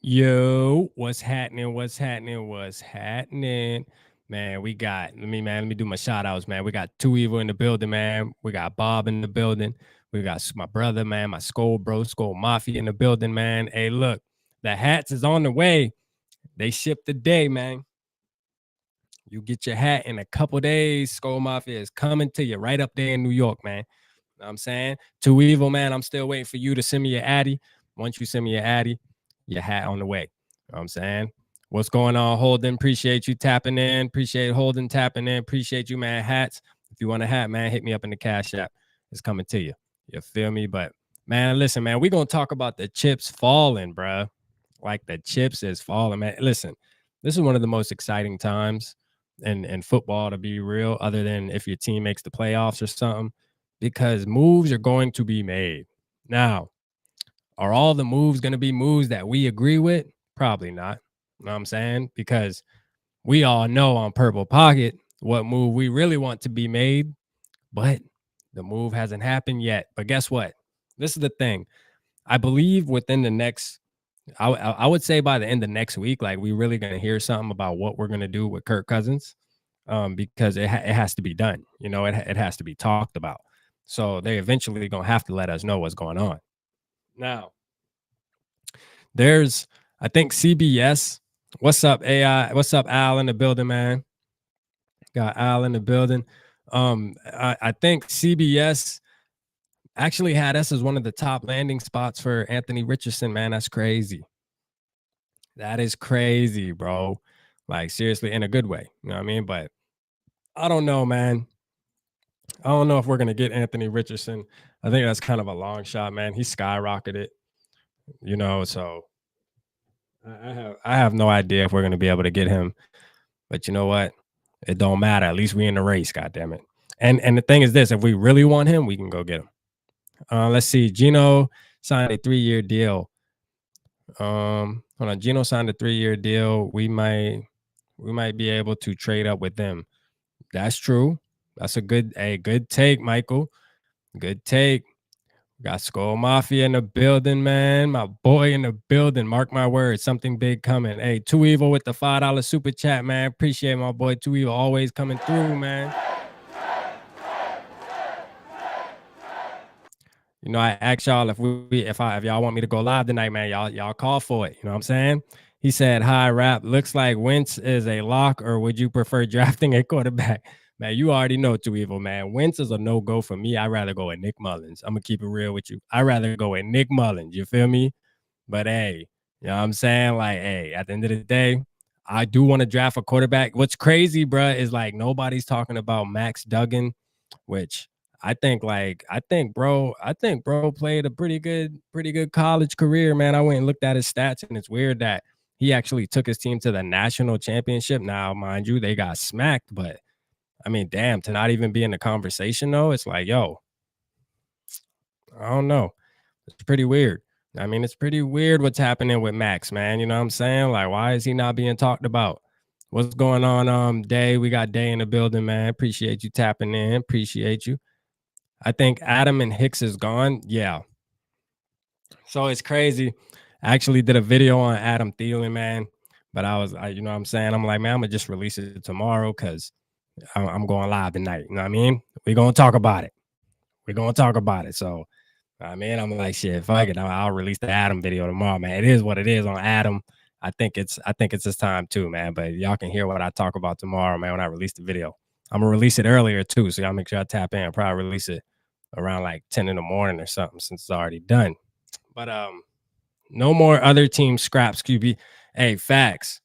Yo, what's happening? What's happening? What's happening? Man, let me do my shout outs, man. We got Two Evil in the building, man. We got Bob in the building. We got my brother, man, my Skull Bro, Skull Mafia in the building, man. Hey, look, the hats is on the way. They ship today, man. You get your hat in a couple days. Skull Mafia is coming to you right up there in New York, man. Know what I'm saying? Too Evil, man. I'm still waiting for you to send me your Addy. Once you send me your Addy, your hat on the way. Know what I'm saying? What's going on, Holden? Appreciate you tapping in. Appreciate Holden tapping in. Appreciate you, man. Hats. If you want a hat, man, hit me up in the Cash App. It's coming to you. You feel me? But man, listen, man, we're gonna talk about the chips falling, bruh. Like the chips is falling, man. Listen, this is one of the most exciting times in football, to be real, other than if your team makes the playoffs or something, because moves are going to be made. Now, are all the moves going to be moves that we agree with? Probably not. You know what I'm saying? Because we all know on Purple Pocket what move we really want to be made, but the move hasn't happened yet. But guess what? This is the thing. I believe within the next, I would say by the end of next week, like we really going to hear something about what we're going to do with Kirk Cousins, because it has to be done. You know, it has to be talked about. So they eventually going to have to let us know what's going on. Now, there's, I think CBS. What's up, AI? What's up, Al in the building, man? Got Al in the building. I think CBS actually had us as one of the top landing spots for Anthony Richardson, man. That's crazy. That is crazy, bro. Like seriously, in a good way. You know what I mean? But I don't know, man. I don't know if we're gonna get Anthony Richardson. I think that's kind of a long shot, man. He skyrocketed, you know. So I have no idea if we're gonna be able to get him. But you know what? It don't matter. At least we in the race, god damn it. And the thing is this: if we really want him, we can go get him. Let's see. Gino signed a 3-year deal. Hold on. Gino signed a 3-year deal. We might be able to trade up with them. That's true. That's a good take, Michael. Good take. Got Skull Mafia in the building, man. My boy in the building. Mark my words, something big coming. Hey, Too Evil with the $5 super chat, man. Appreciate my boy Too Evil always coming through, man. You know, I asked y'all if y'all want me to go live tonight, man. Y'all call for it. You know what I'm saying? He said, "Hi, rap. Looks like Wentz is a lock, or would you prefer drafting a quarterback?" Man, you already know Too Evil, man. Wentz is a no go for me. I'd rather go with Nick Mullins. I'm gonna keep it real with you. I'd rather go with Nick Mullins. You feel me? But hey, you know what I'm saying? Like, hey, at the end of the day, I do want to draft a quarterback. What's crazy, bruh, is like nobody's talking about Max Duggan, which I think bro played a pretty good college career, man. I went and looked at his stats, and it's weird that he actually took his team to the national championship. Now, mind you, they got smacked, but I mean, damn, to not even be in the conversation though, it's like, yo, I don't know. It's pretty weird. I mean, it's pretty weird what's happening with Max, man. You know what I'm saying? Like, why is he not being talked about? What's going on, Day? We got Day in the building, man. Appreciate you tapping in. Appreciate you. I think Adam and Hicks is gone. Yeah. So it's crazy. I actually did a video on Adam Thielen, man. But you know what I'm saying? I'm like, man, I'm gonna just release it tomorrow because I'm going live tonight. You know what I mean? We're gonna talk about it. We're gonna talk about it. So I mean, I'm like, shit, fuck it. I'll release the Adam video tomorrow, man. It is what it is on Adam. I think it's his time too, man. But y'all can hear what I talk about tomorrow, man, when I release the video. I'm gonna release it earlier too, so y'all make sure I tap in. I'll probably release it around like 10 in the morning or something since it's already done. But no more other team scraps, QB. Hey, facts,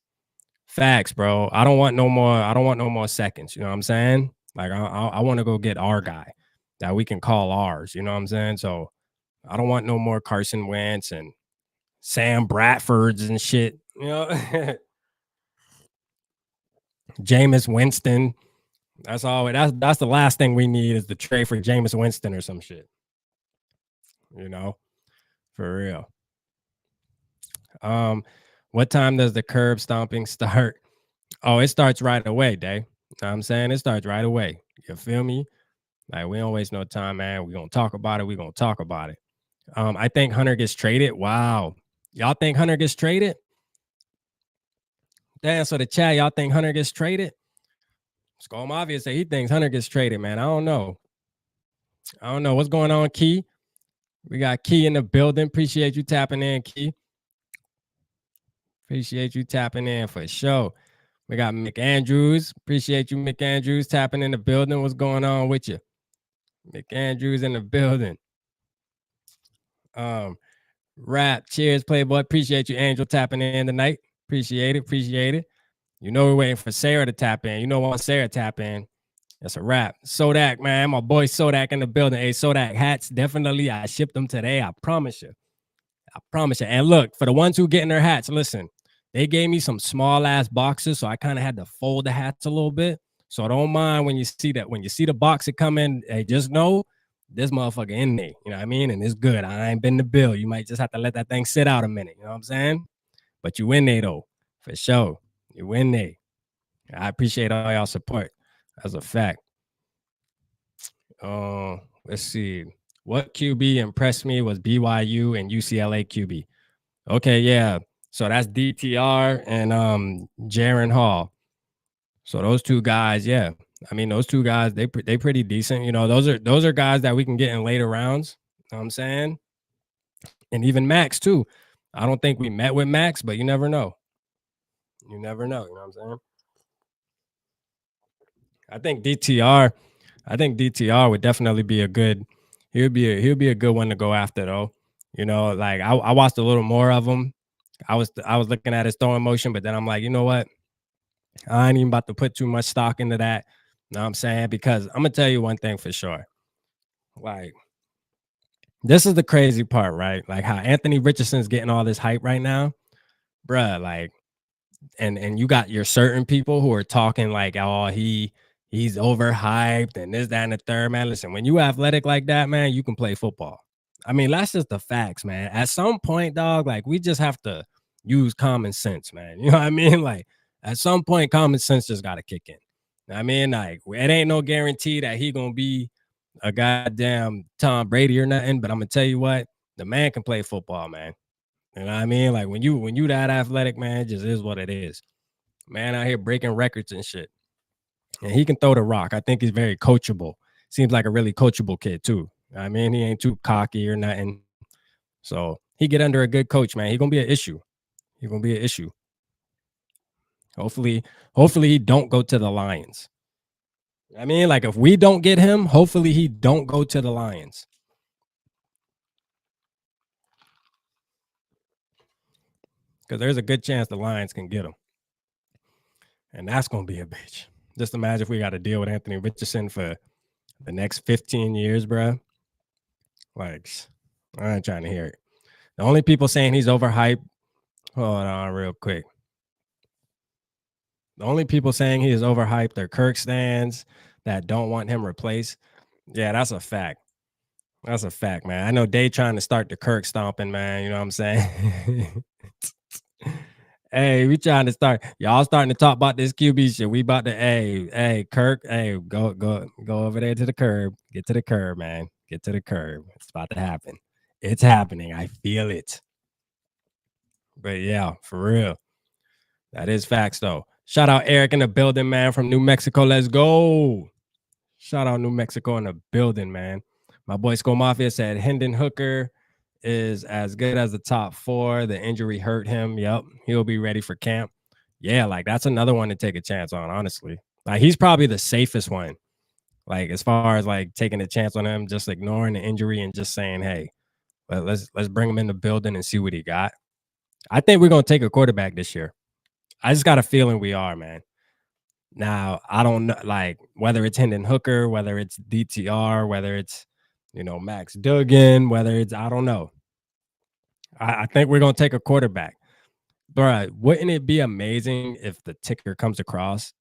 bro. I don't want no more. I don't want no more seconds. You know what I'm saying? Like I want to go get our guy that we can call ours. You know what I'm saying? So I don't want no more Carson Wentz and Sam Bradfords and shit. You know, Jameis Winston. That's all. That's the last thing we need is the trade for Jameis Winston or some shit. You know, for real. Um, what time does the curb stomping start? Oh, it starts right away, Day. You know what I'm saying? It starts right away. You feel me? Like we don't waste no time, man. We're gonna talk about it. We're gonna talk about it. I think Hunter gets traded. Wow. Y'all think Hunter gets traded? Damn, so the chat, y'all think Hunter gets traded? Skull Mafia say he thinks Hunter gets traded, man. I don't know. I don't know. What's going on, Key? We got Key in the building. Appreciate you tapping in, Key. Appreciate you tapping in for sure. We got Mick Andrews. Appreciate you, Mick Andrews, tapping in the building. What's going on with you? Mick Andrews in the building. Rap. Cheers, Playboy. Appreciate you, Angel, tapping in tonight. Appreciate it. Appreciate it. You know we're waiting for Sarah to tap in. You know once Sarah tap in, that's a wrap. Sodak, man. My boy Sodak in the building. Hey, Sodak hats, definitely. I shipped them today. I promise you. I promise you. And look, for the ones who getting their hats, listen, they gave me some small ass boxes, so I kind of had to fold the hats a little bit. So don't mind when you see that. When you see the box it come in, hey, just know this motherfucker in there. You know what I mean? And it's good. I ain't been the bill. You might just have to let that thing sit out a minute. You know what I'm saying? But you in there though, for sure. You in there. I appreciate all y'all support. That's a fact. Let's see. What QB impressed me was BYU and UCLA QB. Okay, yeah. So that's DTR and Jaron Hall. So those two guys, yeah. I mean, those two guys, they pretty decent. You know, those are guys that we can get in later rounds. You know what I'm saying? And even Max too. I don't think we met with Max, but you never know. You never know. You know what I'm saying? I think DTR would definitely be a good. He'll be a good one to go after though. You know, like I watched a little more of him. I was looking at his throwing motion, but then I'm like, you know what? I ain't even about to put too much stock into that. You know what I'm saying? Because I'm gonna tell you one thing for sure. Like, this is the crazy part, right? Like how Anthony Richardson's getting all this hype right now, bruh. Like, and you got your certain people who are talking like, oh, he's overhyped and this, that, and the third. Man, listen, when you athletic like that, man, you can play football. I mean, that's just the facts, man. At some point, dog, like we just have to use common sense, man. You know what I mean? Like at some point, common sense just gotta kick in. I mean, like it ain't no guarantee that he gonna be a goddamn Tom Brady or nothing, but I'm gonna tell you what, the man can play football, man. You know what I mean? Like when you that athletic, man, it just is what it is. Man out here breaking records and shit. And he can throw the rock. I think he's very coachable. Seems like a really coachable kid too. I mean, he ain't too cocky or nothing. So he get under a good coach, man. He gonna be an issue. He gonna be an issue. Hopefully he don't go to the Lions. I mean, like if we don't get him, hopefully he don't go to the Lions. Because there's a good chance the Lions can get him. And that's gonna be a bitch. Just imagine if we got to deal with Anthony Richardson for the next 15 years, bro. Like, I ain't trying to hear it. The only people saying he's overhyped, hold on real quick. The only people saying he is overhyped are Kirk stands that don't want him replaced. Yeah, that's a fact. That's a fact, man. I know they trying to start the Kirk stomping, man. You know what I'm saying? Hey, we trying to start. Y'all starting to talk about this QB shit. We about to, hey, Kirk, hey, go over there to the curb. Get to the curb, man. Get to the curb. It's about to happen. It's happening. I feel it. But yeah, for real. That is facts, though. Shout out Eric in the building, man, from New Mexico. Let's go. Shout out New Mexico in the building, man. My boy Skull Mafia said Hendon Hooker is as good as the top 4. The injury hurt him. Yep. He'll be ready for camp. Yeah, like that's another one to take a chance on, honestly. Like he's probably the safest one. Like as far as like taking a chance on him, just ignoring the injury and just saying, hey, let's bring him in the building and see what he got. I think we're gonna take a quarterback this year. I just got a feeling we are, man. Now, I don't know, like whether it's Hendon Hooker, whether it's DTR, whether it's, Max Duggan, whether it's, I don't know. I think we're going to take a quarterback. Bro, wouldn't it be amazing if the ticker comes across?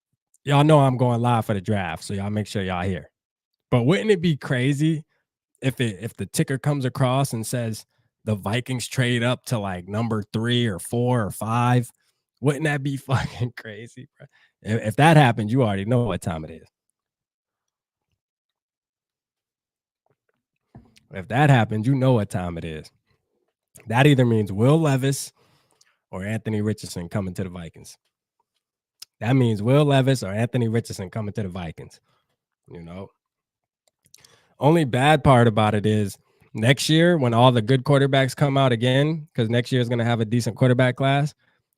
Y'all know I'm going live for the draft, so y'all make sure y'all here. But wouldn't it be crazy if the ticker comes across and says the Vikings trade up to like number 3 or 4 or 5? Wouldn't that be fucking crazy, bro? If that happens, you already know what time it is. If that happens, you know what time it is. That either means Will Levis or Anthony Richardson coming to the Vikings. That means Will Levis or Anthony Richardson coming to the Vikings. You know, only bad part about it is next year when all the good quarterbacks come out again, because next year is going to have a decent quarterback class,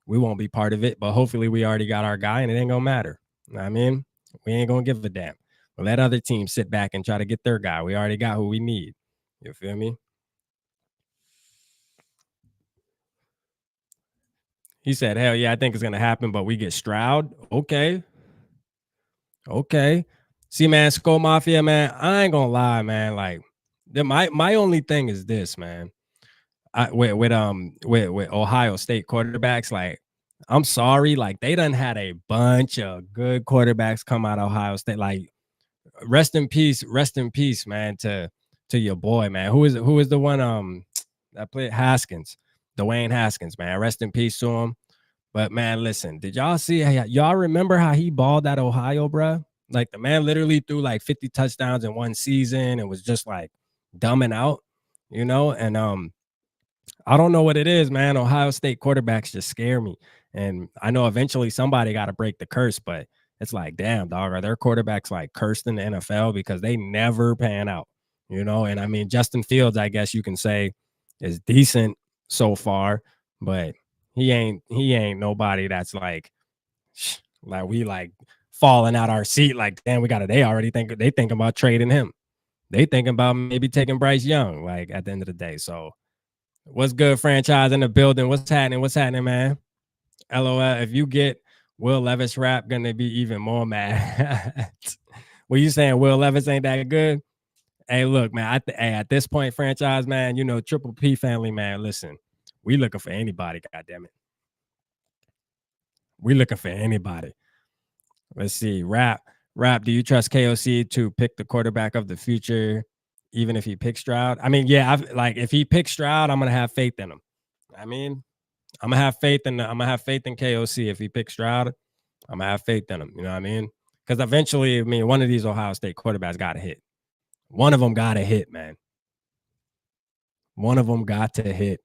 we won't be part of it. But hopefully we already got our guy and it ain't going to matter. You know what I mean? We ain't going to give a damn. We'll let other teams sit back and try to get their guy. We already got who we need. You feel me? He said, hell yeah, I think it's going to happen, but we get Stroud. Okay. Okay. See, man, Skull Mafia, man, I ain't gonna lie, man. Like, my only thing is this, man. With Ohio State quarterbacks, like, I'm sorry, like they done had a bunch of good quarterbacks come out of Ohio State. Like, rest in peace, man, to your boy, man. Who is the one that played Haskins, Dwayne Haskins, man. Rest in peace to him. But man, listen, did y'all see y'all remember how he balled at Ohio, bro? Like the man literally threw like 50 touchdowns in one season and was just like dumbing out, you know? And I don't know what it is, man. Ohio State quarterbacks just scare me. And I know eventually somebody got to break the curse, but it's like, damn, dog, are their quarterbacks like cursed in the NFL because they never pan out, you know? And I mean, Justin Fields, I guess you can say, is decent so far, but he ain't nobody that's like we like falling out our seat like, damn, they already think about trading him. They thinking about maybe taking Bryce Young, like at the end of the day. So what's good, franchise in the building? What's happening? What's happening, man? LOL. If you get Will Levis rap, gonna be even more mad. What you saying? Will Levis ain't that good? Hey, look, man. At this point, franchise, man, you know, Triple P family, man. Listen, we looking for anybody. God damn it, we looking for anybody. Let's see. Rap. Do you trust KOC to pick the quarterback of the future, even if he picks Stroud? I mean, yeah. Like if he picks Stroud, I'm gonna have faith in him. I mean, I'm gonna have faith in KOC if he picks Stroud. I'm gonna have faith in him. You know what I mean? Because eventually, I mean, one of these Ohio State quarterbacks got to hit. One of them got to hit, man. One of them got to hit.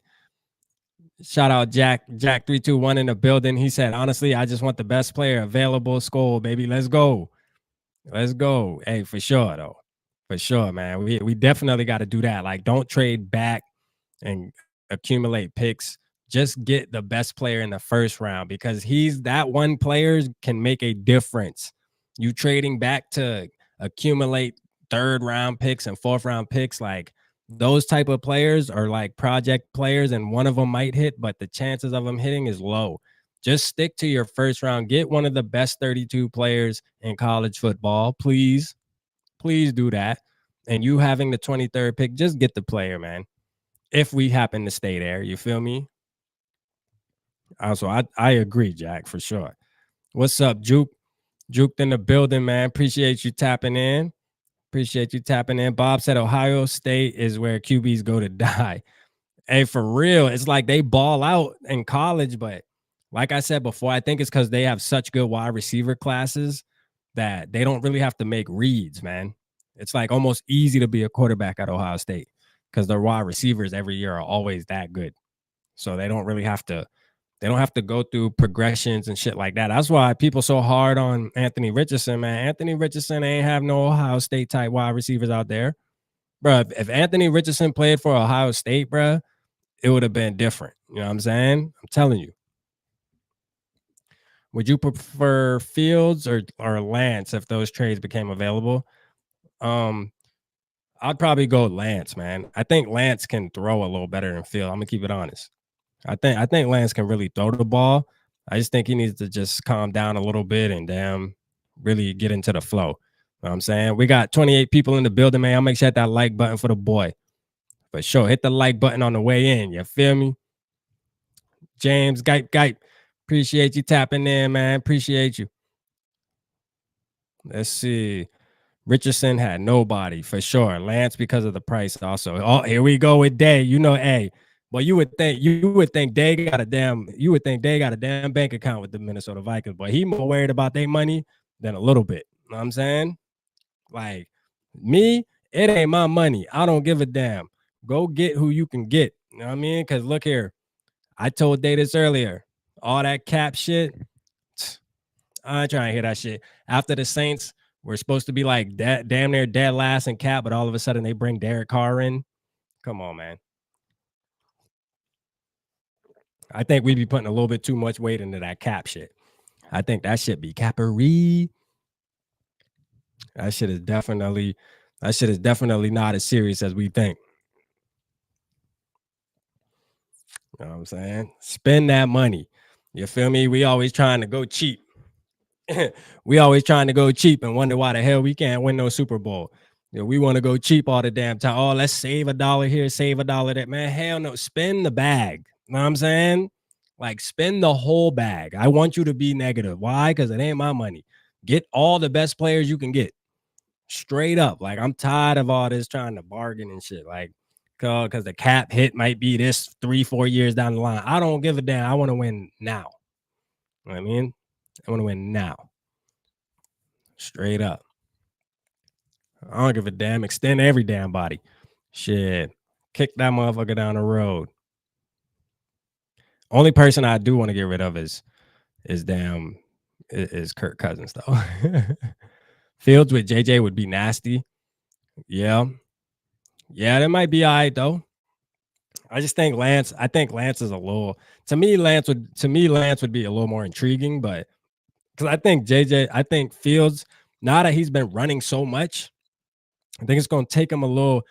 Shout out Jack321 in the building. He said, honestly, I just want the best player available. Skull, baby. Let's go. Let's go. Hey, for sure, though. For sure, man. We definitely got to do that. Like, don't trade back and accumulate picks. Just get the best player in the first round because that one player can make a difference. You trading back to accumulate third round picks and fourth round picks, like those type of players are like project players and one of them might hit, but the chances of them hitting is low. Just stick to your first round. Get one of the best 32 players in college football. Please do that. And you having the 23rd pick, just get the player, man. If we happen to stay there, you feel me? Also, I agree, Jack, for sure. What's up, Juke? Juke in the building, man. Appreciate you tapping in. Bob said Ohio State is where QBs go to die. Hey, for real, it's like they ball out in college, but like I said before, I think it's because they have such good wide receiver classes that they don't really have to make reads, man. It's like almost easy to be a quarterback at Ohio State because their wide receivers every year are always that good. So they don't have to go through progressions and shit like that. That's why people so hard on Anthony Richardson, man. Anthony Richardson ain't have no Ohio State type wide receivers out there. Bro, if Anthony Richardson played for Ohio State, bro, it would have been different. You know what I'm saying? I'm telling you. Would you prefer Fields or Lance if those trades became available? I'd probably go Lance, man. I think Lance can throw a little better than Fields. I'm gonna keep it honest. I think Lance can really throw the ball. I just think he needs to just calm down a little bit and really get into the flow. You know what I'm saying? We got 28 people in the building, man. I'll make sure hit that like button for the boy. For sure. Hit the like button on the way in. You feel me? James, Gype. Appreciate you tapping in, man. Appreciate you. Let's see. Richardson had nobody for sure. Lance because of the price also. Oh, here we go with Day. You know, hey. Well, you would think Day got a damn bank account with the Minnesota Vikings, but he more worried about their money than a little bit. You know what I'm saying? Like me, it ain't my money. I don't give a damn. Go get who you can get. know what I mean? Because look here, I told Day this earlier. All that cap shit, I ain't trying to hear that shit. After the Saints were supposed to be like damn near dead last in cap, but all of a sudden they bring Derek Carr in. Come on, man. I think we'd be putting a little bit too much weight into that cap shit. I think that should be cappery. That shit is definitely not as serious as we think. You know what I'm saying? Spend that money. You feel me? We always trying to go cheap. We always trying to go cheap and wonder why the hell we can't win no Super Bowl. You know, we want to go cheap all the damn time. Oh, let's save $1 here, save $1 there. Man, hell no. Spend the bag. You know what I'm saying? Like, spend the whole bag. I want you to be negative. Why? Because it ain't my money. Get all the best players you can get. Straight up. Like, I'm tired of all this trying to bargain and shit. Like, because the cap hit might be this 3-4 years down the line. I don't give a damn. I want to win now. You know what I mean? I want to win now. Straight up. I don't give a damn. Extend every damn body. Shit. Kick that motherfucker down the road. Only person I do want to get rid of is Kirk Cousins though. Fields with JJ would be nasty. Yeah. Yeah, that might be all right though. I just think Lance is a little to me Lance would be a little more intriguing, but because I think Fields, now that he's been running so much, I think it's gonna take him a little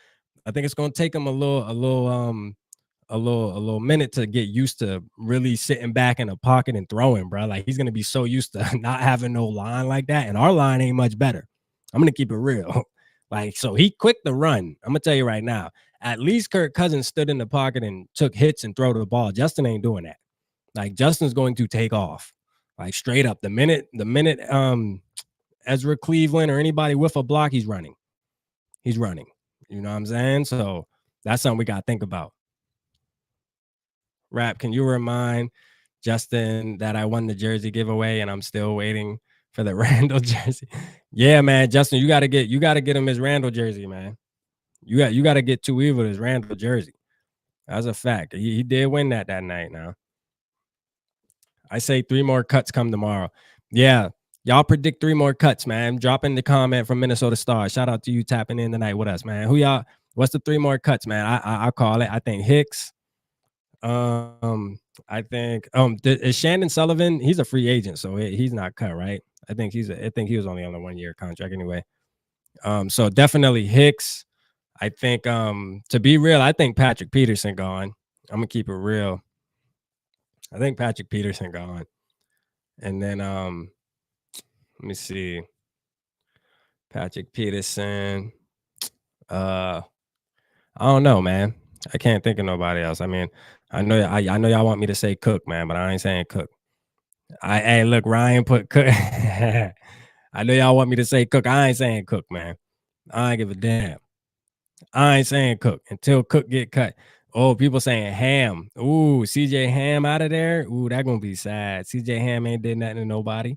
a little minute to get used to really sitting back in the pocket and throwing, bro. Like he's gonna be so used to not having no line like that, and our line ain't much better. I'm gonna keep it real. Like, so he quick to run. I'm gonna tell you right now. At least Kirk Cousins stood in the pocket and took hits and throw the ball. Justin ain't doing that. Like Justin's going to take off. Like straight up. The minute Ezra Cleveland or anybody with a block, he's running. He's running. You know what I'm saying? So that's something we gotta think about. Rap, can you remind Justin that I won the jersey giveaway and I'm still waiting for the Randall jersey? Yeah, man, Justin, you gotta get him his Randall jersey, man. You gotta get Too Evil his Randall jersey. That's a fact. He did win that night. Now I say 3 more cuts come tomorrow. Yeah, y'all predict 3 more cuts, man. Drop in the comment from Minnesota Star. Shout out to you tapping in tonight with us, man. Who y'all? What's the 3 more cuts, man? I call it. I think Hicks. I think is Shandon Sullivan. He's a free agent, so he's not cut, right? I think he was only on a 1-year contract anyway. So definitely Hicks. I think to be real, I think Patrick Peterson gone. I'm gonna keep it real. I think Patrick Peterson gone. And then let me see. Patrick Peterson. I don't know, man. I can't think of nobody else. I mean, I know y'all want me to say Cook, man, but I ain't saying Cook. Hey, look, Ryan put Cook. I know y'all want me to say Cook. I ain't saying Cook, man. I ain't give a damn. I ain't saying Cook until Cook get cut. Oh, people saying Ham. Ooh, CJ Ham out of there. Ooh, that gonna be sad. CJ Ham ain't did nothing to nobody.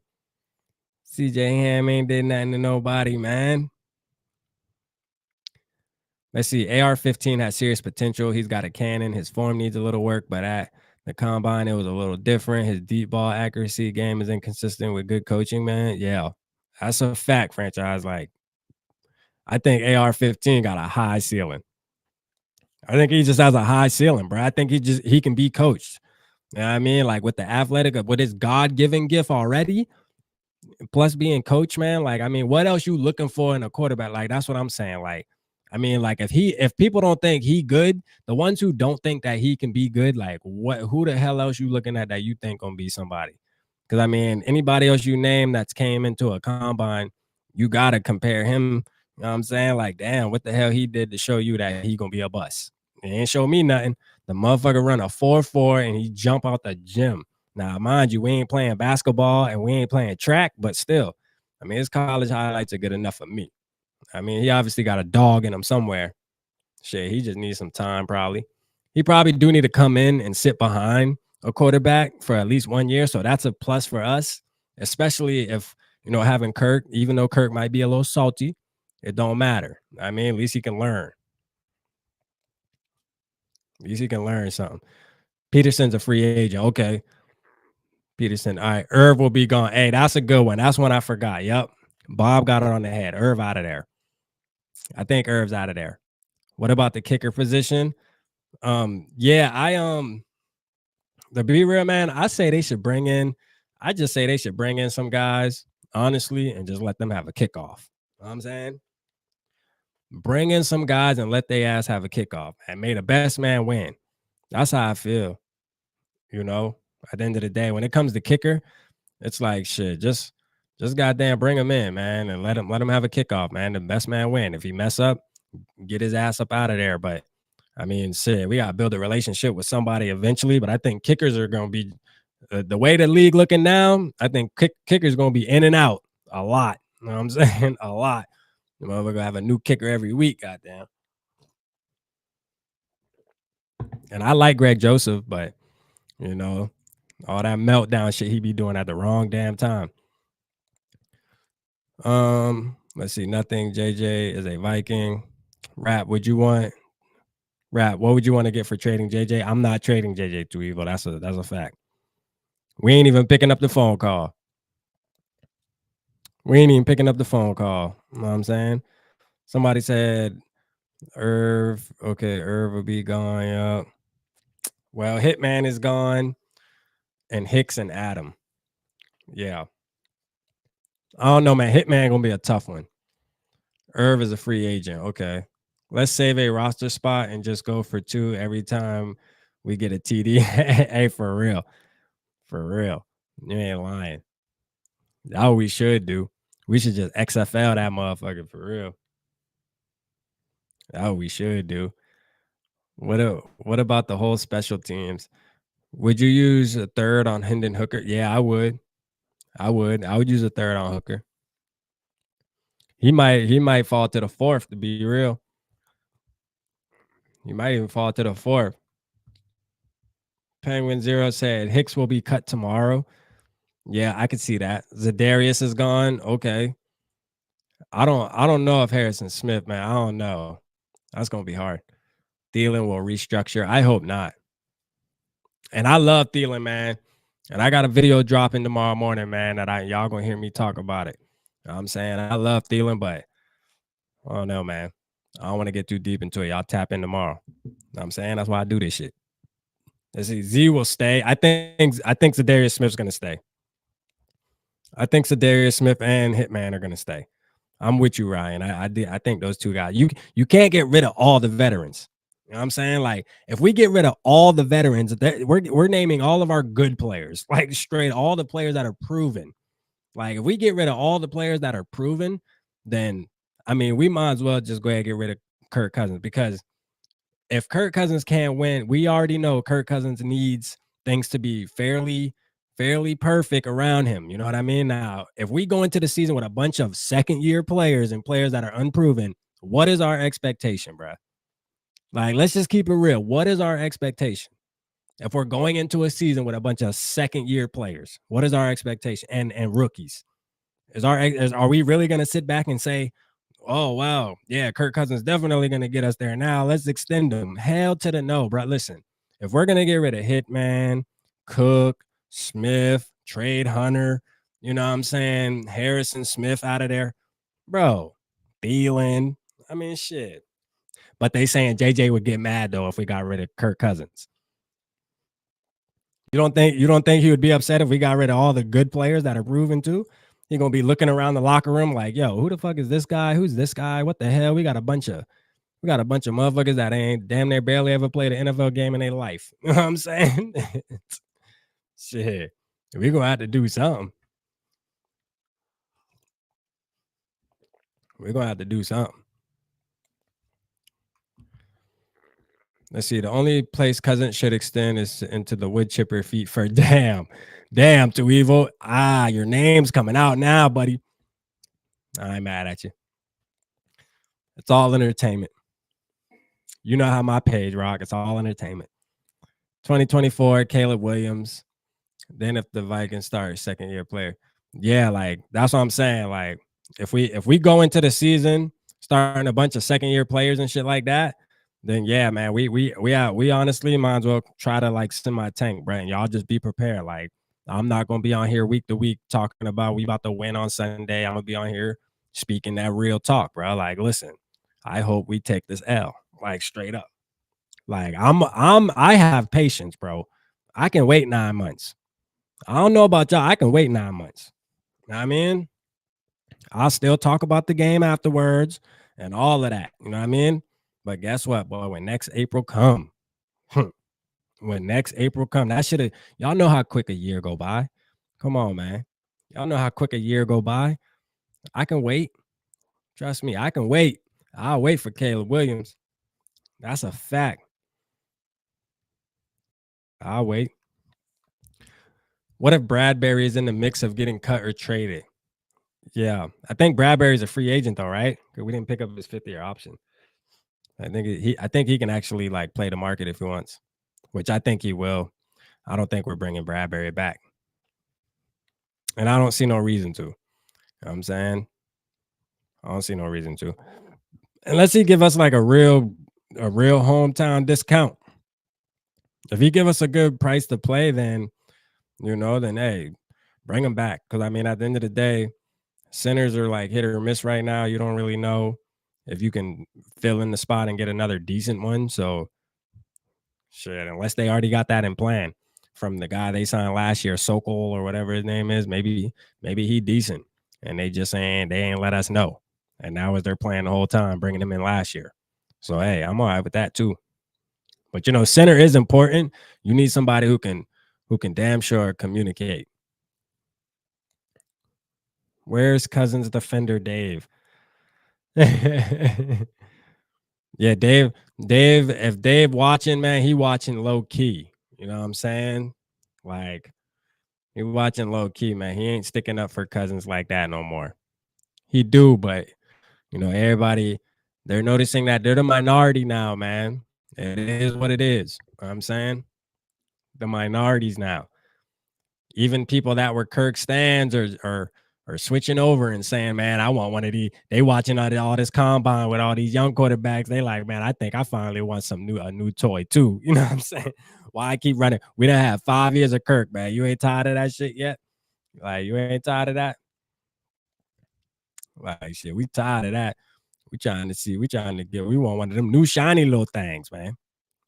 CJ Ham ain't did nothing to nobody, man. Let's see. AR-15 has serious potential. He's got a cannon. His form needs a little work, but at the combine, it was a little different. His deep ball accuracy game is inconsistent with good coaching, man. Yeah, that's a fact, franchise. Like, I think AR-15 got a high ceiling. I think he just has a high ceiling, bro. I think he can be coached. You know what I mean? Like with the athletic, with his God-given gift already, plus being coach, man. Like, I mean, what else you looking for in a quarterback? Like, that's what I'm saying. Like, I mean, like if people don't think he good, the ones who don't think that he can be good, like who the hell else you looking at that you think gonna be somebody? Because I mean, anybody else you name that's came into a combine, you gotta compare him. You know what I'm saying? Like, damn, what the hell he did to show you that he gonna be a bust? He ain't show me nothing. The motherfucker run a 4.4 and he jump out the gym. Now, mind you, we ain't playing basketball and we ain't playing track, but still, I mean, his college highlights are good enough for me. I mean, he obviously got a dog in him somewhere. Shit, he just needs some time, probably. He probably do need to come in and sit behind a quarterback for at least 1 year. So that's a plus for us, especially if, having Kirk, even though Kirk might be a little salty, it don't matter. I mean, at least he can learn. At least he can learn something. Peterson's a free agent. Okay. Peterson. All right. Irv will be gone. Hey, that's a good one. That's one I forgot. Yep. Bob got it on the head. Irv out of there. I think Irv's out of there. What about the kicker position? Yeah, to be real, man, I say they should bring in, I just say they should bring in some guys, honestly, and just let them have a kickoff. You know what I'm saying? Bring in some guys and let their ass have a kickoff and may the best man win. That's how I feel. You know, at the end of the day, when it comes to kicker, it's like shit. Just goddamn bring him in, man, and let him have a kickoff, man. The best man win. If he mess up, get his ass up out of there. But I mean, shit, we gotta build a relationship with somebody eventually. But I think kickers are gonna be the way the league looking now. I think kickers gonna be in and out a lot. You know what I'm saying? A lot. We're gonna have a new kicker every week. Goddamn. And I like Greg Joseph, but you know, all that meltdown shit he be doing at the wrong damn time. Let's see. Nothing. JJ is a Viking. What would you want to get for trading JJ? I'm not trading JJ to evil. That's a fact. We ain't even picking up the phone call. You know what I'm saying? Somebody said Irv. Okay, Irv will be gone. Yeah. Well, Hitman is gone. And Hicks and Adam. Yeah. I don't know, man. Hitman gonna be a tough one. Irv is a free agent. Okay. Let's save a roster spot and just go for 2 every time we get a TD. Hey, for real. For real. You ain't lying. That's what we should do. We should just XFL that motherfucker for real. That's what we should do. What about the whole special teams? Would you use a third on Hendon Hooker? Yeah, I would. I would use a third on Hooker. He might fall to the 4th, to be real. He might even fall to the 4th. Penguin Zero said Hicks will be cut tomorrow. Yeah, I could see that. Zadarius is gone. Okay. I don't know if Harrison Smith, man. I don't know. That's gonna be hard. Thielen will restructure. I hope not. And I love Thielen, man. And I got a video dropping tomorrow morning, man, that y'all gonna hear me talk about it. You know what I'm saying? I love Thielen, but I don't know, man. I don't want to get too deep into it. Y'all tap in tomorrow. You know what I'm saying? That's why I do this shit. Let's see. Z will stay. I think Zadarius Smith's gonna stay. I think Zadarius Smith and Hitman are gonna stay. I'm with you, Ryan. I think those two guys. You can't get rid of all the veterans. You know what I'm saying? Like, if we get rid of all the veterans, we're naming all of our good players, like straight all the players that are proven. Like, if we get rid of all the players that are proven, then I mean, we might as well just go ahead and get rid of Kirk Cousins, because if Kirk Cousins can't win, we already know Kirk Cousins needs things to be fairly perfect around him. You know what I mean? Now, if we go into the season with a bunch of second-year players and players that are unproven, what is our expectation, bro? Like, let's just keep it real. What is our expectation? If we're going into a season with a bunch of second-year players, what is our expectation? And rookies. Are we really going to sit back and say, oh, wow, yeah, Kirk Cousins definitely going to get us there. Now let's extend them. Hell to the no, bro. Listen, if we're going to get rid of Hitman, Cook, Smith, trade Hunter, you know what I'm saying, Harrison Smith out of there, bro, Thielen, I mean, shit. But they saying JJ would get mad, though, if we got rid of Kirk Cousins. You don't think he would be upset if we got rid of all the good players that are proven too? He's gonna be looking around the locker room like, yo, who the fuck is this guy? Who's this guy? What the hell? We got a bunch of motherfuckers that ain't damn near barely ever played an NFL game in their life. You know what I'm saying? Shit. We're gonna have to do something. Let's see. The only place Cousins should extend is into the wood chipper feet for damn, too evil. Your name's coming out now, buddy. I ain't mad at you. It's all entertainment. You know how my page rock. It's all entertainment. 2024, Caleb Williams. Then if the Vikings start second-year player. Yeah, like that's what I'm saying. Like if we go into the season starting a bunch of second-year players and shit like that, then yeah, man, we honestly might as well try to like semi tank, bro. And y'all just be prepared. Like I'm not gonna be on here week to week talking about we about to win on Sunday. I'm gonna be on here speaking that real talk, bro. Like, listen, I hope we take this L, like straight up. Like I have patience, bro. I can wait 9 months. I don't know about y'all. I can wait 9 months. You know what I mean? I'll still talk about the game afterwards and all of that. You know what I mean? But guess what, boy? When next April come, when next April come, that should have y'all know how quick a year go by. Come on, man. Y'all know how quick a year go by. I can wait. Trust me, I can wait. I'll wait for Caleb Williams. That's a fact. I'll wait. What if Bradbury is in the mix of getting cut or traded? Yeah, I think Bradbury's a free agent though, right? Because we didn't pick up his 5th-year option. I think he can actually like play the market if he wants, which I think he will. I don't think we're bringing Bradbury back, and I don't see no reason to. You know what I'm saying? I don't see no reason to, unless he give us like a real hometown discount. If he give us a good price to play, then then hey, bring him back. Because I mean, at the end of the day, centers are like hit or miss right now. You don't really know if you can fill in the spot and get another decent one. So shit, unless they already got that in plan from the guy they signed last year, Sokol or whatever his name is, maybe he decent, and they ain't let us know, and that was their plan the whole time, bringing him in last year. So hey, I'm all right with that too. But center is important. You need somebody who can damn sure communicate. Where's Cousins defender Dave? Yeah, Dave. If Dave watching, man, he watching low key. You know what I'm saying? Like he watching low key, man. He ain't sticking up for Cousins like that no more. He do, but everybody they're noticing that they're the minority now, man. It is what it is. You know what I'm saying? The minorities now. Even people that were Kirk stands or switching over and saying, man, I want one of these. They watching all this combine with all these young quarterbacks. They like, man, I think I finally want a new toy too. You know what I'm saying? Why I keep running? We done have 5 years of Kirk, man. You ain't tired of that shit yet? Like, you ain't tired of that? Like, shit, we tired of that. We want one of them new shiny little things, man.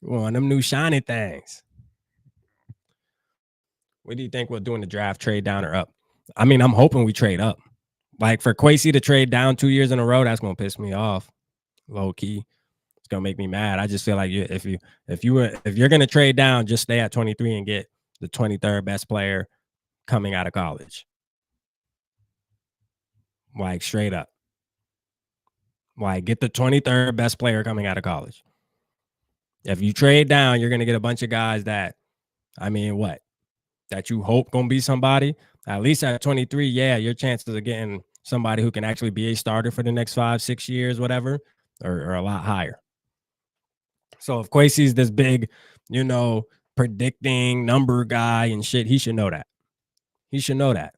We want them new shiny things. What do you think we'll do in the draft? Trade down or up? I mean, I'm hoping we trade up. Like for Kwesi to trade down 2 years in a row, that's gonna piss me off. Low key, it's gonna make me mad. I just feel like if you're gonna trade down, just stay at 23 and get the 23rd best player coming out of college. Like straight up. Like get the 23rd best player coming out of college. If you trade down, you're gonna get a bunch of guys that, I mean, what? That you hope gonna be somebody. At least at 23, yeah, your chances of getting somebody who can actually be a starter for the next 5-6 years, whatever, are a lot higher. So if Kwesi's this big, predicting number guy and shit, he should know that. He should know that.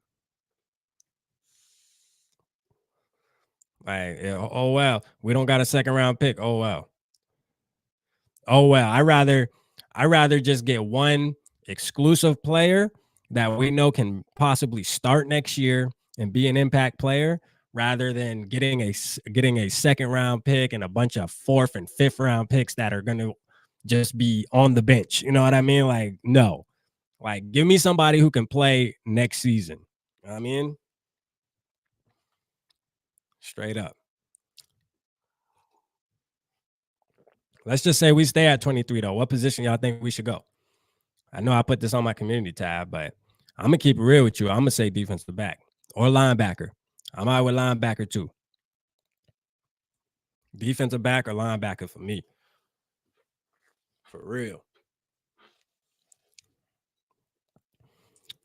Like, oh well, we don't got a 2nd round pick. Oh well. Oh well. I rather just get one exclusive player that we know can possibly start next year and be an impact player, rather than getting a 2nd round pick and a bunch of 4th and 5th round picks that are going to just be on the bench. You know what I mean? Like, no. Like, give me somebody who can play next season. You know what I mean? Straight up. Let's just say we stay at 23, though. What position y'all think we should go? I know I put this on my community tab, but I'm going to keep it real with you. I'm going to say defensive back or linebacker. I'm out with linebacker, too. Defensive back or linebacker for me. For real.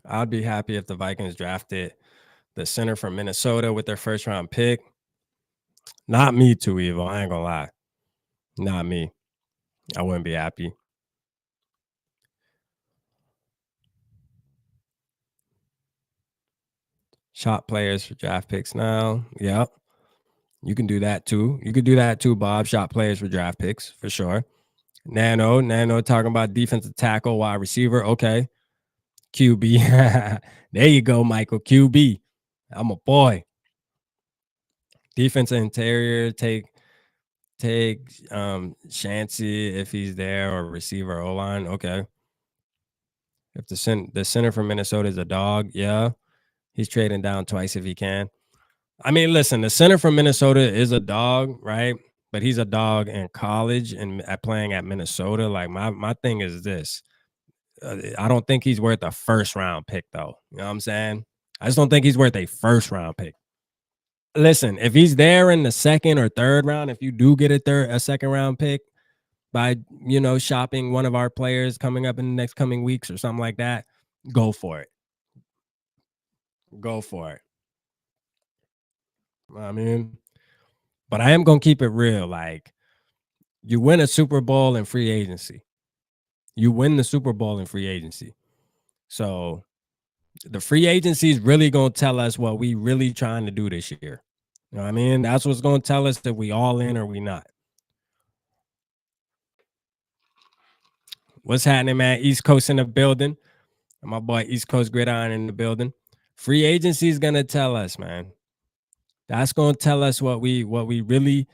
I'd be happy if the Vikings drafted the center from Minnesota with their 1st round pick. Not me too, Evo. I ain't going to lie. Not me. I wouldn't be happy. Shot players for draft picks now. Yep. You can do that too. You could do that too, Bob. Shot players for draft picks for sure. Nano talking about defensive tackle, wide receiver. Okay. QB. There you go, Michael. QB. I'm a boy. Defensive interior, take Shancy if he's there, or receiver O line. Okay. If the center from Minnesota is a dog, yeah. He's trading down twice if he can. I mean, listen, the center from Minnesota is a dog, right? But he's a dog in college and playing at Minnesota. Like my thing is this: I don't think he's worth a first round pick, though. You know what I'm saying? I just don't think he's worth a first round pick. Listen, if he's there in the second or third round, if you do get a second round pick by shopping one of our players coming up in the next coming weeks or something like that, go for it. Go for it. I mean, but I am gonna keep it real. Like, you win a Super Bowl in free agency. You win the Super Bowl in free agency. So the free agency is really gonna tell us what we really trying to do this year. You know what I mean? That's what's gonna tell us if we all in or we not. What's happening, man? East Coast in the building. My boy East Coast Gridiron in the building. Free agency is gonna tell us, man. That's gonna tell us what we really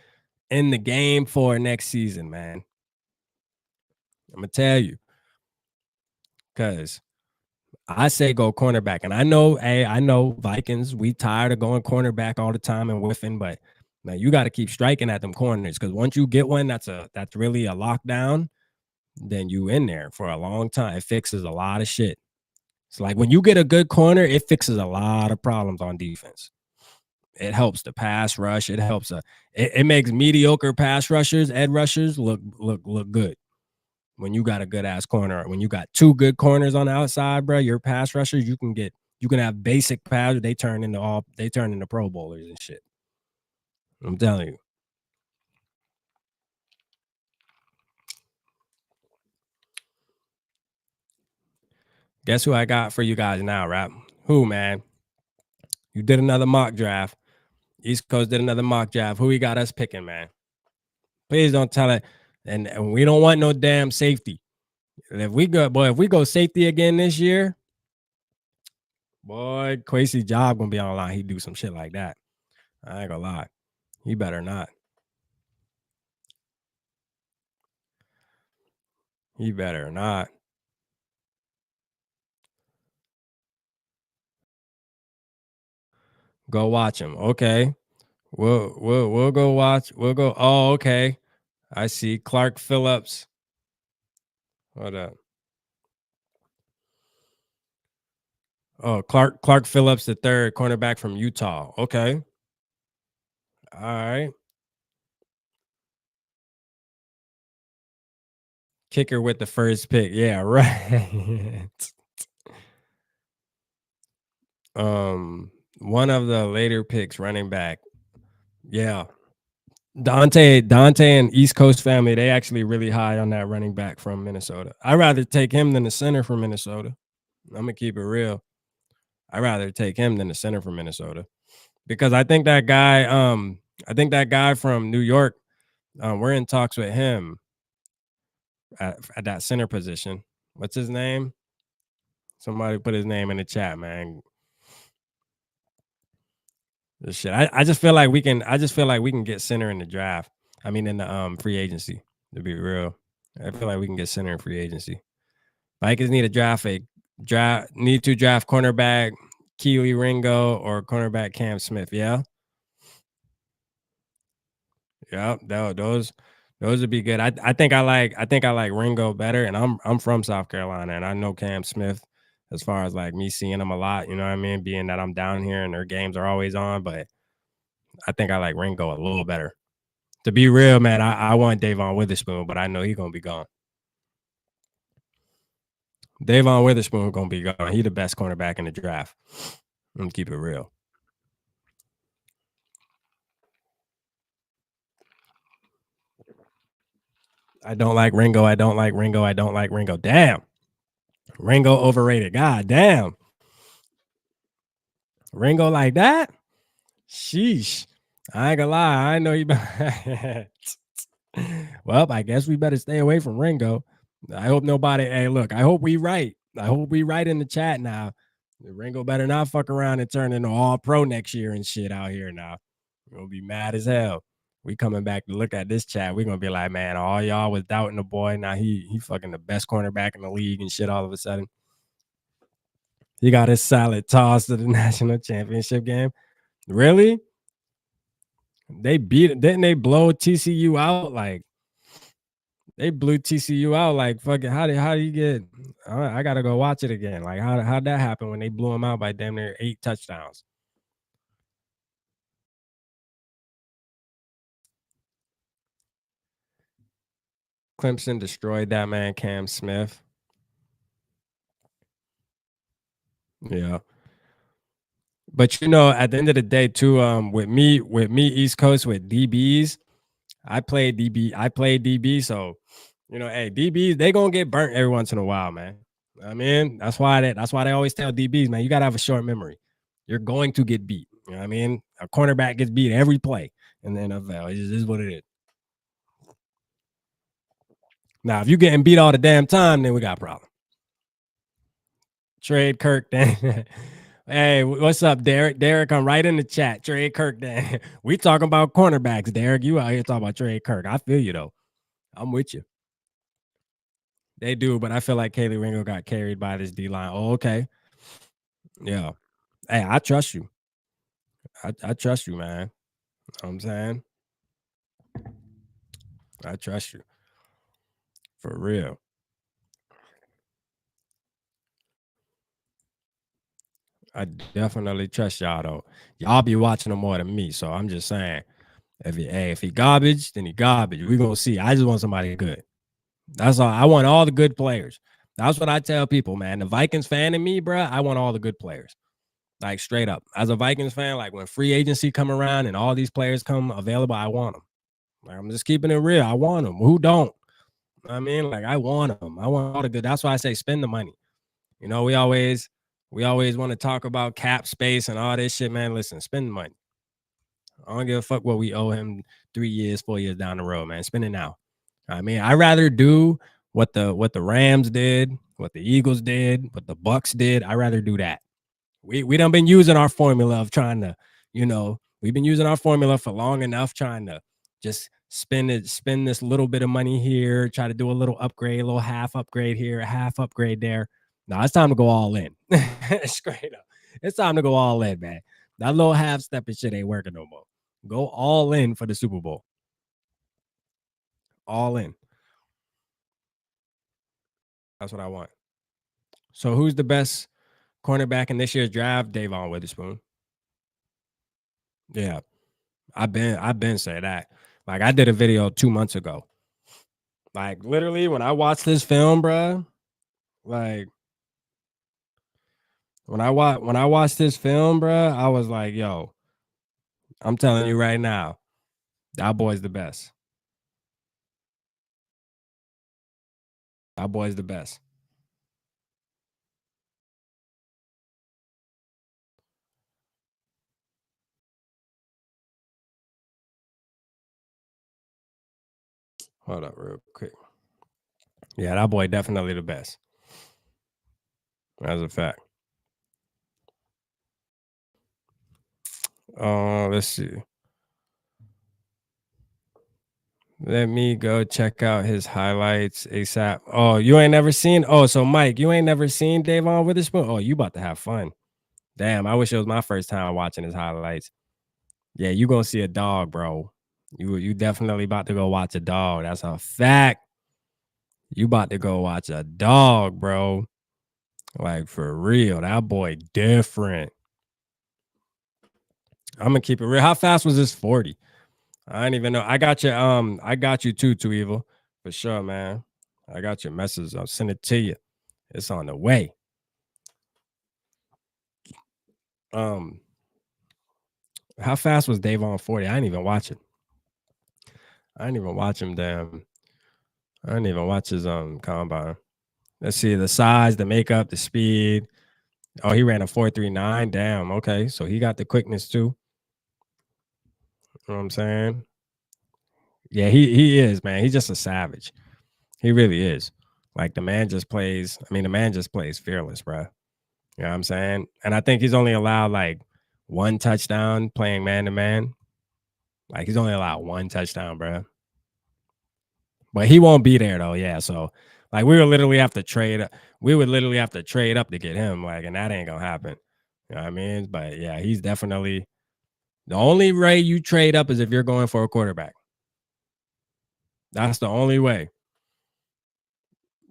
in the game for next season, man. I'm gonna tell you, because I say go cornerback, and I know Vikings. We tired of going cornerback all the time and whiffing, but man, you got to keep striking at them corners, because once you get one that's really a lockdown, then you in there for a long time. It fixes a lot of shit. It's like when you get a good corner, it fixes a lot of problems on defense. It helps the pass rush. It helps it makes mediocre pass rushers, edge rushers look good. When you got a good ass corner, when you got two good corners on the outside, bro, your pass rushers, you can have basic pass. They turn into Pro Bowlers and shit. I'm telling you. Guess who I got for you guys now, Rap? Who, man? You did another mock draft. East Coast did another mock draft. Who we got us picking, man? Please don't tell it. And we don't want no damn safety. If we go safety again this year, boy, Quasi job gonna be on the line. He do some shit like that. I ain't gonna lie. He better not. He better not. Go watch him. Okay. We'll go watch. We'll go. Oh, okay. I see Clark Phillips. Hold up. Oh, Clark Phillips, the third cornerback from Utah. Okay. All right. Kicker with the first pick. Yeah, right. One of the later picks, running back. Yeah. Dante and East Coast family, they actually really high on that running back from Minnesota. I'd rather take him than the center from Minnesota. I'm gonna keep it real. I'd rather take him than the center from Minnesota, because I think that guy from New York, we're in talks with him at that center position. What's his name? Somebody put his name in the chat, man. This shit. I just feel like we can get center in the draft. I mean, in the free agency, to be real. I feel like we can get center in free agency. Vikings need to draft cornerback Keely Ringo or cornerback Cam Smith. Yeah. Yeah, those would be good. I think I like Ringo better, and I'm from South Carolina, and I know Cam Smith as far as like me seeing him a lot. You know what I mean? Being that I'm down here and their games are always on, but I think I like Ringo a little better. To be real, man, I want Davon Witherspoon, but I know he's gonna be gone. Davon Witherspoon gonna be gone. He the best cornerback in the draft. I'm gonna keep it real. I don't like Ringo. I don't like Ringo. I don't like Ringo. Damn. Ringo overrated. God damn. Ringo like that? Sheesh. I ain't gonna lie. I know you. Well, I guess we better stay away from Ringo. I hope nobody. Hey, look. I hope we right. I hope we right in the chat now. Ringo better not fuck around and turn into all pro next year and shit out here now. We're gonna be mad as hell. We coming back to look at this chat. We're gonna be like, man, all y'all was doubting the boy. Now he fucking the best cornerback in the league and shit all of a sudden. He got his salad tossed to the national championship game. Really? They beat, didn't they blow TCU out? Like they blew TCU out. Like fucking how do you get? I gotta go watch it again. Like how'd that happen when they blew him out by damn near 8 touchdowns? Clemson destroyed that man Cam Smith. Yeah. But you know, at the end of the day, too, with me, East Coast with DBs, I played DB, so you know, hey, DBs, they gonna get burnt every once in a while, man. I mean, that's why they always tell DBs, man, you gotta have a short memory. You're going to get beat. You know what I mean? A cornerback gets beat every play in the NFL. It just is what it is. Now, if you're getting beat all the damn time, then we got a problem. Trade Kirk then. Hey, what's up, Derek? Derek, I'm right in the chat. Trade Kirk then. We talking about cornerbacks, Derek. You out here talking about Trade Kirk. I feel you though. I'm with you. They do, but I feel like Kaylee Ringo got carried by this D line. Oh, okay. Yeah. Hey, I trust you. I trust you, man. You know what I'm saying? I trust you. For real. I definitely trust y'all though. Y'all be watching him more than me. So I'm just saying, if he garbage, then he garbage. We gonna see. I just want somebody good. That's all. I want all the good players. That's what I tell people, man. The Vikings fan in me, bro, I want all the good players. Like straight up. As a Vikings fan, like when free agency come around and all these players come available, I want them. Like, I'm just keeping it real. I want them. Who don't? I mean, like I want them. I want all the good. That's why I say spend the money. You know, we always want to talk about cap space and all this shit, man. Listen, spend the money. I don't give a fuck what we owe him 3 years, 4 years down the road, man. Spend it now. I mean, I rather do what the Rams did, what the Eagles did, what the Bucks did. I rather do that. We done been using our formula of trying to, we've been using our formula for long enough, trying to just spend this little bit of money here, try to do a little upgrade, a little half upgrade here, a half upgrade there. Now it's time to go all in. Straight up. It's time to go all in, man. That little half step and shit ain't working no more. Go all in for the Super Bowl. All in. That's what I want. So who's the best cornerback in this year's draft? Davon Witherspoon. Yeah. I've been saying that. Like I did a video 2 months ago. Like literally when I watched this film, bro, like when I watched this film, bro, I was like, yo, I'm telling you right now, that boy's the best. That boy's the best. Hold up real quick. Yeah, that boy definitely the best. As a fact. Let's see. Let me go check out his highlights ASAP. Oh, you ain't never seen? Oh, so Mike, you ain't never seen Davon Witherspoon? Oh, you about to have fun. Damn, I wish it was my first time watching his highlights. Yeah, you gonna see a dog, bro. You definitely about to go watch a dog. That's a fact. You about to go watch a dog, bro. Like for real. That boy different. I'm gonna keep it real. How fast was this 40? I didn't even know. I got you too evil. For sure, man. I got your message. I'll send it to you. It's on the way. Um, how fast was Dave on 40? I didn't even watch it. I didn't even watch him. Damn. I didn't even watch his combine. Let's see the size, the makeup, the speed. Oh, he ran a 4.39. Damn. Okay, so he got the quickness too. You know what I'm saying? Yeah, he is, man. He's just a savage. He really is. Like the man just plays. I mean, the man just plays fearless, bro. You know what I'm saying? And I think he's only allowed like one touchdown playing man to man. Like he's only allowed one touchdown, bro. But he won't be there though. Yeah, so like we would literally have to trade. We would literally have to trade up to get him. Like, and that ain't gonna happen. You know what I mean? But yeah, he's definitely the only way you trade up is if you're going for a quarterback. That's the only way.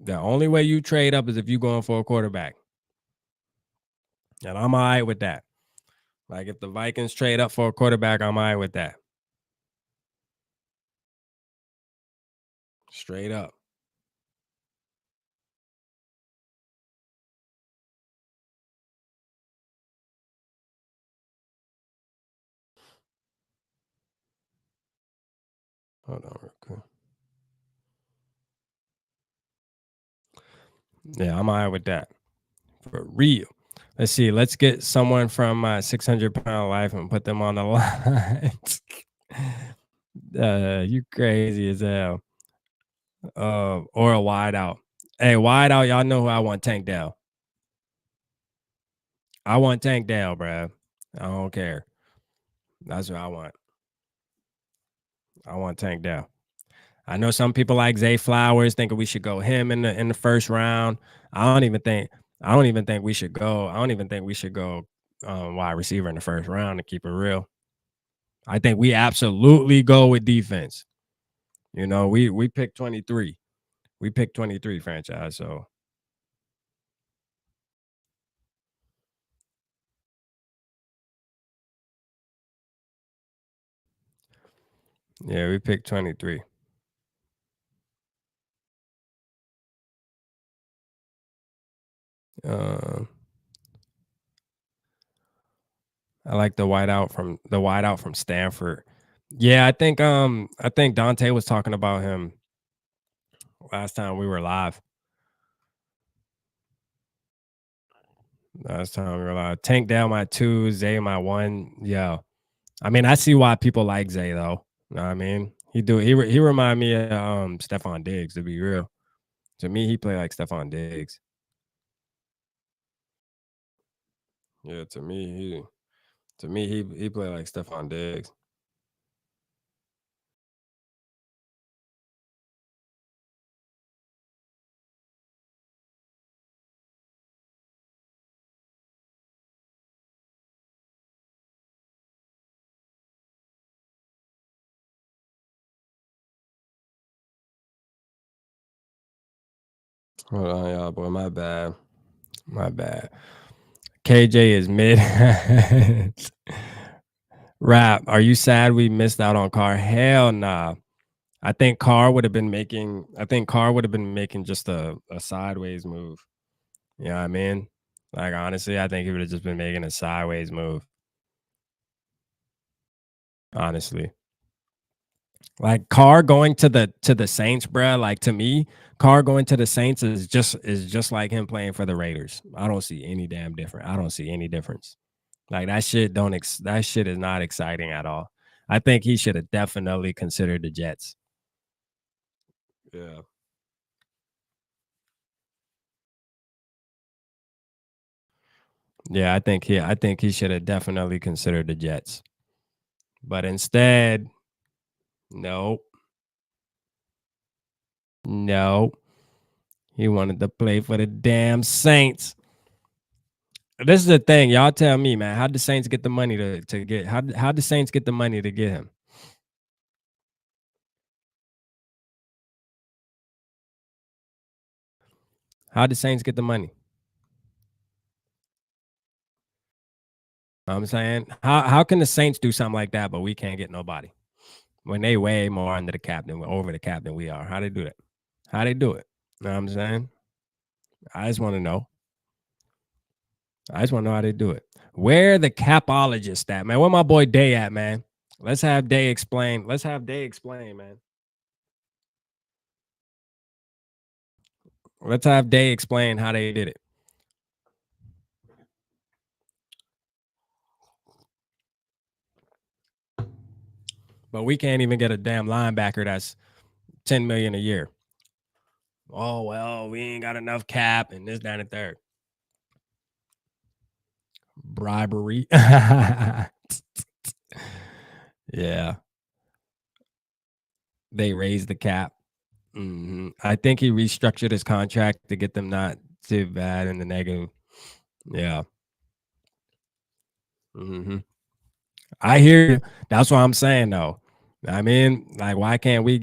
The only way you trade up is if you're going for a quarterback. And I'm all right with that. Like if the Vikings trade up for a quarterback, I'm all right with that. Straight up. Hold on real quick. Yeah, I'm all right with that. For real. Let's see. Let's get someone from 600-pound life and put them on the line. You crazy as hell. Or a wide out. Hey, wide out. Y'all know who I want? Tank Dell. I want Tank Dell, bruh. I don't care. That's what I want. I want Tank Dell. I know some people like Zay Flowers thinking we should go him in the first round. I don't even think we should go. I don't even think we should go wide receiver in the first round to keep it real. I think we absolutely go with defense. You know, we picked 23. We picked 23 franchise. So yeah, we picked 23. Um, I like the wideout from Stanford. Yeah, I think Dante was talking about him last time we were live. Last time we were live. Tank down my two, Zay my one. Yeah. I mean, I see why people like Zay though. You know what I mean? He remind me of Stephon Diggs, to be real. To me, he play like Stephon Diggs. Yeah, to me he play like Stephon Diggs. Hold on, y'all, boy. My bad. My bad. KJ is mid. Rap, are you sad we missed out on Carr? Hell nah. I think Carr would have been making just a sideways move. You know what I mean? Like honestly, I think he would have just been making a sideways move. Honestly. Like Carr going to the Saints, bruh. Like to me, Carr going to the Saints is just like him playing for the Raiders. I don't see any damn different. I don't see any difference. Like that shit is not exciting at all. I think he should have definitely considered the Jets. Yeah. Yeah, I think he should have definitely considered the Jets. But instead, no, no. He wanted to play for the damn Saints. This is the thing, y'all tell me, man. How the Saints get the money to get how the Saints get the money to get him? How the Saints get the money? I'm saying, how can the Saints do something like that, but we can't get nobody when they way more under the cap than over the cap than we are? How they do that? How they do it? You know what I'm saying? I just want to know. I just want to know how they do it. Where the capologist at, man? Where my boy Day at, man? Let's have Day explain. Let's have Day explain, man. Let's have Day explain how they did it. But we can't even get a damn linebacker that's 10 million a year. Oh well, we ain't got enough cap and this, that, and third. Bribery. Yeah, they raised the cap. I think he restructured his contract to get them not too bad in the negative. Yeah. hmm I hear you. That's what I'm saying though. I mean, like, why can't we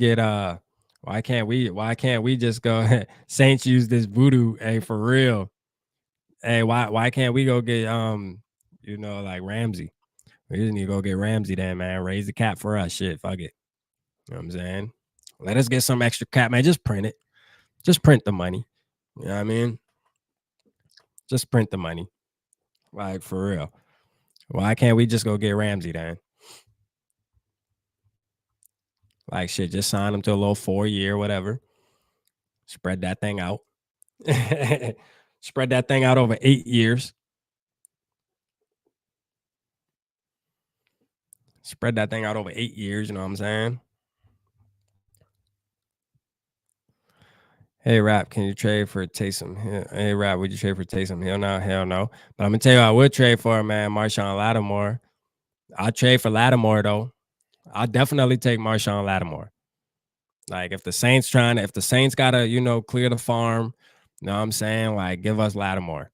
just go Saints use this voodoo, hey, for real. Hey, why can't we go get like Ramsey? We just need to go get Ramsey then, man. Raise the cap for us. Shit, fuck it. You know what I'm saying? Let us get some extra cap, man. Just print it. Just print the money. You know what I mean? Just print the money. Like, for real. Why can't we just go get Ramsey then? Like, shit, just sign him to a little 4 year, whatever. Spread that thing out. Spread that thing out over 8 years. Spread that thing out over 8 years. You know what I'm saying? Hey, Rap, can you trade for Taysom? Hey, Rap, would you trade for Taysom? Hell no. But I'm gonna tell you, I would trade for, man, Marshawn Lattimore. I'll trade for Lattimore though. I'll definitely take Marshawn Lattimore. Like, if the Saints gotta, clear the farm, you know what I'm saying? Like, give us Lattimore.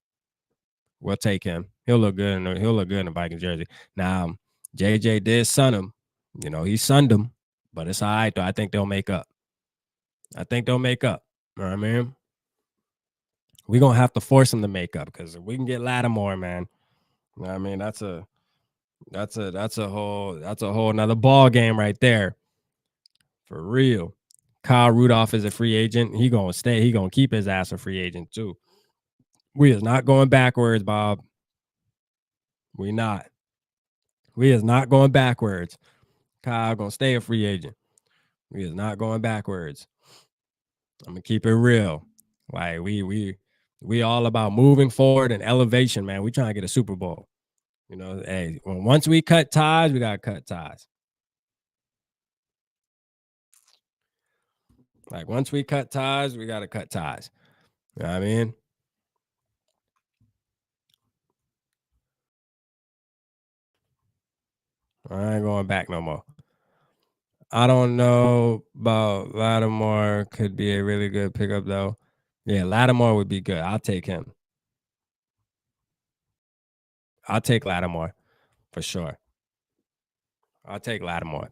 We'll take him. He'll look good in the Vikings jersey. Now, JJ did sun him. He sunned him, but it's all right though. I think they'll make up. I think they'll make up. You know what I mean? We're gonna have to force him to make up, because if we can get Lattimore, man, you know what I mean, that's a whole another ball game right there. For real. Kyle Rudolph is a free agent. He gonna stay. He gonna keep his ass a free agent too. We is not going backwards, Bob. We not. We is not going backwards. Kyle gonna stay a free agent. We is not going backwards. I'm gonna keep it real. Like, we all about moving forward and elevation, man. We trying to get a Super Bowl. Hey, once we cut ties, we gotta cut ties. Like, once we cut ties, we gotta cut ties. You know what I mean? I ain't going back no more. I don't know about Lattimore. Could be a really good pickup though. Yeah, Lattimore would be good. I'll take him. I'll take Lattimore for sure. I'll take Lattimore.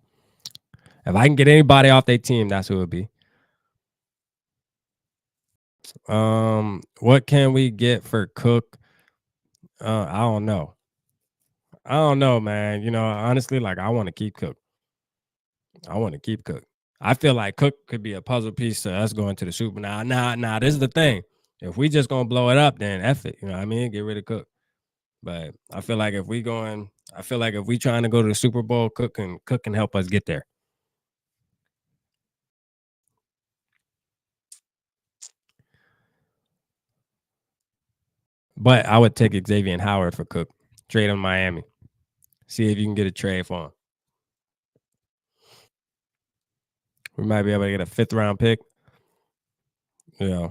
If I can get anybody off their team, that's who it would be. What can we get for Cook? I don't know. I don't know, man. Honestly, like, I want to keep Cook. I want to keep Cook. I feel like Cook could be a puzzle piece to us going to the Super. Now, this is the thing. If we just gonna blow it up, then F it. You know what I mean? Get rid of Cook. But I feel like if we trying to go to the Super Bowl, Cook can help us get there. But I would take Xavier Howard for Cook. Trade him Miami. See if you can get a trade for him. We might be able to get a 5th round pick. Yeah.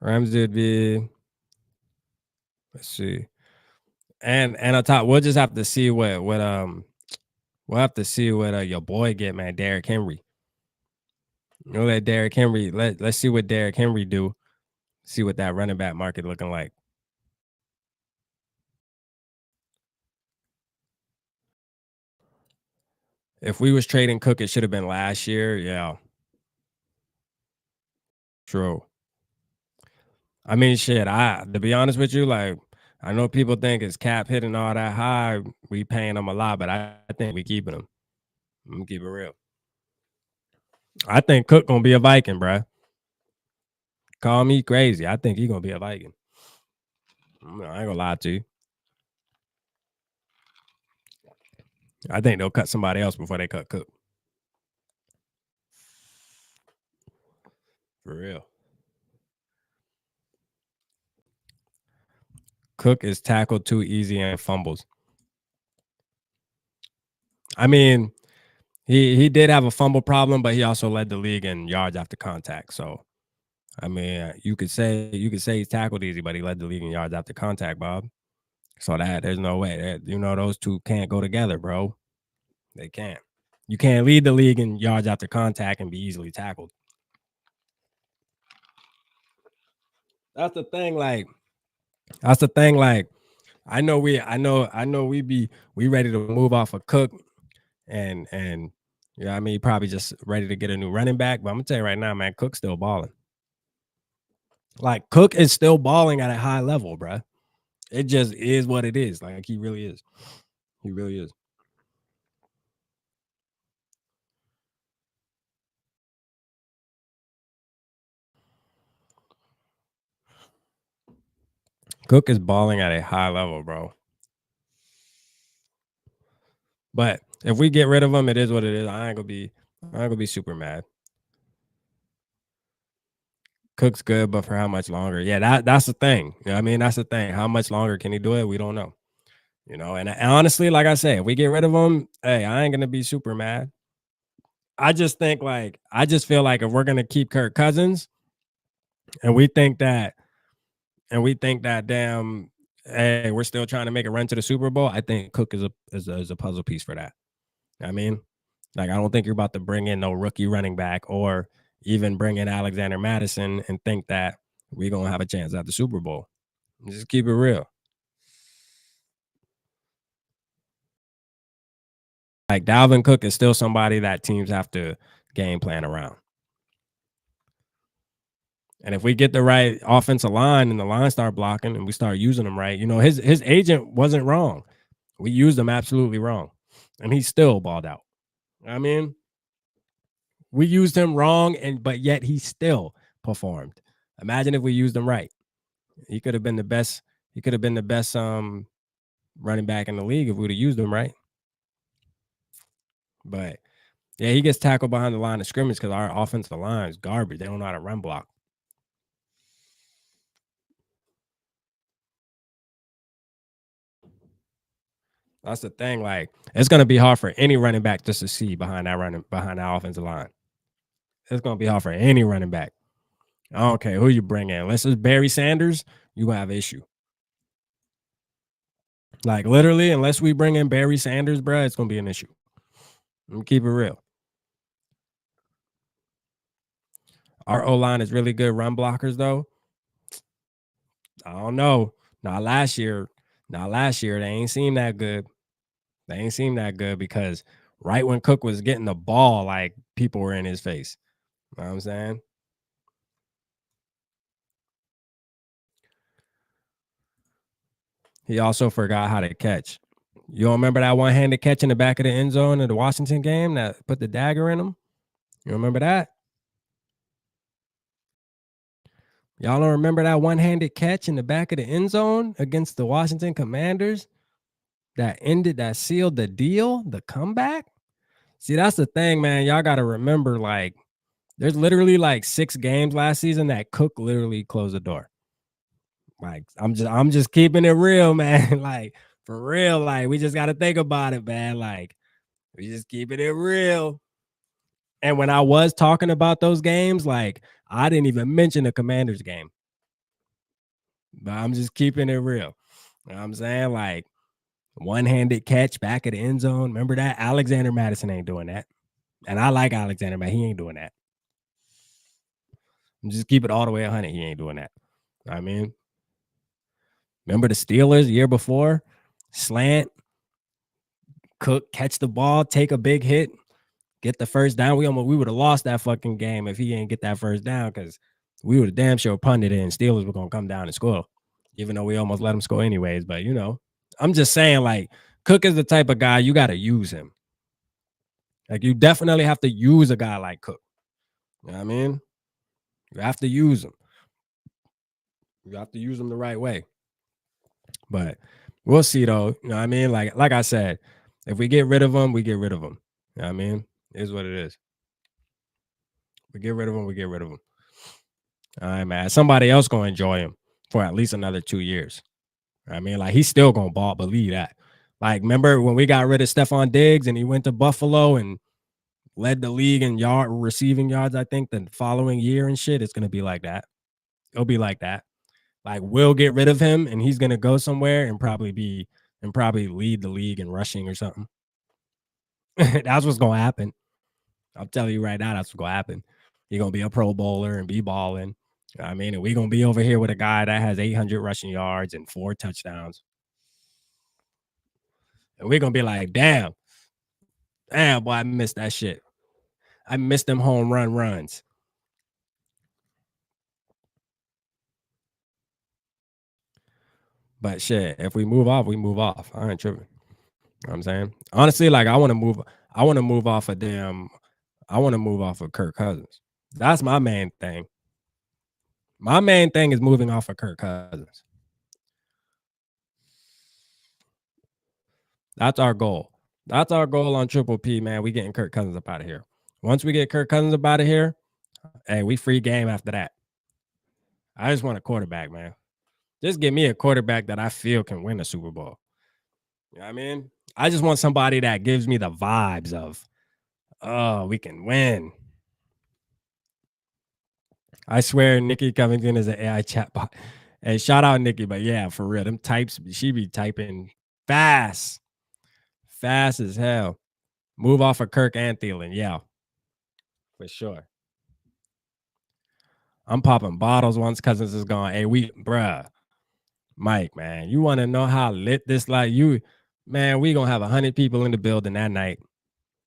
Ramsey would be, let's see. And on top, we'll just have to see what we'll have to see what your boy get, man, Derrick Henry. Let Derrick Henry let's see what Derrick Henry do. See what that running back market looking like. If we was trading Cook, it should have been last year. Yeah, true. I mean, shit. To be honest with you, like, I know people think it's cap hitting all that high. We paying them a lot, but I think we keeping them. I'm gonna keep it real. I think Cook gonna be a Viking, bruh. Call me crazy. I think he gonna be a Viking. I ain't gonna lie to you. I think they'll cut somebody else before they cut Cook. For real. Cook is tackled too easy and fumbles. I mean, he did have a fumble problem, but he also led the league in yards after contact. So I mean, you could say he's tackled easy, but he led the league in yards after contact, Bob. So that there's no way that those two can't go together, bro. They can't. You can't lead the league in yards after contact and be easily tackled. That's the thing. That's the thing. I know we ready to move off of Cook and I mean, probably just ready to get a new running back. But I'm gonna tell you right now, man, Cook's still balling. Like Cook is still balling at a high level, bruh. It just is what it is. Like he really is. He really is. Cook is balling at a high level, bro. But if we get rid of him, it is what it is. I ain't gonna be super mad. Cook's good, but for how much longer? Yeah, that's the thing. You know what I mean? That's the thing. How much longer can he do it? We don't know. And honestly, like I say, if we get rid of him, hey, I ain't gonna be super mad. I just feel like if we're gonna keep Kirk Cousins and we think that damn, hey, we're still trying to make a run to the Super Bowl. I think Cook is a puzzle piece for that. I mean, like I don't think you're about to bring in no rookie running back or even bring in Alexander Madison and think that we're gonna have a chance at the Super Bowl. Just keep it real. Like Dalvin Cook is still somebody that teams have to game plan around. And if we get the right offensive line and the line start blocking and we start using them right, his agent wasn't wrong. We used him absolutely wrong, and he still balled out. I mean, we used him wrong, but yet he still performed. Imagine if we used him right. He could have been the best. He could have been the best running back in the league if we would have used him right. But yeah, he gets tackled behind the line of scrimmage because our offensive line is garbage. They don't know how to run block. That's the thing. Like, it's gonna be hard for any running back to succeed behind that offensive line. It's gonna be hard for any running back. I don't care who you bring in. Unless it's Barry Sanders, you gonna have an issue. Like literally, unless we bring in Barry Sanders, bro, it's gonna be an issue. Let me keep it real. Our O line is really good run blockers, though. I don't know. Not last year. Not last year. They ain't seem that good. They ain't seem that good because right when Cook was getting the ball, like people were in his face. You know what I'm saying? He also forgot how to catch. You don't remember that one-handed catch in the back of the end zone of the Washington game that put the dagger in him? You remember that? Y'all don't remember that one-handed catch in the back of the end zone against the Washington Commanders that sealed the deal, the comeback? See, that's the thing, man. Y'all got to remember, like, there's literally like 6 games last season that Cook literally closed the door. Like, I'm just keeping it real, man. Like, for real, like, we just got to think about it, man. Like, we just keeping it real. And when I was talking about those games, like, I didn't even mention the Commanders game. But I'm just keeping it real. You know what I'm saying? Like, one-handed catch back at the end zone. Remember that? Alexander Madison ain't doing that. And I like Alexander, but he ain't doing that. Just keep it all the way 100. He ain't doing that. I mean, remember the Steelers the year before? Slant, Cook, catch the ball, take a big hit, get the first down. We would have lost that fucking game if he didn't get that first down because we would have damn sure punted it and Steelers were gonna come down and score, even though we almost let them score anyways. But I'm just saying, like, Cook is the type of guy you got to use him. Like, you definitely have to use a guy like Cook. You know what I mean? You have to use him. You have to use him the right way. But we'll see, though. You know what I mean? Like I said, if we get rid of him, we get rid of him. You know what I mean? It is what it is. We get rid of him, we get rid of him. All right, man. Somebody else gonna enjoy him for at least another 2 years. I mean, like, he's still gonna ball, believe that. Like, remember when we got rid of Stephon Diggs and he went to Buffalo and led the league in receiving yards, I think, the following year and shit? It's gonna be like that. It'll be like that. Like, we'll get rid of him and he's gonna go somewhere and probably lead the league in rushing or something. That's what's gonna happen. I'm telling you right now, that's what's gonna happen. You're gonna be a pro bowler and be balling. I mean, and we're gonna be over here with a guy that has 800 rushing yards and 4 touchdowns. And we're gonna be like, damn, boy, I missed that shit. I missed them home run runs. But shit, if we move off, we move off. I ain't tripping. You know what I'm saying? Honestly, like I want to move off of I want to move off of Kirk Cousins. That's my main thing. My main thing is moving off of Kirk Cousins. That's our goal. That's our goal on Triple P, man. We getting Kirk Cousins up out of here. Once we get Kirk Cousins up out of here, hey, we free game after that. I just want a quarterback, man. Just give me a quarterback that I feel can win a Super Bowl. You know what I mean? I just want somebody that gives me the vibes of, oh, we can win. I swear Nikki Covington is an AI chatbot. Hey, shout out Nikki, but yeah, for real, them types, she be typing fast as hell. Move off of Kirk and Thielen, yeah, for sure. I'm popping bottles once Cousins is gone. Hey, bruh, Mike, man, you want to know how lit this like you, man? We gonna have 100 people in the building that night.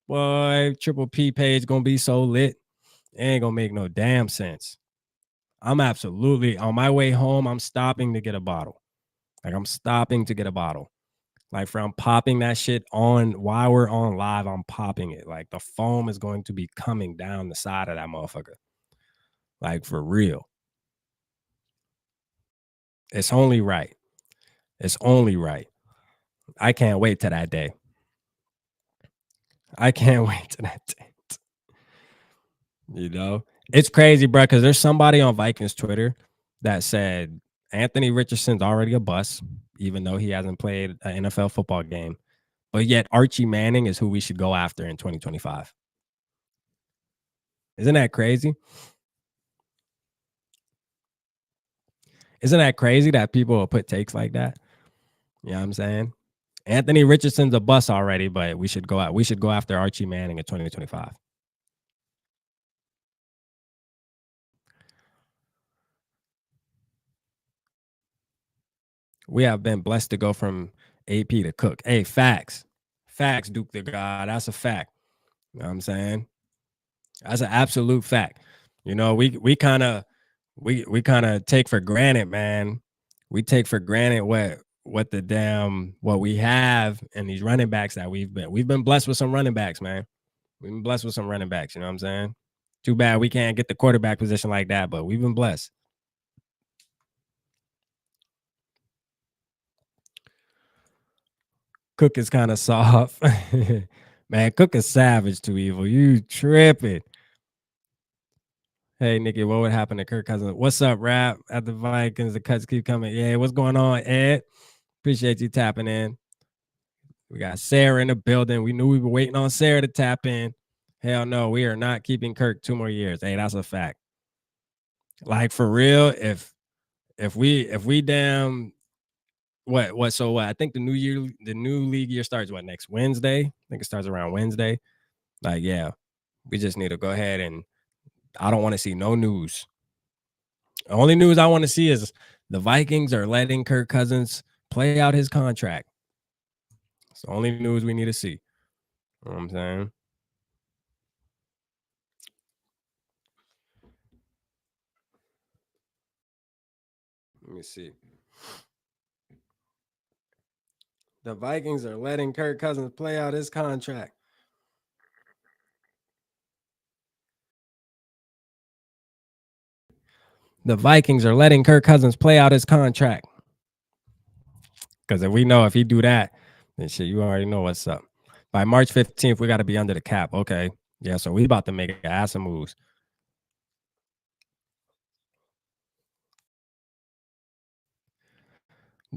Boy, Triple P page gonna be so lit, it ain't gonna make no damn sense. I'm absolutely on my way home. I'm stopping to get a bottle. Like, I'm stopping to get a bottle. Like, I'm popping that shit on while we're on live. I'm popping it. Like, the foam is going to be coming down the side of that motherfucker. Like, for real. It's only right. It's only right. I can't wait to that day. I can't wait to that day. You know, it's crazy, bro, because there's somebody on Vikings Twitter that said Anthony Richardson's already a bust, even though he hasn't played an NFL football game. But yet Archie Manning is who we should go after in 2025. Isn't that crazy? Isn't that crazy that people will put takes like that? You know what I'm saying? Anthony Richardson's a bust already, but we should go out. We should go after Archie Manning in 2025. We have been blessed to go from AP to Cook. Hey, facts. Facts, Duke the God. That's a fact. You know what I'm saying? That's an absolute fact. You know, we kind of we kind of take for granted, man. We take for granted what we have and these running backs that we've been blessed with some running backs, man. We've been blessed with some running backs, you know what I'm saying? Too bad we can't get the quarterback position like that, but we've been blessed. Cook is kind of soft. Man, Cook is savage too evil. You tripping. Hey, Nikki, what would happen to Kirk Cousins? What's up, Rap? At the Vikings, the cuts keep coming. Yeah, what's going on, Ed? Appreciate you tapping in. We got Sarah in the building. We knew we were waiting on Sarah to tap in. Hell no, we are not keeping Kirk 2 more years. Hey, that's a fact. Like, for real, if we damn what so what? I think the new league year starts what, next Wednesday? I think it starts around Wednesday. Like, yeah, we just need to go ahead and I don't want to see no news. The only news I want to see is the Vikings are letting Kirk Cousins play out his contract. It's the only news we need to see. You know what I'm saying? Let me see. The Vikings are letting Kirk Cousins play out his contract. The Vikings are letting Kirk Cousins play out his contract. Because if he do that, then shit, you already know what's up. By March 15th, we got to be under the cap. Okay. Yeah, so we about to make ass of moves.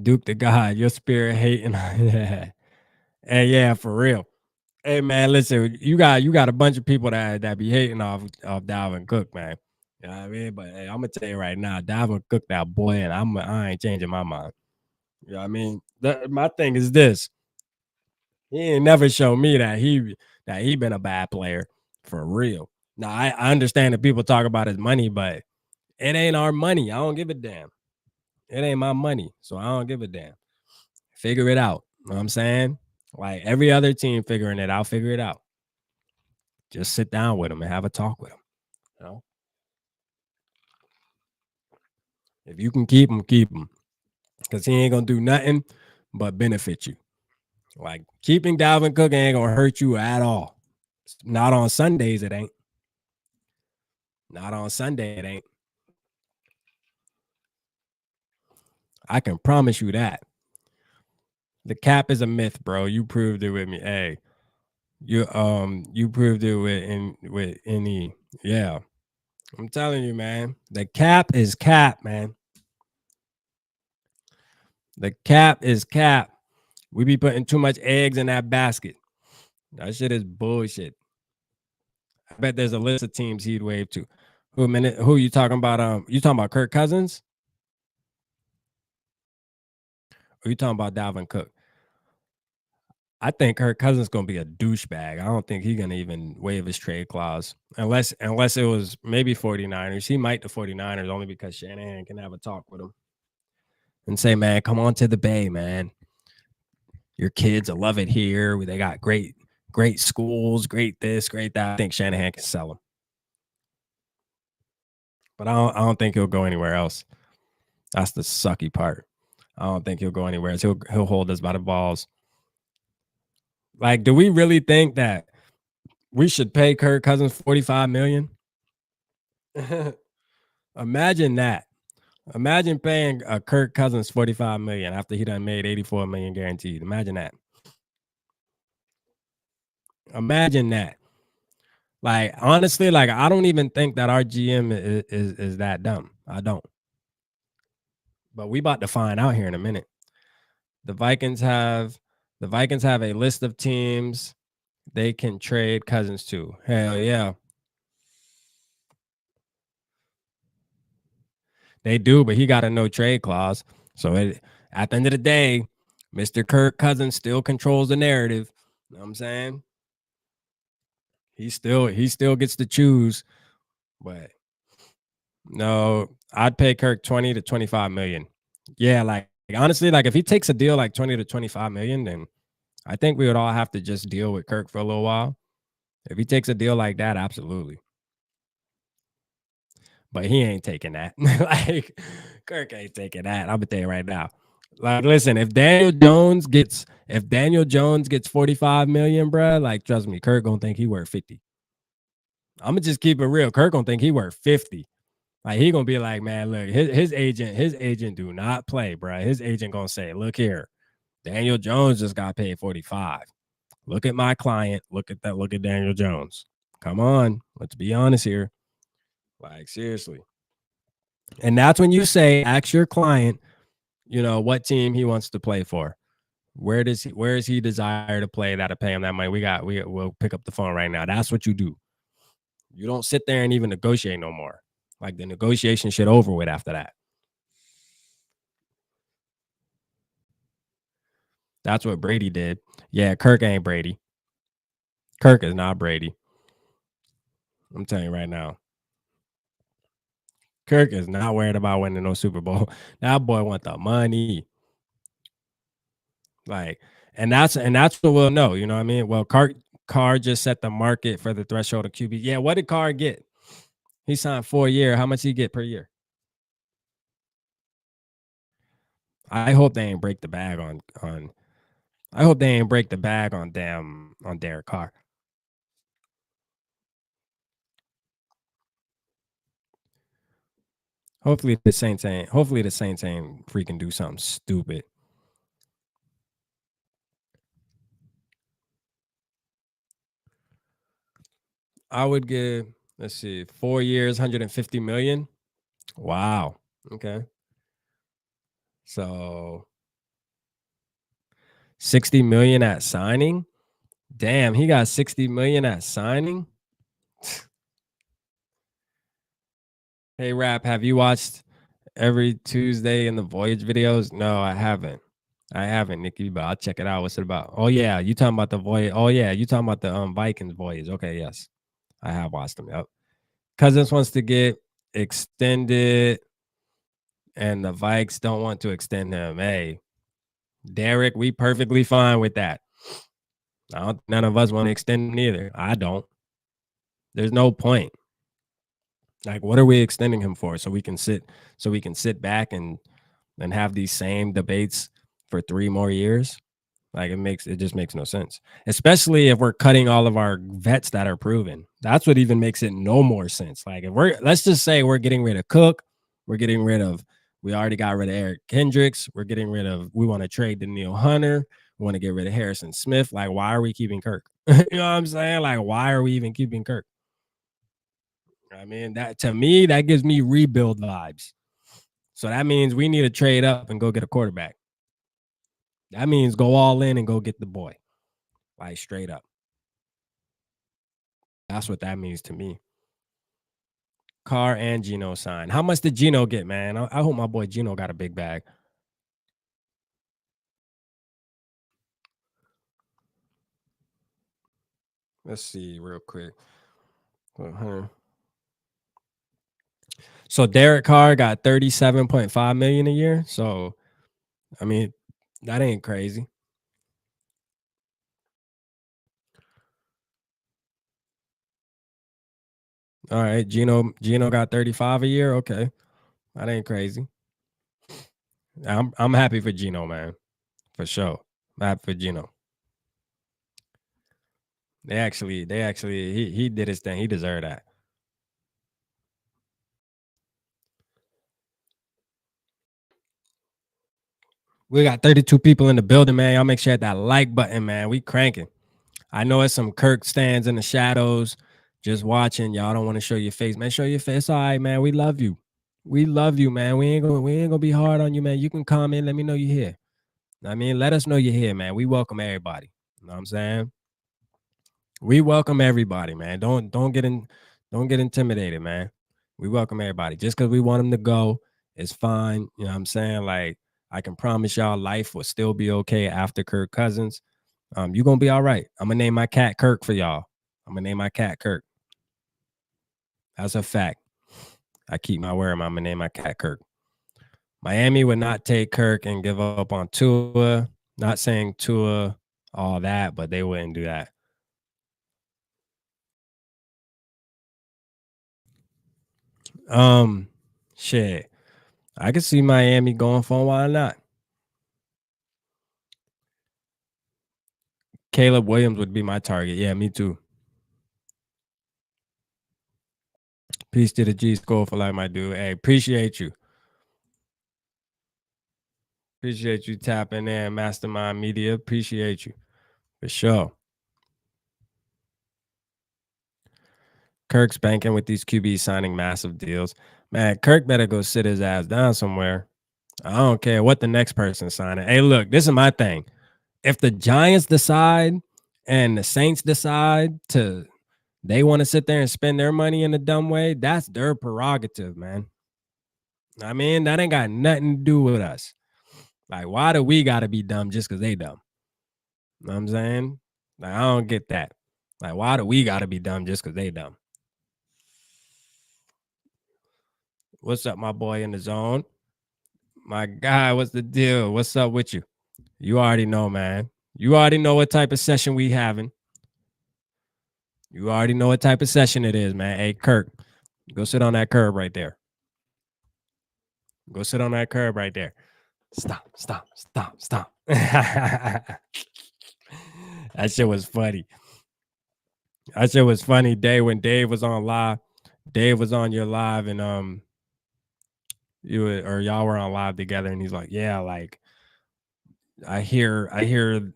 Duke the God, your spirit hating. Yeah. Hey, yeah, for real. Hey man, listen, you got a bunch of people that be hating off Dalvin Cook, man. You know what I mean? But hey, I'm gonna tell you right now, Dalvin Cook that boy, and I ain't changing my mind. You know what I mean? My thing is this: he ain't never shown me that he been a bad player for real. Now I understand that people talk about his money, but it ain't our money. I don't give a damn. It ain't my money, so I don't give a damn. Figure it out. You know what I'm saying? Like every other team figuring it out, figure it out. Just sit down with him and have a talk with him. You know, if you can keep him, keep him, because he ain't gonna do nothing but benefit you. Like keeping Dalvin Cook ain't gonna hurt you at all. Not on Sundays, it ain't. Not on Sunday, it ain't. I can promise you that. The cap is a myth, bro. You proved it with me. Hey, you proved it with any. Yeah, I'm telling you, man. The cap is cap, man. The cap is cap. We be putting too much eggs in that basket. That shit is bullshit. I bet there's a list of teams he'd wave to. Who you talking about? You talking about Kirk Cousins? Or you talking about Dalvin Cook? I think Kirk Cousins gonna be a douchebag. I don't think he's gonna even waive his trade clause. Unless it was maybe 49ers. He might the 49ers only because Shanahan can have a talk with him and say, man, come on to the Bay, man. Your kids will love it here. They got great schools, great this, great that. I think Shanahan can sell him. But I don't think he'll go anywhere else. That's the sucky part. I don't think he'll go anywhere else. He'll hold us by the balls. Like, do we really think that we should pay Kirk Cousins 45 million? Imagine that. Imagine paying a Kirk Cousins 45 million after he done made 84 million guaranteed. Imagine that. Imagine that. Like honestly, like I don't even think that our GM is that dumb. I don't. But we about to find out here in a minute. The Vikings have a list of teams they can trade Cousins to. Hell yeah. They do, but he got a no trade clause. So at the end of the day, Mr. Kirk Cousins still controls the narrative. You know what I'm saying? He still gets to choose, but no, I'd pay Kirk 20 to 25 million. Yeah, like honestly, like if he takes a deal like 20 to 25 million, then I think we would all have to just deal with Kirk for a little while. If he takes a deal like that, absolutely. But he ain't taking that. Like Kirk ain't taking that. I'm gonna tell you right now. Like, listen, if Daniel Jones gets 45 million, bro, like trust me, Kirk gonna think he worth 50. I'm gonna just keep it real. Kirk gonna think he worth 50. Like he gonna be like, man, look, his agent do not play, bro. His agent gonna say, look here, Daniel Jones just got paid 45. Look at my client. Look at that. Look at Daniel Jones. Come on, let's be honest here. Like seriously. And that's when you say, ask your client, what team he wants to play for. Where is he desire to play that'll pay him that money? We'll pick up the phone right now. That's what you do. You don't sit there and even negotiate no more. Like the negotiation shit over with after that. That's what Brady did. Yeah, Kirk ain't Brady. Kirk is not Brady. I'm telling you right now. Kirk is not worried about winning no Super Bowl. That boy want the money. Like, and that's what we'll know. You know what I mean? Well, Carr just set the market for the threshold of QB. Yeah, what did Carr get? He signed 4 year. How much he get per year? I hope they ain't break the bag on. I hope they ain't break the bag on Derek Carr. Hopefully the Saints ain't freaking do something stupid. I would give, let's see, 4 years, 150 million. Wow. Okay. So 60 million at signing? Damn, he got 60 million at signing? Hey, Rap, have you watched every Tuesday in the Voyage videos? No, I haven't. I haven't, Nikki, but I'll check it out. What's it about? Oh yeah, you talking about the voyage? Oh yeah, you talking about the Vikings voyage? Okay, yes, I have watched them. Yep. Cousins wants to get extended, and the Vikes don't want to extend him. Hey, Derek, we perfectly fine with that. None of us want to extend him either. I don't. There's no point. Like, what are we extending him for? So we can sit back and have these same debates for 3 more years? Like it just makes no sense. Especially if we're cutting all of our vets that are proven. That's what even makes it no more sense. Like if let's just say we're getting rid of Cook, we already got rid of Eric Kendricks, we want to trade Daniil Hunter, we want to get rid of Harrison Smith. Like, why are we keeping Kirk? You know what I'm saying? Like, why are we even keeping Kirk? I mean, that to me, that gives me rebuild vibes. So that means we need to trade up and go get a quarterback. That means go all in and go get the boy. Like straight up. That's what that means to me. Carr and Gino signed. How much did Gino get, man? I hope my boy Gino got a big bag. Let's see real quick. So Derek Carr got 37.5 million a year. So I mean, that ain't crazy. All right, Gino got 35 a year. Okay. That ain't crazy. I'm happy for Gino, man. For sure. I'm happy for Gino. He did his thing. He deserved that. We got 32 people in the building, man. Y'all make sure hit that like button, man. We cranking. I know it's some Kirk stands in the shadows just watching. Y'all don't want to show your face. Man, show your face. All right, man. We love you. We love you, man. We ain't gonna be hard on you, man. You can comment. Let me know you're here. I mean, let us know you're here, man. We welcome everybody. You know what I'm saying? We welcome everybody, man. Don't get intimidated, man. We welcome everybody. Just because we want them to go is fine. You know what I'm saying? Like, I can promise y'all life will still be okay after Kirk Cousins. You're gonna be all right. I'm gonna name my cat Kirk for y'all. I'm gonna name my cat Kirk. That's a fact. I keep my word. I'm gonna name my cat Kirk. Miami would not take Kirk and give up on Tua. Not saying Tua all that, but they wouldn't do that. Um, shit. I could see Miami going for him. Why not? Caleb Williams would be my target. Yeah, me too. Peace to the G School for like my dude. Hey, appreciate you. Appreciate you tapping in, Mastermind Media. Appreciate you for sure. Kirk's banking with these QBs signing massive deals. Man, Kirk better go sit his ass down somewhere. I don't care what the next person's signing. Hey, look, this is my thing. If the Giants decide and the Saints decide they want to sit there and spend their money in a dumb way, that's their prerogative, man. I mean, that ain't got nothing to do with us. Like, why do we got to be dumb just because they dumb? You know what I'm saying? Like, I don't get that. Like, why do we got to be dumb just because they dumb? What's up, my boy in the zone? My guy, what's the deal? What's up with you? You already know, man. You already know what type of session we having. You already know what type of session it is, man. Hey, Kirk, go sit on that curb right there. Go sit on that curb right there. Stop. That shit was funny. That shit was funny. When Dave was on live. Dave was on your live and y'all were on live together and he's like, yeah, like I hear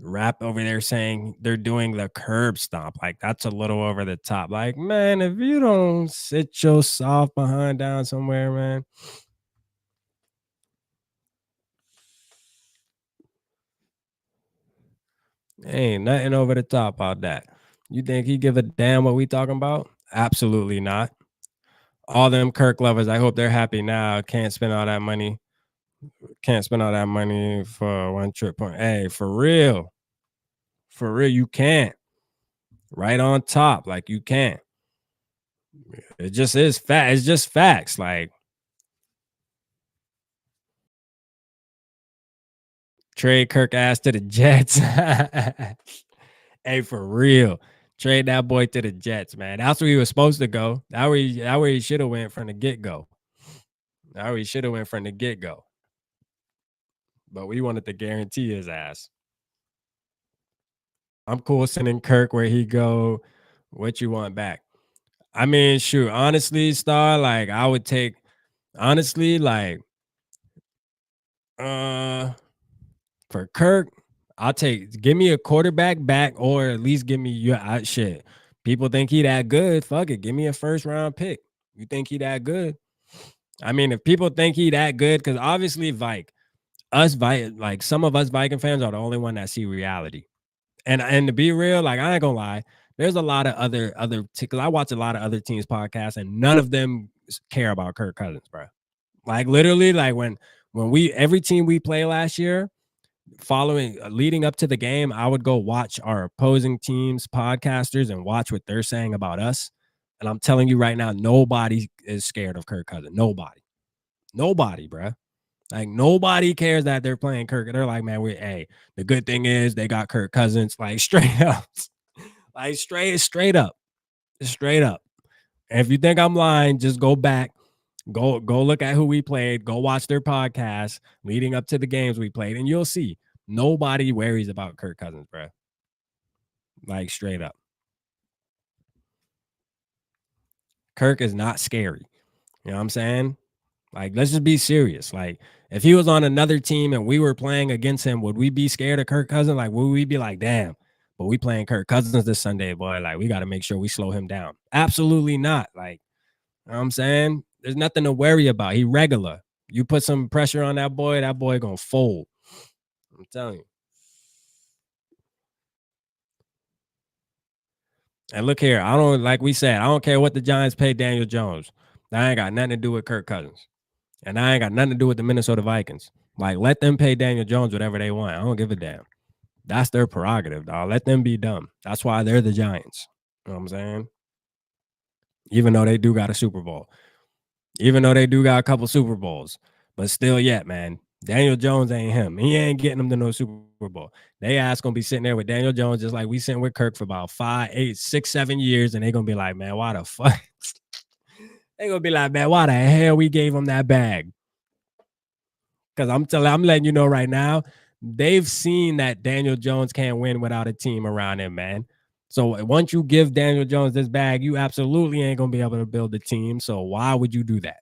Rap over there saying they're doing the curb stomp. Like that's a little over the top. Like, man, if you don't sit your soft behind down somewhere, man. Ain't nothing over the top about that. You think he give a damn what we talking about? Absolutely not. All them Kirk lovers, I hope they're happy now. Can't spend all that money. Can't spend all that money for one trip point. Hey, for real. For real, you can't. Right on top. Like you can't. It just is fact. It's just facts. Like trade Kirk ass to the Jets. Hey, for real. Trade that boy to the Jets, man. That's where he was supposed to go. That where he should have went from the get go. That where he should have went from the get go. But we wanted to guarantee his ass. I'm cool sending Kirk where he go. What you want back? I mean, shoot, honestly, Star, like I would take honestly, like uh for Kirk, I'll take give me a quarterback back or at least give me your shit. People think he that good. Fuck it. Give me a first round pick. You think he that good? I mean, if people think he that good, because obviously, like some of us Viking fans are the only one that see reality. And to be real, like I ain't gonna lie, there's a lot of other because I watch a lot of other teams podcasts and none of them care about Kirk Cousins, bro. Like literally, like when we every team we play last year, following leading up to the game, I would go watch our opposing teams podcasters and watch what they're saying about us. And I'm telling you right now, nobody is scared of Kirk Cousins. Nobody, bro. Like nobody cares that they're playing Kirk. They're like, man, hey, the good thing is they got Kirk Cousins, like straight up, like straight up, straight up. And if you think I'm lying, just go back, go look at who we played, go watch their podcast leading up to the games we played, and you'll see nobody worries about Kirk Cousins, bro. Like straight up, Kirk is not scary. You know what I'm saying? Like, let's just be serious. Like, if he was on another team and we were playing against him, would we be scared of Kirk Cousins? Like, would we be like, damn, but we playing Kirk Cousins this Sunday, boy? Like, we got to make sure we slow him down. Absolutely not. Like, you know what I'm saying? There's nothing to worry about. He regular. You put some pressure on that boy gonna fold. I'm telling you. And look here, I don't like we said, I don't care what the Giants pay Daniel Jones. That ain't got nothing to do with Kirk Cousins. And I ain't got nothing to do with the Minnesota Vikings. Like, let them pay Daniel Jones whatever they want. I don't give a damn. That's their prerogative, dog. Let them be dumb. That's why they're the Giants. You know what I'm saying? Even though they do got a Super Bowl. Even though they do got a couple Super Bowls. But still yet, man. Daniel Jones ain't him. He ain't getting them to no Super Bowl. They ass gonna be sitting there with Daniel Jones just like we sitting with Kirk for about 5, 8, 6, 7 years, and they gonna be like, man, why the fuck? They gonna be like, man, why the hell we gave him that bag? Because I'm letting you know right now, they've seen that Daniel Jones can't win without a team around him, man. So once you give Daniel Jones this bag, you absolutely ain't gonna be able to build a team. So why would you do that?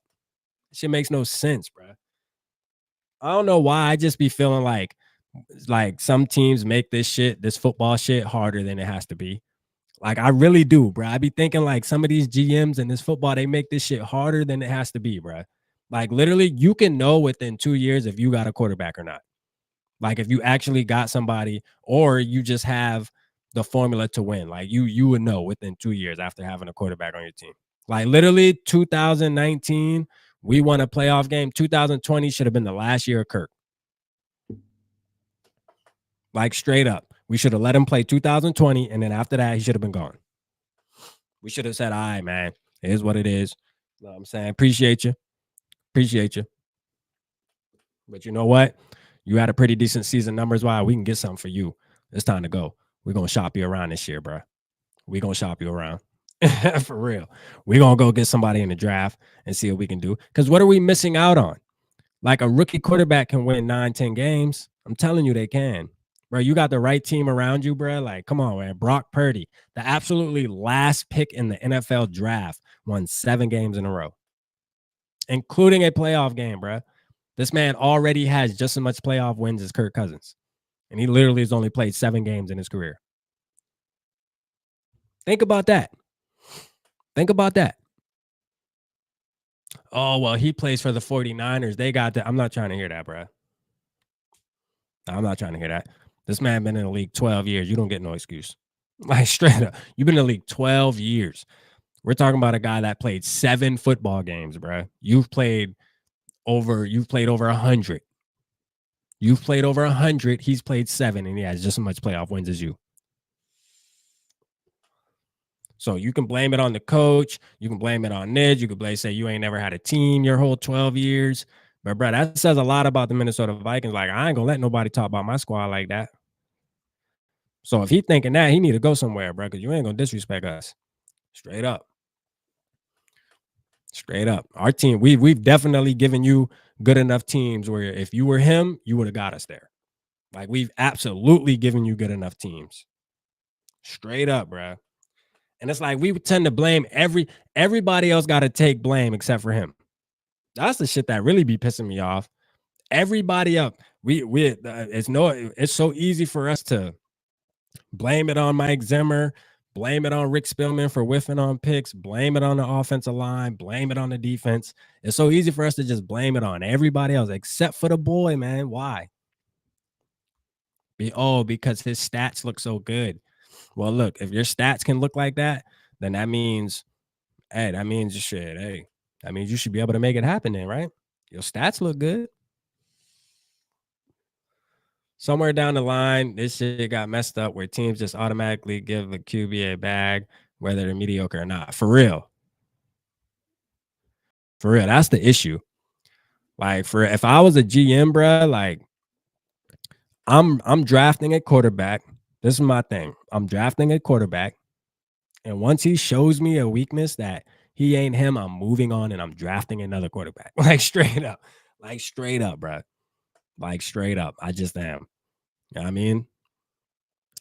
Shit makes no sense, bro. I don't know why. I just be feeling like some teams make this football shit harder than it has to be. Like I really do, bro. I be thinking like some of these GMs in this football, they make this shit harder than it has to be, bro. Like literally, you can know within 2 years if you got a quarterback or not. Like if you actually got somebody, or you just have the formula to win. Like you would know within 2 years after having a quarterback on your team. Like literally 2019, we won a playoff game. 2020 should have been the last year of Kirk. Like straight up. We should have let him play 2020, and then after that, he should have been gone. We should have said, all right, man, it is what it is. You know what I'm saying? Appreciate you. Appreciate you. But you know what? You had a pretty decent season numbers wise. We can get something for you. It's time to go. We're gonna shop you around this year, bro. We're gonna shop you around. For real. We're gonna go get somebody in the draft and see what we can do. Because what are we missing out on? Like a rookie quarterback can win 9, 10 games. I'm telling you, they can. Bro, you got the right team around you, bro. Like, come on, man. Brock Purdy, the absolutely last pick in the NFL draft, won 7 games in a row, including a playoff game, bro. This man already has just as much playoff wins as Kirk Cousins. And he literally has only played 7 games in his career. Think about that. Think about that. Oh, well, he plays for the 49ers. They got that. I'm not trying to hear that, bro. I'm not trying to hear that. This man been in the league 12 years. You don't get no excuse. Like straight up. You've been in the league 12 years. We're talking about a guy that played 7 football games, bro. You've played over 100. You've played over 100. He's played 7, and he has just as much playoff wins as you. So you can blame it on the coach. You can blame it on Ned. You could say you ain't never had a team your whole 12 years. But, bro, that says a lot about the Minnesota Vikings. Like, I ain't going to let nobody talk about my squad like that. So if he thinking that, he need to go somewhere, bro, because you ain't going to disrespect us. Straight up. Straight up. Our team, we've definitely given you good enough teams where if you were him, you would have got us there. Like, we've absolutely given you good enough teams. Straight up, bro. And it's like we tend to blame everybody else got to take blame except for him. That's the shit that really be pissing me off. Everybody else, it's so easy for us to blame it on Mike Zimmer, blame it on Rick Spielman for whiffing on picks, blame it on the offensive line, blame it on the defense. It's so easy for us to just blame it on everybody else except for the boy, man. Why? Because his stats look so good. Well, look, if your stats can look like that, then that means that means you should be able to make it happen then, right? Your stats look good. Somewhere down the line, this shit got messed up where teams just automatically give the QB a bag, whether they're mediocre or not. For real. That's the issue. Like, if I was a GM, bro, like I'm drafting a quarterback. This is my thing. I'm drafting a quarterback. And once he shows me a weakness that he ain't him, I'm moving on and I'm drafting another quarterback. Like straight up, bro. Like straight up. I just am. You know what I mean?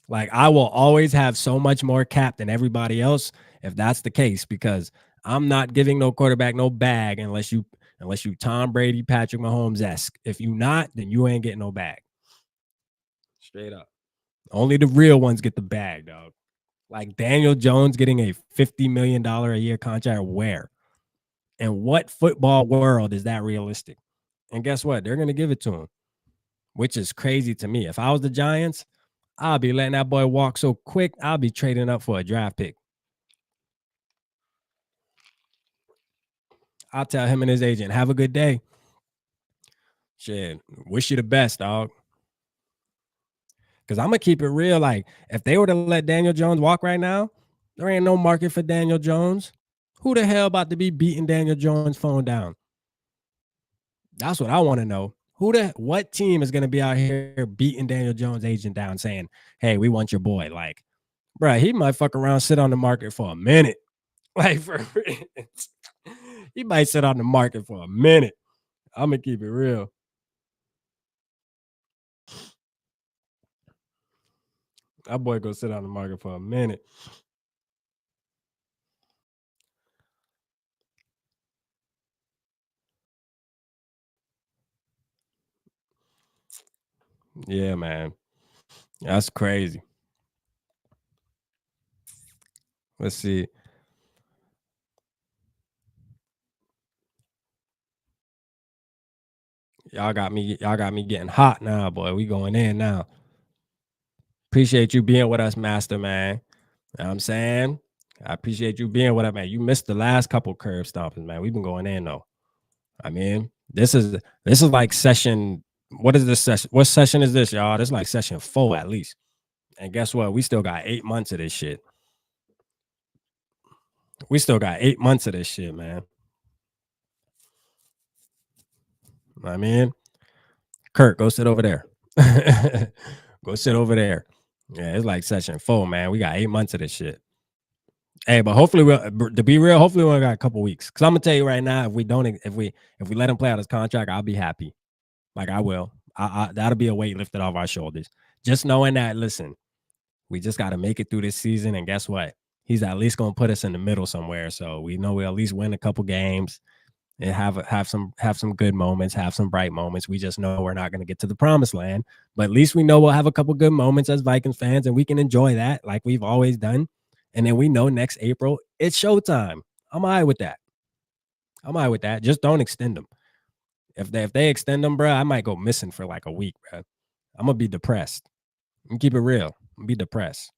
Like I will always have so much more cap than everybody else if that's the case, because I'm not giving no quarterback no bag unless you Tom Brady, Patrick Mahomes-esque. If you not, then you ain't getting no bag. Straight up. Only the real ones get the bag, dog. Like Daniel Jones getting a $50 million a year contract, where? And what football world is that realistic? And guess what? They're going to give it to him, which is crazy to me. If I was the Giants, I'll be letting that boy walk so quick, I'll be trading up for a draft pick. I'll tell him and his agent, have a good day. Shit, wish you the best, dog. Because I'm going to keep it real. Like, if they were to let Daniel Jones walk right now, there ain't no market for Daniel Jones. Who the hell about to be beating Daniel Jones' phone down? That's what I want to know. What team is going to be out here beating Daniel Jones' agent down saying, hey, we want your boy? Like, bro, he might fuck around, sit on the market for a minute. Like, he might sit on the market for a minute. I'm going to keep it real. That boy go sit on the market for a minute. Yeah, man. That's crazy. Let's see. Y'all got me getting hot now, boy. We going in now. Appreciate you being with us, Master, man. You know what I'm saying? I appreciate you being with us, man. You missed the last couple curve stompers, man. We've been going in though. I mean, this is like session. What is this session? What session is this, y'all? This is like session 4 at least. And guess what? We still got 8 months of this shit. We still got 8 months of this shit, man. I mean, Kurt, go sit over there. Go sit over there. Yeah, it's like session 4, man. We got 8 months of this shit. Hey, but hopefully to be real, hopefully we only got a couple weeks. Cause I'm gonna tell you right now, if we let him play out his contract, I'll be happy. Like I will. That'll be a weight lifted off our shoulders. Just knowing that, listen, we just got to make it through this season. And guess what? He's at least gonna put us in the middle somewhere. So we know we'll at least win a couple games and have some good moments, have some bright moments. We just know we're not gonna get to the promised land. But at least we know we'll have a couple good moments as Vikings fans, and we can enjoy that like we've always done. And then we know next April, it's showtime. I'm all right with that. Just don't extend them. If they extend them, bro, I might go missing for like a week, bro. I'm going to be depressed. And keep it real. Be depressed.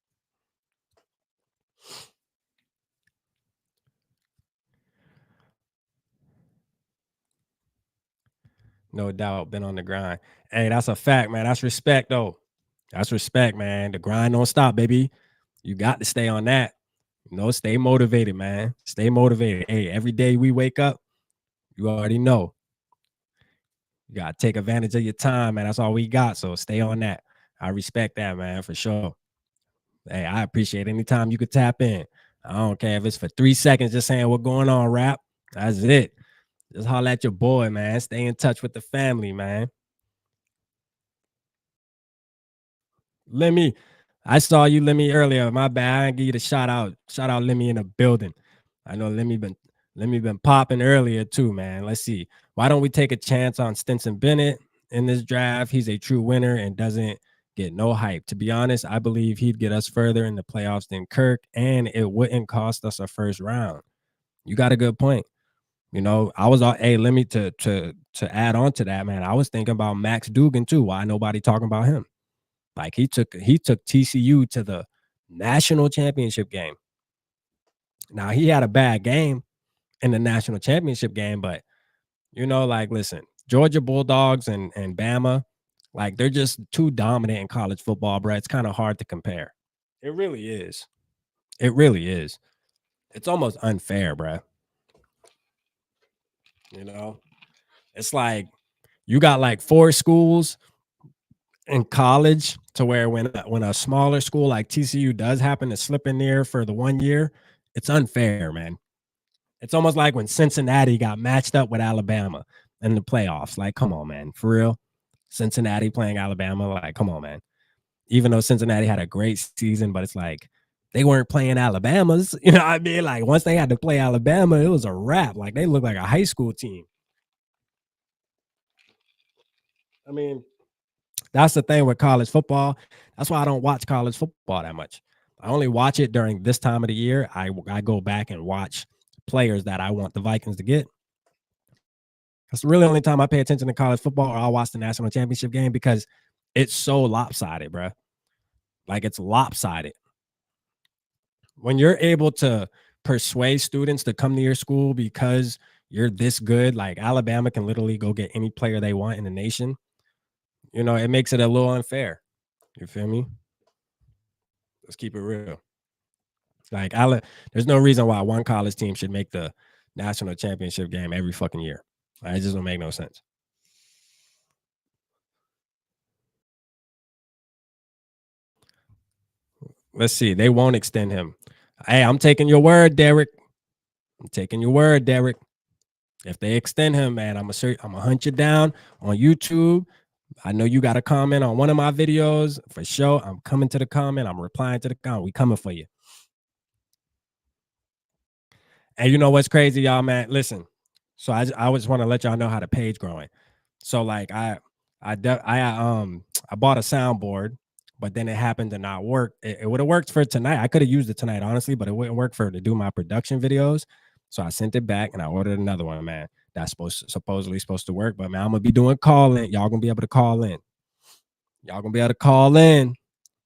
No doubt. Been on the grind. Hey, that's a fact, man. That's respect, though. That's respect, man. The grind don't stop, baby. You got to stay on that. Stay motivated, man. Stay motivated. Hey, every day we wake up, you already know. You gotta take advantage of your time, man. That's all we got. So stay on that. I respect that, man, for sure. Hey, I appreciate any time you could tap in. I don't care if it's for 3 seconds, just saying what's going on, rap. That's it. Just holler at your boy, man. Stay in touch with the family, man. Lemmy, I saw you, Lemmy, earlier. My bad. I didn't give you the shout out. Shout out Lemmy in the building. I know Lemmy been popping earlier too, man. Let's see. Why don't we take a chance on Stinson Bennett in this draft? He's a true winner and doesn't get no hype. To be honest, I believe he'd get us further in the playoffs than Kirk, and it wouldn't cost us a first round. You got a good point. I was all, hey, let me to add on to that, man. I was thinking about Max Dugan too. Why nobody talking about him? Like he took TCU to the national championship game. Now he had a bad game in the national championship game, but like listen, Georgia Bulldogs and Bama, like they're just too dominant in college football, bro. It's kind of hard to compare. It really is. It really is. It's almost unfair, bro. You know, it's like you got like four schools in college to where when a smaller school like TCU does happen to slip in there for the 1 year, it's unfair, man. It's almost like when Cincinnati got matched up with Alabama in the playoffs. Like, come on, man, for real. Cincinnati playing Alabama, like, come on, man. Even though Cincinnati had a great season, but it's like they weren't playing Alabama's. You know what I mean? Like once they had to play Alabama, it was a wrap. Like they looked like a high school team. I mean, that's the thing with college football. That's why I don't watch college football that much. I only watch it during this time of the year. I go back and watch players that I want the Vikings to get. That's really the only time I pay attention to college football, or I'll watch the national championship game because it's so lopsided, bro. Like it's lopsided. When you're able to persuade students to come to your school because you're this good, like Alabama can literally go get any player they want in the nation. It makes it a little unfair. You feel me? Let's keep it real. Like, there's no reason why one college team should make the national championship game every fucking year. Like, it just don't make no sense. Let's see. They won't extend him. Hey, I'm taking your word, Derek. I'm taking your word, Derek. If they extend him, man, I'm gonna hunt you down on YouTube. I know you got a comment on one of my videos for sure. I'm coming to the comment. I'm replying to the comment. We coming for you. And you know what's crazy, y'all, man? Listen. So I just want to let y'all know how the page growing. So like I bought a soundboard, but then it happened to not work. It would have worked for tonight. I could have used it tonight, honestly, but it wouldn't work for to do my production videos. So I sent it back and I ordered another one, man. That's supposedly supposed to work. But man, I'm gonna be doing call in. Y'all gonna be able to call in. Y'all gonna be able to call in.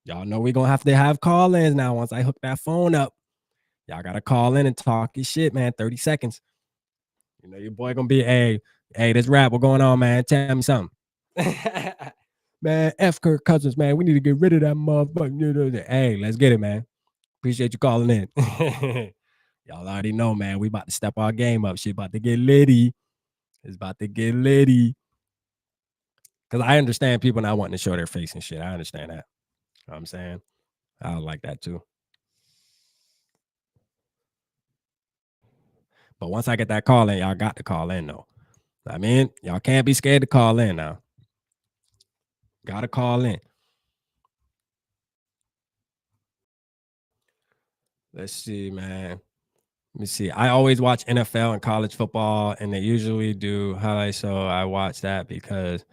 Y'all know we're gonna have to have call ins now. Once I hook that phone up, y'all gotta call in and talk your shit, man. 30 seconds. Your boy gonna be, hey, this rap, what going on, man? Tell me something. Man, F Kirk Cousins, man. We need to get rid of that motherfucker. Hey, let's get it, man. Appreciate you calling in. Y'all already know, man. We about to step our game up. Shit about to get litty. It's about to get litty. Because I understand people not wanting to show their face and shit. I understand that. You know what I'm saying? I like that too. But once I get that call in, y'all got to call in, though. I mean, y'all can't be scared to call in now. Gotta call in. Let's see, man. Let me see. I always watch NFL and college football, and they usually do highlights. So I watch that because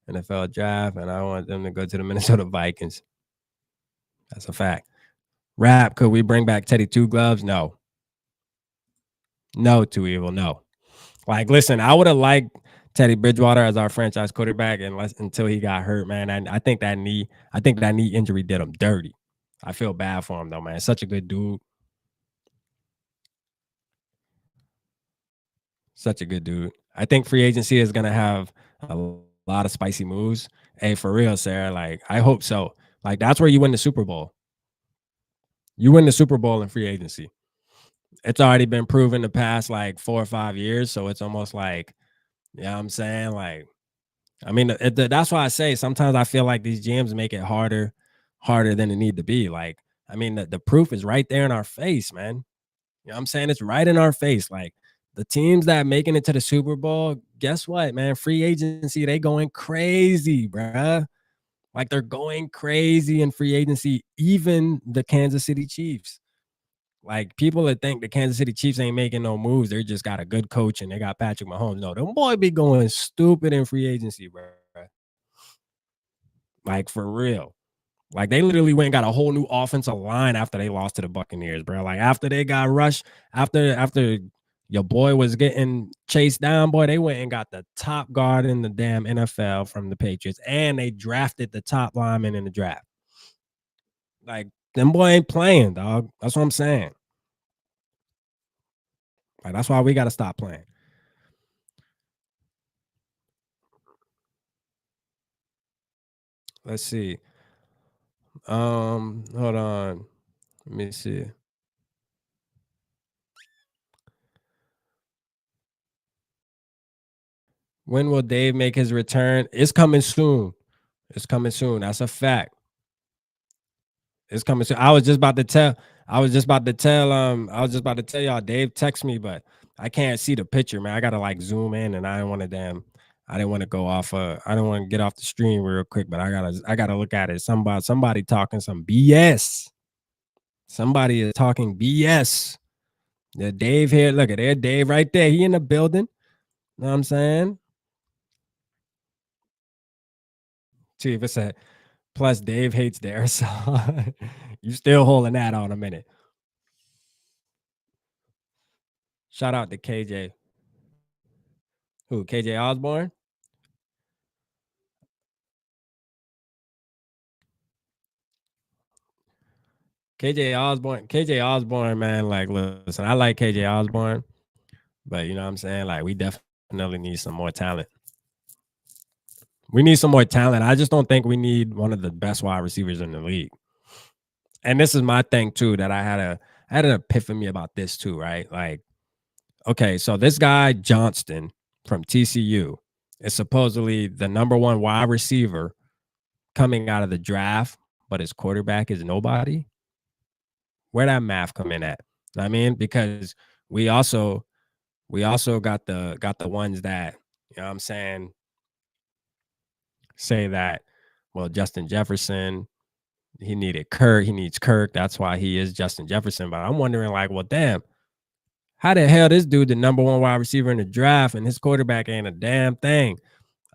NFL draft, and I want them to go to the Minnesota Vikings. That's a fact. Rap, could we bring back Teddy Two Gloves? No. No, Too Evil. No. Like, listen, I would have liked Teddy Bridgewater as our franchise quarterback until he got hurt, man. And I think that knee injury did him dirty. I feel bad for him though, man. Such a good dude. Such a good dude. I think free agency is gonna have a lot of spicy moves. Hey, for real, Sarah. Like, I hope so. Like, that's where you win the Super Bowl. You win the Super Bowl in free agency. It's already been proven the past like 4 or 5 years. So it's almost like, you know what I'm saying? Like, I mean, that's why I say sometimes I feel like these GMs make it harder than it need to be. Like, I mean, the proof is right there in our face, man. You know what I'm saying? It's right in our face. Like the teams that making it to the Super Bowl, guess what, man? Free agency, they going crazy, bruh. Like they're going crazy in free agency, even the Kansas City Chiefs. Like people that think the Kansas City Chiefs ain't making no moves, they just got a good coach and they got Patrick Mahomes. No, them boy be going stupid in free agency, bro. Like for real. Like they literally went and got a whole new offensive line after they lost to the Buccaneers, bro. Like after they got rushed, after your boy was getting chased down, boy, they went and got the top guard in the damn NFL from the Patriots, and they drafted the top lineman in the draft. Like them boy ain't playing, dog. That's what I'm saying. Like that's why we got to stop playing. Let's see. Hold on. Let me see. When will Dave make his return? It's coming soon. It's coming soon. That's a fact. It's coming soon. I was just about to tell y'all, Dave text me, but I can't see the picture, man. I gotta like zoom in and I didn't want to go off I don't want to get off the stream real quick, but I gotta look at it. Somebody talking some BS. Somebody is talking BS. Yeah, Dave here. Look at there, Dave right there. He in the building. Know what I'm saying? See if it's a plus Dave hates the airsoft. You still holding that on a minute. Shout out to KJ. Who? KJ Osborne? KJ Osborne, man. Like, listen, I like KJ Osborne, but you know what I'm saying? Like, we definitely need some more talent. We need some more talent. I just don't think we need one of the best wide receivers in the league. And this is my thing too, that I had an epiphany about this too, right? Like, okay, so this guy Johnston from TCU is supposedly the number one wide receiver coming out of the draft, but his quarterback is nobody. Where that math come in at? I mean, because we also got the ones that, you know what I'm saying, say that, well, Justin Jefferson, he needs Kirk. That's why he is Justin Jefferson. But I'm wondering, like, well, damn, how the hell this dude the number one wide receiver in the draft and his quarterback ain't a damn thing?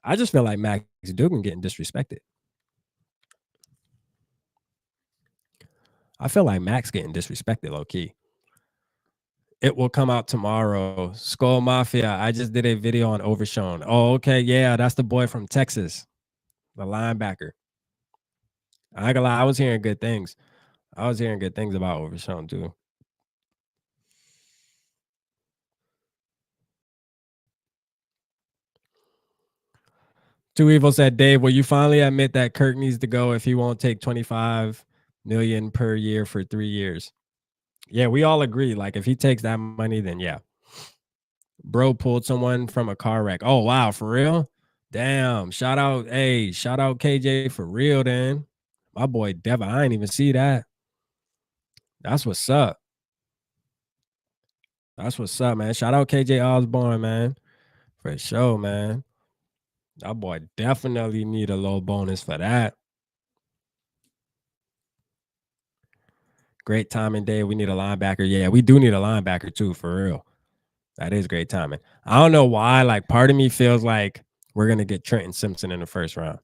I just feel like Max Duggan getting disrespected. I feel like Max getting disrespected low key. It will come out tomorrow. Skull Mafia. I just did a video on Overshown. Oh, okay. Yeah, that's the boy from Texas, the linebacker. I ain't gonna lie, I was hearing good things. I was hearing good things about Overshown too. Two Evil said, Dave, will you finally admit that Kirk needs to go if he won't take 25 million per year for 3 years? Yeah, we all agree. Like, if he takes that money, then yeah. Bro pulled someone from a car wreck. Oh, wow, for real? Damn. Shout out KJ for real, then. My boy Devin, I ain't even see that. That's what's up. That's what's up, man. Shout out KJ Osborne, man. For sure, man. That boy definitely need a low bonus for that. Great timing, Dave. We need a linebacker. Yeah, we do need a linebacker too, for real. That is great timing. I don't know why. Like, part of me feels like we're gonna get Trenton Simpson in the first round.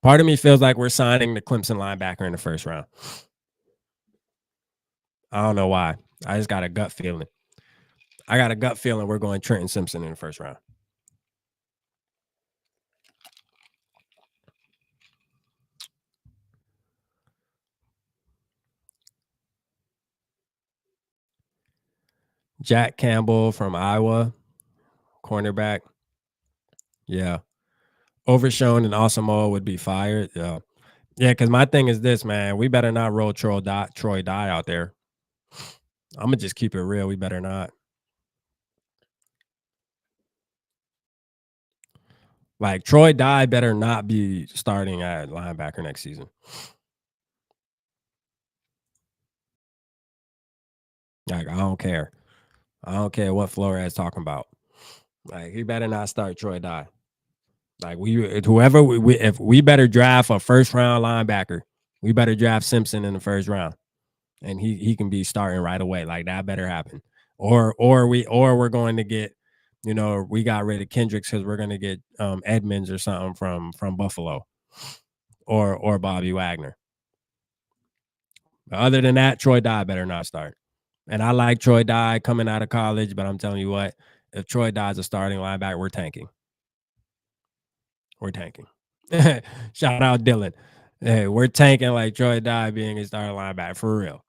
Part of me feels like we're signing the Clemson linebacker in the first round. I don't know why. I just got a gut feeling. I got a gut feeling we're going Trenton Simpson in the first round. Jack Campbell from Iowa, cornerback. Yeah. Overshown and Asamoah would be fired. Yeah. Yeah, because my thing is this, man. We better not roll Troy Dye out there. I'm gonna just keep it real. We better not. Like Troy Dye better not be starting at linebacker next season. Like I don't care. I don't care what Flores talking about. Like he better not start Troy Dye. Like whoever if we better draft a first round linebacker, we better draft Simpson in the first round, and he can be starting right away. Like that better happen. Or we're going to get, we got rid of Kendricks because we're going to get Edmonds or something from Buffalo, or Bobby Wagner. But other than that, Troy Dye better not start. And I like Troy Dye coming out of college, but I'm telling you what, if Troy Dye's a starting linebacker, we're tanking. We're tanking. Shout out Dylan. Hey, we're tanking like Troy Dye being a starting linebacker for real.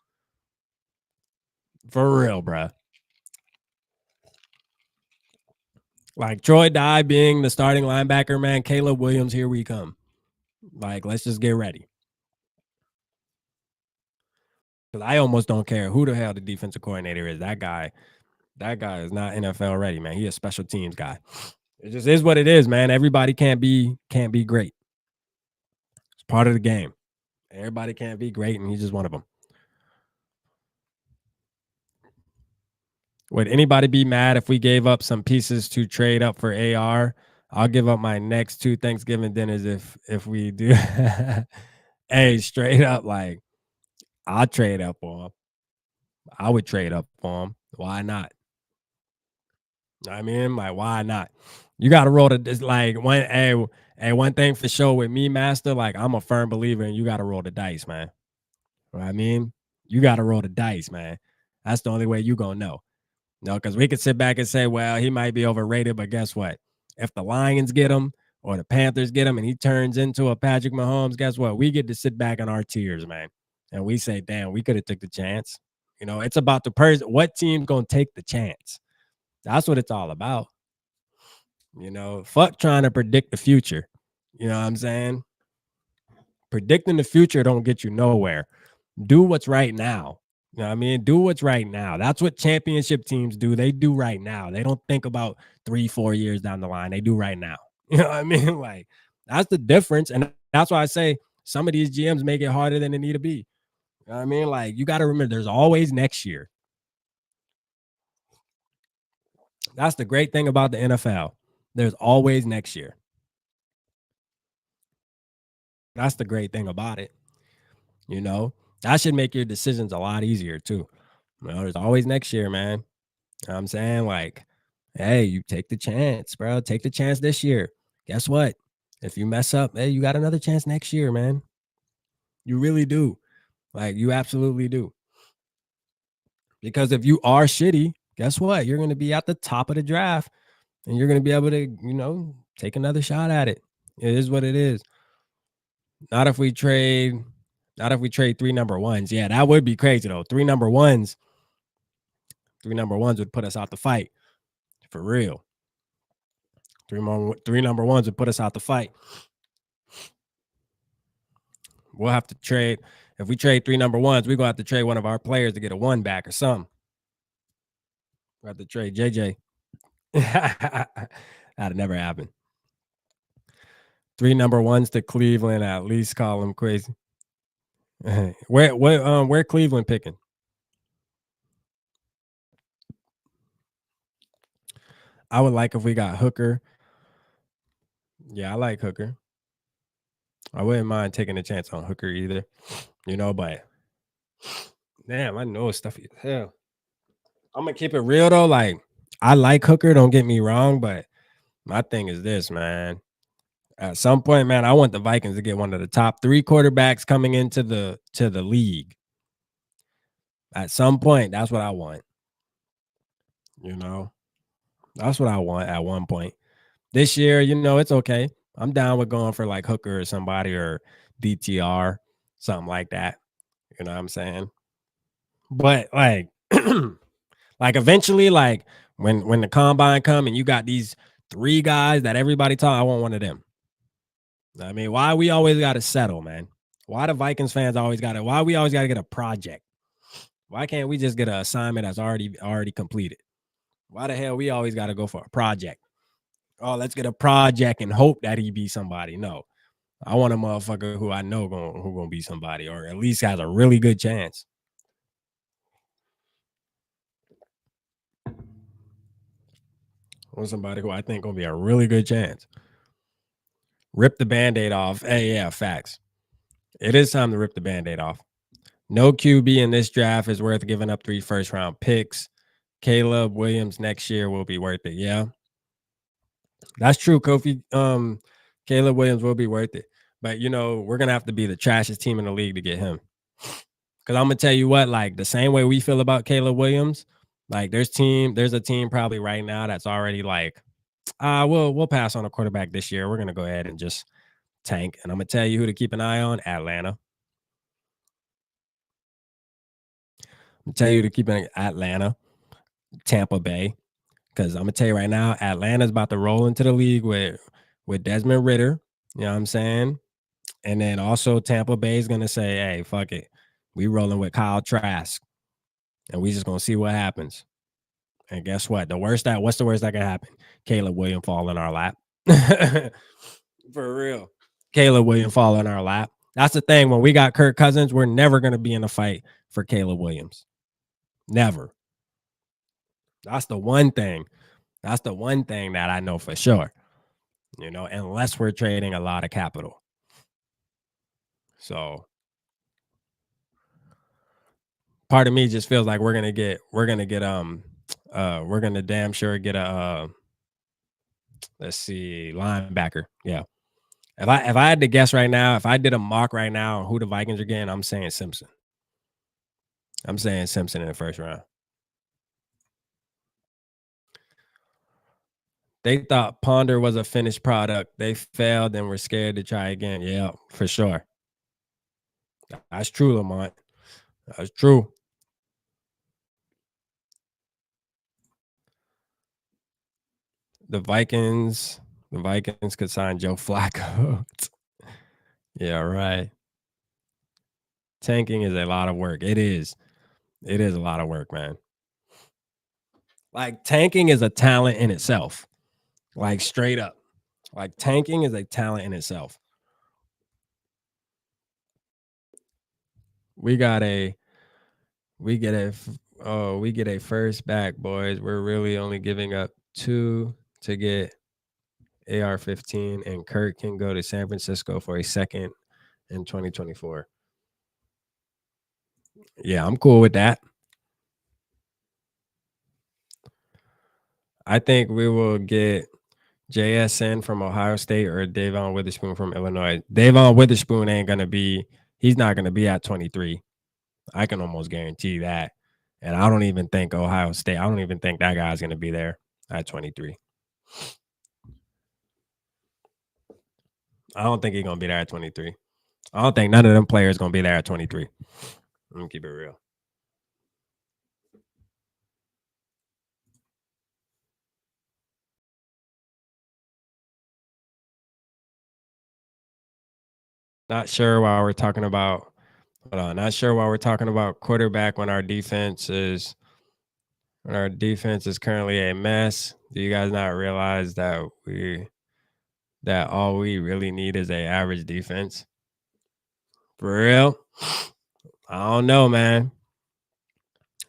For real, bruh. Like Troy Dye being the starting linebacker, man. Caleb Williams, here we come. Like, let's just get ready. Because I almost don't care who the hell the defensive coordinator is. That guy is not NFL ready, man. He a special teams guy. It just is what it is, man. Everybody can't be great. It's part of the game. Everybody can't be great, and he's just one of them. Would anybody be mad if we gave up some pieces to trade up for AR? I'll give up my next 2 Thanksgiving dinners if we do. Hey, straight up, like I'll trade up for him. I would trade up for him. Why not? I mean, like, why not? You got to roll the like one thing for sure with me, Master. Like, I'm a firm believer, and you got to roll the dice, man. You know what I mean, you got to roll the dice, man. That's the only way you gonna know. No, because we could sit back and say, well, he might be overrated, but guess what? If the Lions get him or the Panthers get him and he turns into a Patrick Mahomes, guess what? We get to sit back in our tears, man. And we say, damn, we could have took the chance. It's about the person. What team's going to take the chance? That's what it's all about. Fuck trying to predict the future. You know what I'm saying? Predicting the future don't get you nowhere. Do what's right now. You know what I mean? Do what's right now. That's what championship teams do. They do right now. They don't think about 3-4 years down the line. They do right now. You know what I mean? Like, that's the difference. And that's why I say some of these GMs make it harder than they need to be. You know what I mean? Like, you got to remember there's always next year. That's the great thing about the NFL. There's always next year. That's the great thing about it. That should make your decisions a lot easier too. There's always next year, man. You know what I'm saying? Like, hey, you take the chance, bro. Take the chance this year. Guess what? If you mess up, hey, you got another chance next year, man. You really do. Like, you absolutely do. Because if you are shitty, guess what? You're going to be at the top of the draft and you're going to be able to, take another shot at it. It is what it is. Not if we trade 3 number ones. Yeah, that would be crazy though. 3 number ones would put us out the fight. For real. 3 number ones would put us out the fight. We'll have to trade. If we trade 3 number ones, we're going to have to trade one of our players to get a 1 back or something. We'll have to trade JJ. That'd never happen. 3 number ones to Cleveland, at least call them crazy. Where Cleveland picking? I would like if we got Hooker. Yeah, I like Hooker. I wouldn't mind taking a chance on Hooker either. But damn, I know it's stuffy as hell. I'm gonna keep it real though. Like, I like Hooker, don't get me wrong, but my thing is this, man. At some point, man, I want the Vikings to get one of the top 3 quarterbacks coming into the league. At some point, that's what I want. You know, that's what I want at one point. This year, it's okay. I'm down with going for like Hooker or somebody or DTR, something like that. You know what I'm saying? But like, like eventually, like when the combine come and you got these three guys that everybody talk, I want one of them. I mean, why we always got to settle, man? Why the Vikings fans always got to? Why we always got to get a project? Why can't we just get an assignment that's already completed? Why the hell we always got to go for a project? Oh, let's get a project and hope that he be somebody. No, I want a motherfucker who I know who gonna be somebody, or at least has a really good chance. I want somebody who I think gonna be a really good chance. Rip the band-aid off. Hey, yeah, facts. It is time to rip the band-aid off. No QB in this draft is worth giving up 3 first-round picks. Caleb Williams next year will be worth it. Yeah, that's true, Kofi. Caleb Williams will be worth it. But we're gonna have to be the trashiest team in the league to get him. Cause I'm gonna tell you what, like the same way we feel about Caleb Williams, like there's a team probably right now that's already like, we'll pass on a quarterback this year. We're gonna go ahead and just tank. And I'm gonna tell you who to keep an eye on: Atlanta. I'm gonna tell you to keep an Atlanta, Tampa Bay. Because I'm gonna tell you right now, Atlanta's about to roll into the league with Desmond Ritter. You know what I'm saying? And then also Tampa Bay is gonna say, "Hey, fuck it, we rolling with Kyle Trask, and we just gonna see what happens." And guess what? What's the worst that can happen? Caleb Williams fall in our lap. For real. Caleb Williams fall in our lap. That's the thing. When we got Kirk Cousins, we're never gonna be in a fight for Caleb Williams. Never. That's the one thing. That's the one thing that I know for sure. Unless we're trading a lot of capital. So part of me just feels like we're gonna damn sure get a let's see, linebacker. Yeah. If I had to guess right now, if I did a mock right now on who the Vikings are getting, I'm saying Simpson. I'm saying Simpson in the first round. They thought Ponder was a finished product. They failed and were scared to try again. Yeah, for sure. That's true, Lamont. That's true. The Vikings could sign Joe Flacco. Yeah, right. Tanking is a lot of work. It is. It is a lot of work, man. Like tanking is a talent in itself. Like straight up. Like tanking is a talent in itself. We got a we get a we get a first back, boys. We're really only giving up 2 to get AR-15, and Kurt can go to San Francisco for a second in 2024. Yeah, I'm cool with that. I think we will get JSN from Ohio State or Davon Witherspoon from Illinois. Davon Witherspoon he's not gonna be at 23. I can almost guarantee that. And I don't even think that guy's gonna be there at 23. I don't think he's gonna be there at 23. I don't think none of them players gonna be there at 23. Let me keep it real. Not sure why we're talking about not sure why we're talking about quarterback when our defense is currently a mess. Do you guys not realize that all we really need is a average defense? For real? I don't know, man.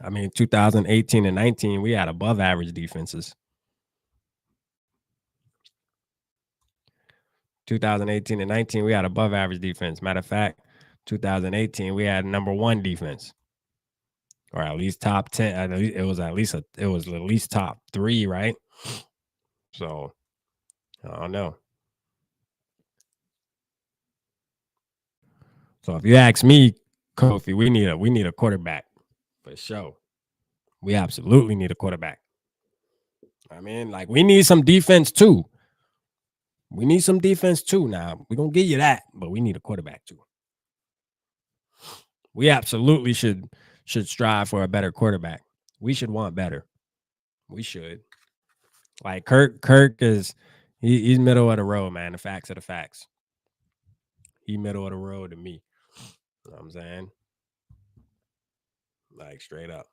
I mean, 2018 and 19, we had above average defenses. 2018 and 19, we had above average defense. Matter of fact, 2018, we had number 1 defense, or at least top 10. It was at least top 3, right? So I don't know. So if you ask me, Kofi, we need a quarterback for sure. We absolutely need a quarterback. I mean, like, we need some defense too. We need some defense too. Now we're gonna give you that, but we need a quarterback too. We absolutely should strive for a better quarterback. We should want better. We should. Like Kirk is he's middle of the road, man. The facts are the facts. He middle of the road to me. You know what I'm saying? Like straight up.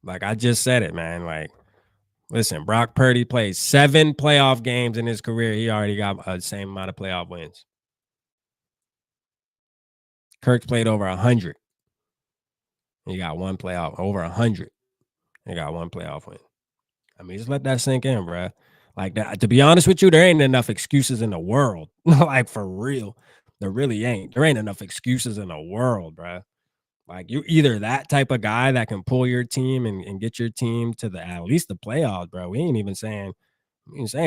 Like I just said it, man. Like, listen, Brock Purdy played 7 playoff games in his career. He already got the same amount of playoff wins. Kirk's played over 100. He got 1 playoff, over 100. He got 1 playoff win. I mean, just let that sink in, bro. Like that. To be honest with you, there ain't enough excuses in the world. Like for real, there really ain't. There ain't enough excuses in the world, bro. Like you either that type of guy that can pull your team and get your team to the at least the playoffs, bro. We ain't even saying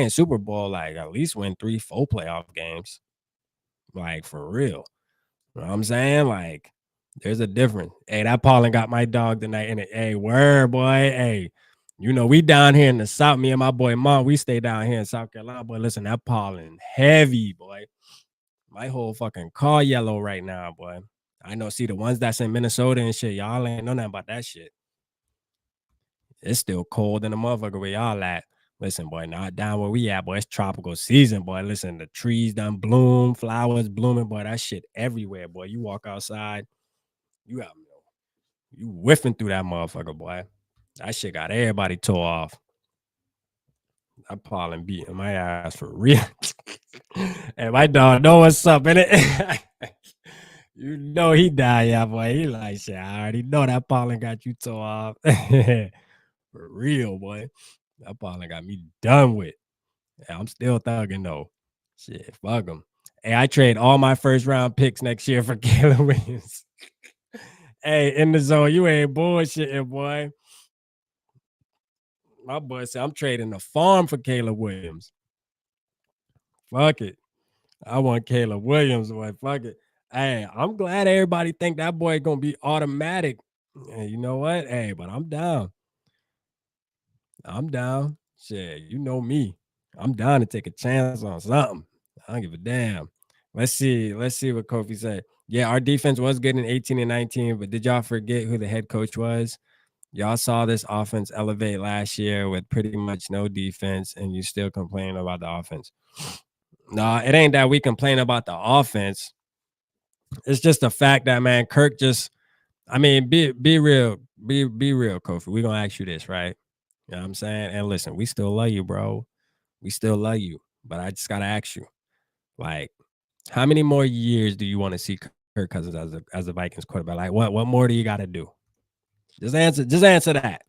Super Bowl, like at least win 3, 4 playoff games. Like for real. You know what I'm saying? Like, there's a difference. Hey, that Paulin got my dog tonight in it. Hey, word, boy. Hey, you know, we down here in the South. Me and my boy Mom, we stay down here in South Carolina. Boy, listen, that Paulin heavy, boy. My whole fucking car yellow right now, boy. I know, see, the ones that's in Minnesota and shit, y'all ain't know nothing about that shit. It's still cold in the motherfucker where y'all at. Listen, boy, not down where we at, boy. It's tropical season, boy. Listen, the trees done bloom, flowers blooming, boy. That shit everywhere, boy. You walk outside, you out, you whiffing through that motherfucker, boy. That shit got everybody tore off. That pollen beating my ass for real. And my dog know what's up, innit? You know he died, yeah, boy. He like, shit, I already know that pollen got you tore off. For real, boy. That pollen got me done with. Yeah, I'm still thugging though. Shit, fuck him. Hey, I trade all my first round picks next year for Caleb Williams. Hey, in the zone, you ain't bullshitting, boy. My boy said I'm trading the farm for Caleb Williams. Fuck it. I want Caleb Williams, boy. Fuck it. Hey, I'm glad everybody think that boy gonna be automatic. And you know what? Hey, but I'm down. I'm down. Shit, you know me. I'm down to take a chance on something. I don't give a damn. Let's see. Let's see what Kofi said. Yeah, our defense was good in 18 and 19, but did y'all forget who the head coach was? Y'all saw this offense elevate last year with pretty much no defense, and you still complain about the offense. No, it ain't that we complain about the offense. It's just the fact that, man, Kirk just, I mean, be real, be real, Kofi. We're gonna ask you this, right? You know what I'm saying? And listen, we still love you, bro. We still love you. But I just gotta ask you, like, how many more years do you want to see Kirk Cousins as a Vikings quarterback? Like, what more do you gotta do? Just answer that.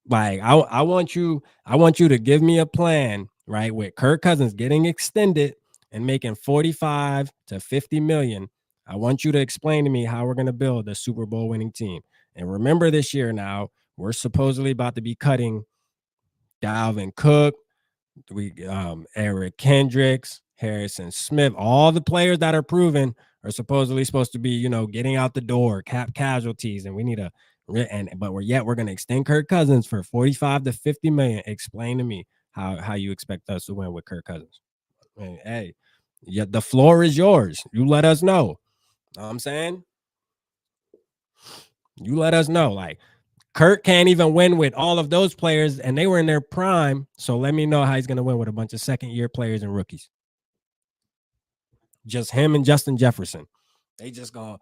Like, I want you to give me a plan, right? With Kirk Cousins getting extended and making 45 to 50 million. I want you to explain to me how we're gonna build a Super Bowl winning team. And remember, this year now, we're supposedly about to be cutting Dalvin Cook, Eric Kendricks, Harrison Smith, all the players that are proven are supposedly supposed to be, you know, getting out the door, cap casualties, and we need a but we're going to extend Kirk Cousins for 45 to 50 million. Explain to me how you expect us to win with Kirk Cousins. And, hey, yeah, the floor is yours. You let us know. Know what I'm saying? You let us know. Like, Kirk can't even win with all of those players, and they were in their prime. So let me know how he's going to win with a bunch of second-year players and rookies. Just him and Justin Jefferson. They just gonna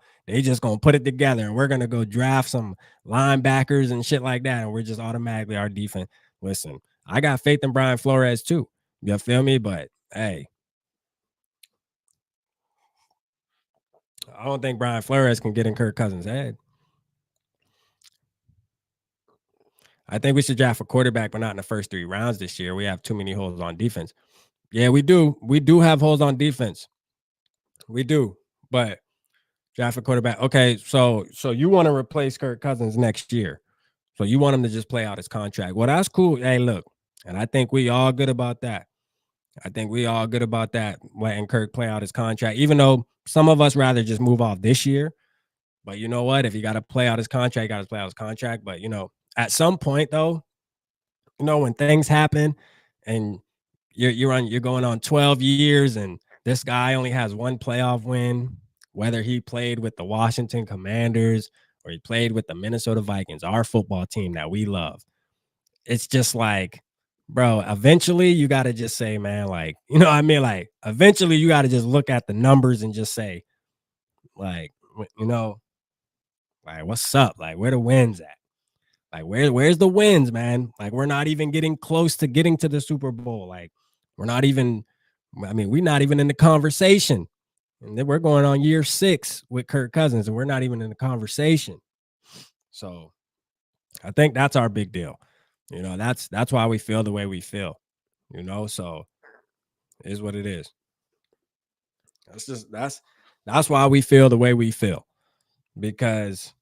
put it together, and we're gonna go draft some linebackers and shit like that, and we're just automatically our defense. Listen, I got faith in Brian Flores too. You feel me? But hey, I don't think Brian Flores can get in Kirk Cousins' head. I think we should draft a quarterback, but not in the first 3 rounds this year. We have too many holes on defense. Yeah, we do. We do have holes on defense. We do, but draft a quarterback. Okay, so you want to replace Kirk Cousins next year. So you want him to just play out his contract. Well, that's cool. Hey, look, and I think we all good about that. I think we all good about that, letting Kirk play out his contract, even though some of us rather just move off this year. But you know what? If he got to play out his contract, he got to play out his contract. But, you know, at some point, though, when things happen and you're going on 12 years and this guy only has one playoff win, whether he played with the Washington Commanders or he played with the Minnesota Vikings, our football team that we love. It's just like, bro, eventually you got to just say, man, like, what I mean? Like, eventually you got to just look at the numbers and just say, like, like, what's up? Like, where the wins at? Like, where's the wins, man? Like, we're not even getting close to getting to the Super Bowl. Like, we're not even, I mean, we're not even in the conversation. And then we're going on year 6 with Kirk Cousins, and we're not even in the conversation. So I think that's our big deal. That's why we feel the way we feel. So it is what it is. That's why we feel the way we feel, because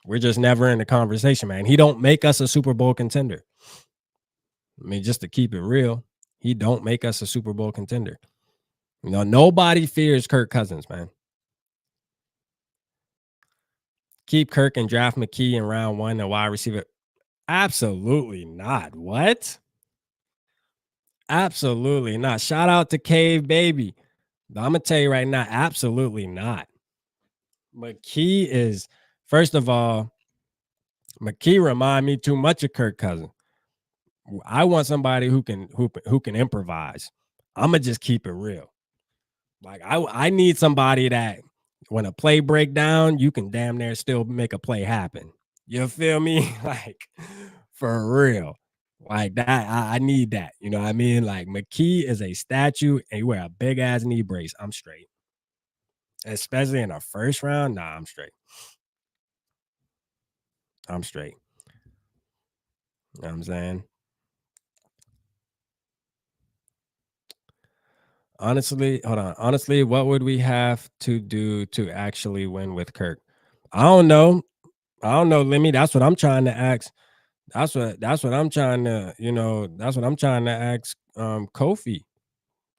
we're just never in the conversation, man. He don't make us a Super Bowl contender. I mean, just to keep it real, he don't make us a Super Bowl contender. Nobody fears Kirk Cousins, man. Keep Kirk and draft McKee in round 1 and wide receiver. Absolutely not. What? Absolutely not. Shout out to Cave Baby. I'm gonna tell you right now, absolutely not. McKee is, first of all, McKee remind me too much of Kirk Cousins. I want somebody who can improvise. I'm gonna just keep it real. Like I need somebody that when a play break down, you can damn near still make a play happen. You feel me? Like for real. Like that, I need that. You know what I mean? Like McKee is a statue and you wear a big ass knee brace. I'm straight. Especially in the first round. Nah, I'm straight. I'm straight. You know what I'm saying? Honestly, hold on. Honestly, what would we have to do to actually win with Kirk? I don't know. I don't know, Lemmy. That's what I'm trying to ask. That's what I'm trying to, that's what I'm trying to ask Kofi.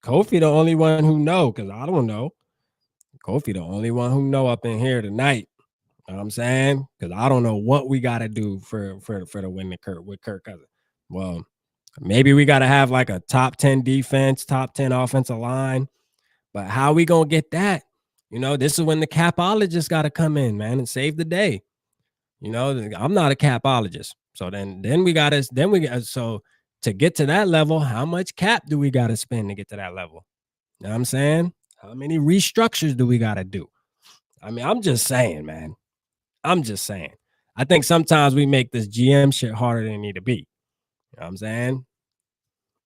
Kofi the only one who know, because I don't know. Kofi the only one who know up in here tonight. You know what I'm saying? Because I don't know what we gotta do for the win with Kirk Cousins. Well, maybe we gotta have like a top 10 defense, top 10 offensive line. But how we gonna get that? This is when the capologist gotta come in, man, and save the day. I'm not a capologist. So so to get to that level, how much cap do we gotta spend to get to that level? You know what I'm saying? How many restructures do we gotta do? I mean, I'm just saying, man. I'm just saying. I think sometimes we make this GM shit harder than it need to be. You know what I'm saying?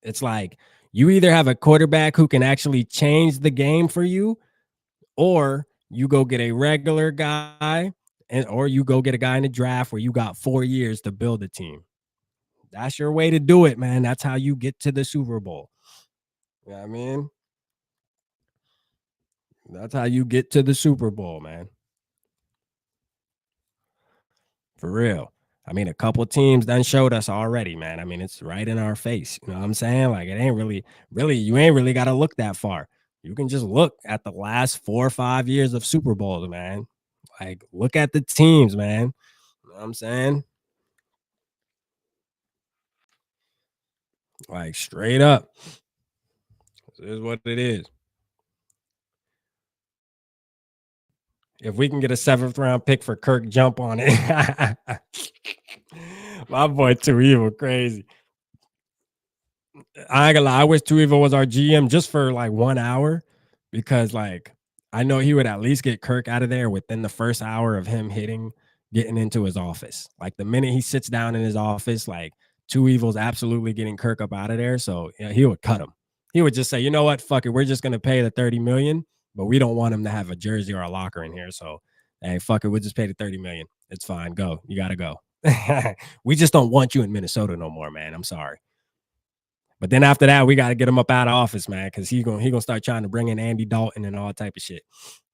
It's like you either have a quarterback who can actually change the game for you, or you go get a regular guy, or you go get a guy in the draft where you got 4 years to build a team. That's your way to do it, man. That's how you get to the Super Bowl. You know what I mean? That's how you get to the Super Bowl, man. For real. I mean, a couple teams done showed us already, man. I mean, it's right in our face. You know what I'm saying? Like, it ain't really, you ain't really got to look that far. You can just look at the last 4 or 5 years of Super Bowls, man. Like, look at the teams, man. You know what I'm saying? Like, straight up. This is what it is. If we can get a 7th round pick for Kirk, jump on it. My boy Too Evil, crazy. I ain't gonna lie. I wish Too Evil was our GM just for like 1 hour, because like I know he would at least get Kirk out of there within the first hour of him getting into his office. Like the minute he sits down in his office, like Too Evil's absolutely getting Kirk up out of there. So yeah, he would cut him. He would just say, you know what, fuck it, we're just gonna pay the 30 million, but we don't want him to have a jersey or a locker in here. So hey, fuck it, we'll just pay the 30 million. It's fine. Go. You gotta go. We just don't want you in Minnesota no more, man. I'm sorry. But then after that, we got to get him up out of office, man, because he gonna start trying to bring in Andy Dalton and all type of shit.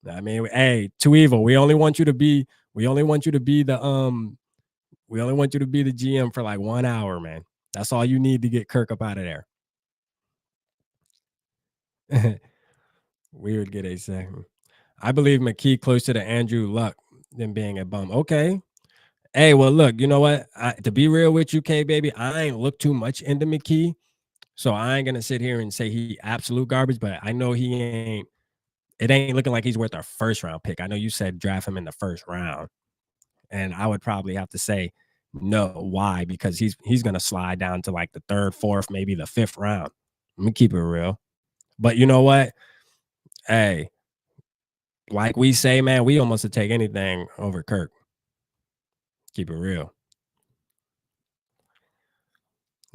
I mean, hey, Too Evil, we only want you to be the GM for like 1 hour, man. That's all you need to get Kirk up out of there. Weird, get a second. I believe McKee close to the Andrew Luck than being a bum. Okay. Hey, well, look, you know what? To be real with you, K baby, I ain't look too much into McKee, so I ain't gonna sit here and say he absolute garbage, but I know he ain't. It ain't looking like he's worth our first round pick. I know you said draft him in the first round, and I would probably have to say no. Why? Because he's gonna slide down to like the third, fourth, maybe the fifth round. Let me keep it real. But you know what? Hey, like we say, man, we almost would take anything over Kirk. Keep it real.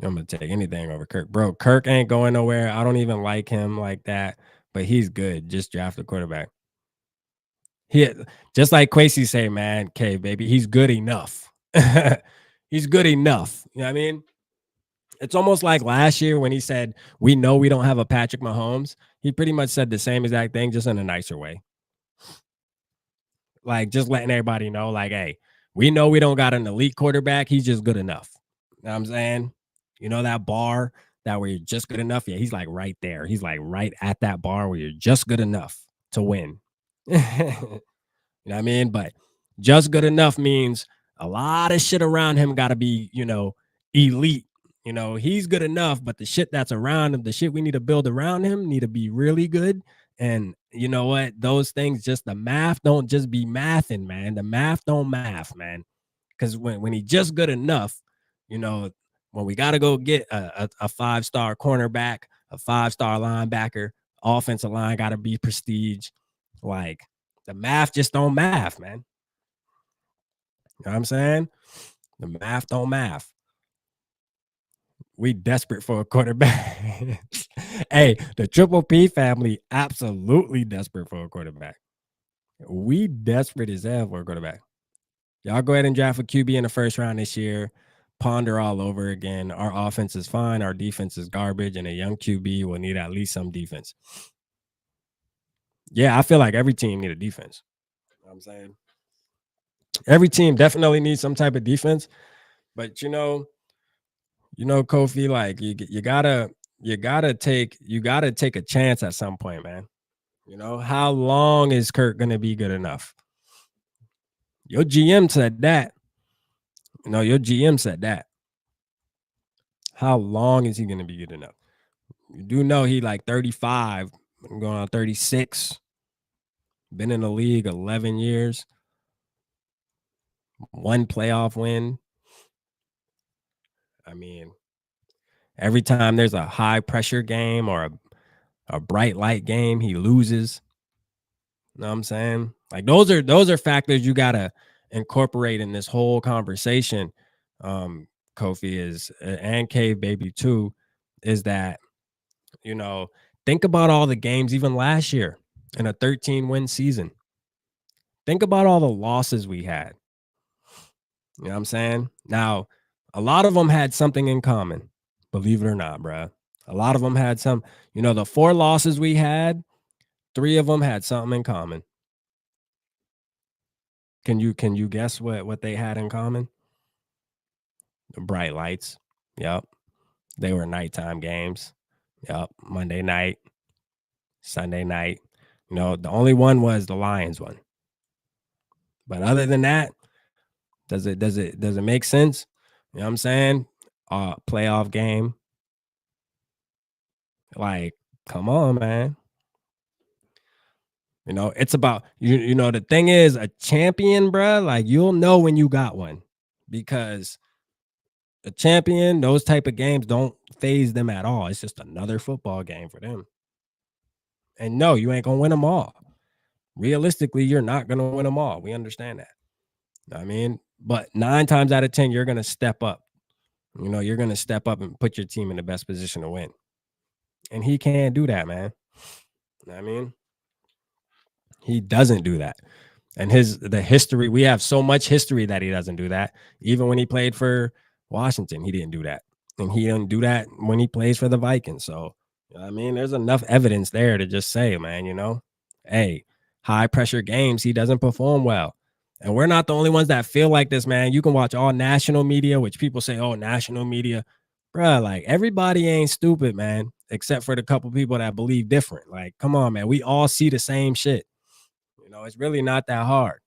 I'm gonna take anything over Kirk, bro. Kirk ain't going nowhere. I don't even like him like that, but he's good. Just draft a quarterback. He just like Quasey say, man. Okay, baby, he's good enough. He's good enough. You know what I mean? It's almost like last year when he said, "We know we don't have a Patrick Mahomes." He pretty much said the same exact thing, just in a nicer way. Like just letting everybody know, like, hey, we know we don't got an elite quarterback. He's just good enough. You know what I'm saying? You know that bar that where you're just good enough? Yeah, he's like right there. He's like right at that bar where you're just good enough to win. You know what I mean? But just good enough means a lot of shit around him got to be, elite. He's good enough, but the shit that's around him, the shit we need to build around him, need to be really good. And you know what? Those things, just the math don't just be mathing, man. The math don't math, man. Because when he just good enough, you know, when we got to go get a 5-star cornerback, a 5-star linebacker, offensive line got to be prestige. Like the math just don't math, man. You know what I'm saying? The math don't math. We desperate for a quarterback. Hey, the Triple P family absolutely desperate for a quarterback. We desperate as hell for a quarterback. Y'all go ahead and draft a QB in the first round this year. Ponder all over again. Our offense is fine. Our defense is garbage, and a young QB will need at least some defense. Yeah, I feel like every team need a defense. You know what I'm saying? Every team definitely needs some type of defense, but Kofi, like you gotta take a chance at some point, man. How long is Kirk gonna be good enough? Your GM said that. Your GM said that. How long is he gonna be good enough? You do know he like 35, going on 36. Been in the league 11 years. One playoff win. I mean, every time there's a high pressure game or a bright light game, he loses. You know what I'm saying? Like those are factors you gotta incorporate in this whole conversation. Kofi is and Cave Baby too, is that you know think about all the games even last year in a 13-win season. Think about all the losses we had. You know what I'm saying? Now, a lot of them had something in common, believe it or not, bruh. A lot of them had the 4 losses we had, 3 of them had something in common. Can you guess what they had in common? The bright lights. Yep. They were nighttime games. Yep. Monday night, Sunday night. The only one was the Lions one. But other than that, does it make sense? You know what I'm saying? Playoff game. Like, come on, man. It's about the thing is a champion, bruh. Like you'll know when you got one because a champion, those type of games don't phase them at all. It's just another football game for them. And no, you ain't gonna win them all. Realistically, you're not gonna win them all. We understand that. I mean, but 9 times out of 10, you're gonna step up. You're gonna step up and put your team in the best position to win. And he can't do that, man. I mean, he doesn't do that. And the history, we have so much history that he doesn't do that. Even when he played for Washington, he didn't do that. And he didn't do that when he plays for the Vikings. So, I mean, there's enough evidence there to just say, man, hey, high pressure games, he doesn't perform well. And we're not the only ones that feel like this, man. You can watch all national media, which people say, oh, national media. Bruh, like everybody ain't stupid, man, except for the couple people that believe different. Like, come on, man. We all see the same shit. It's really not that hard.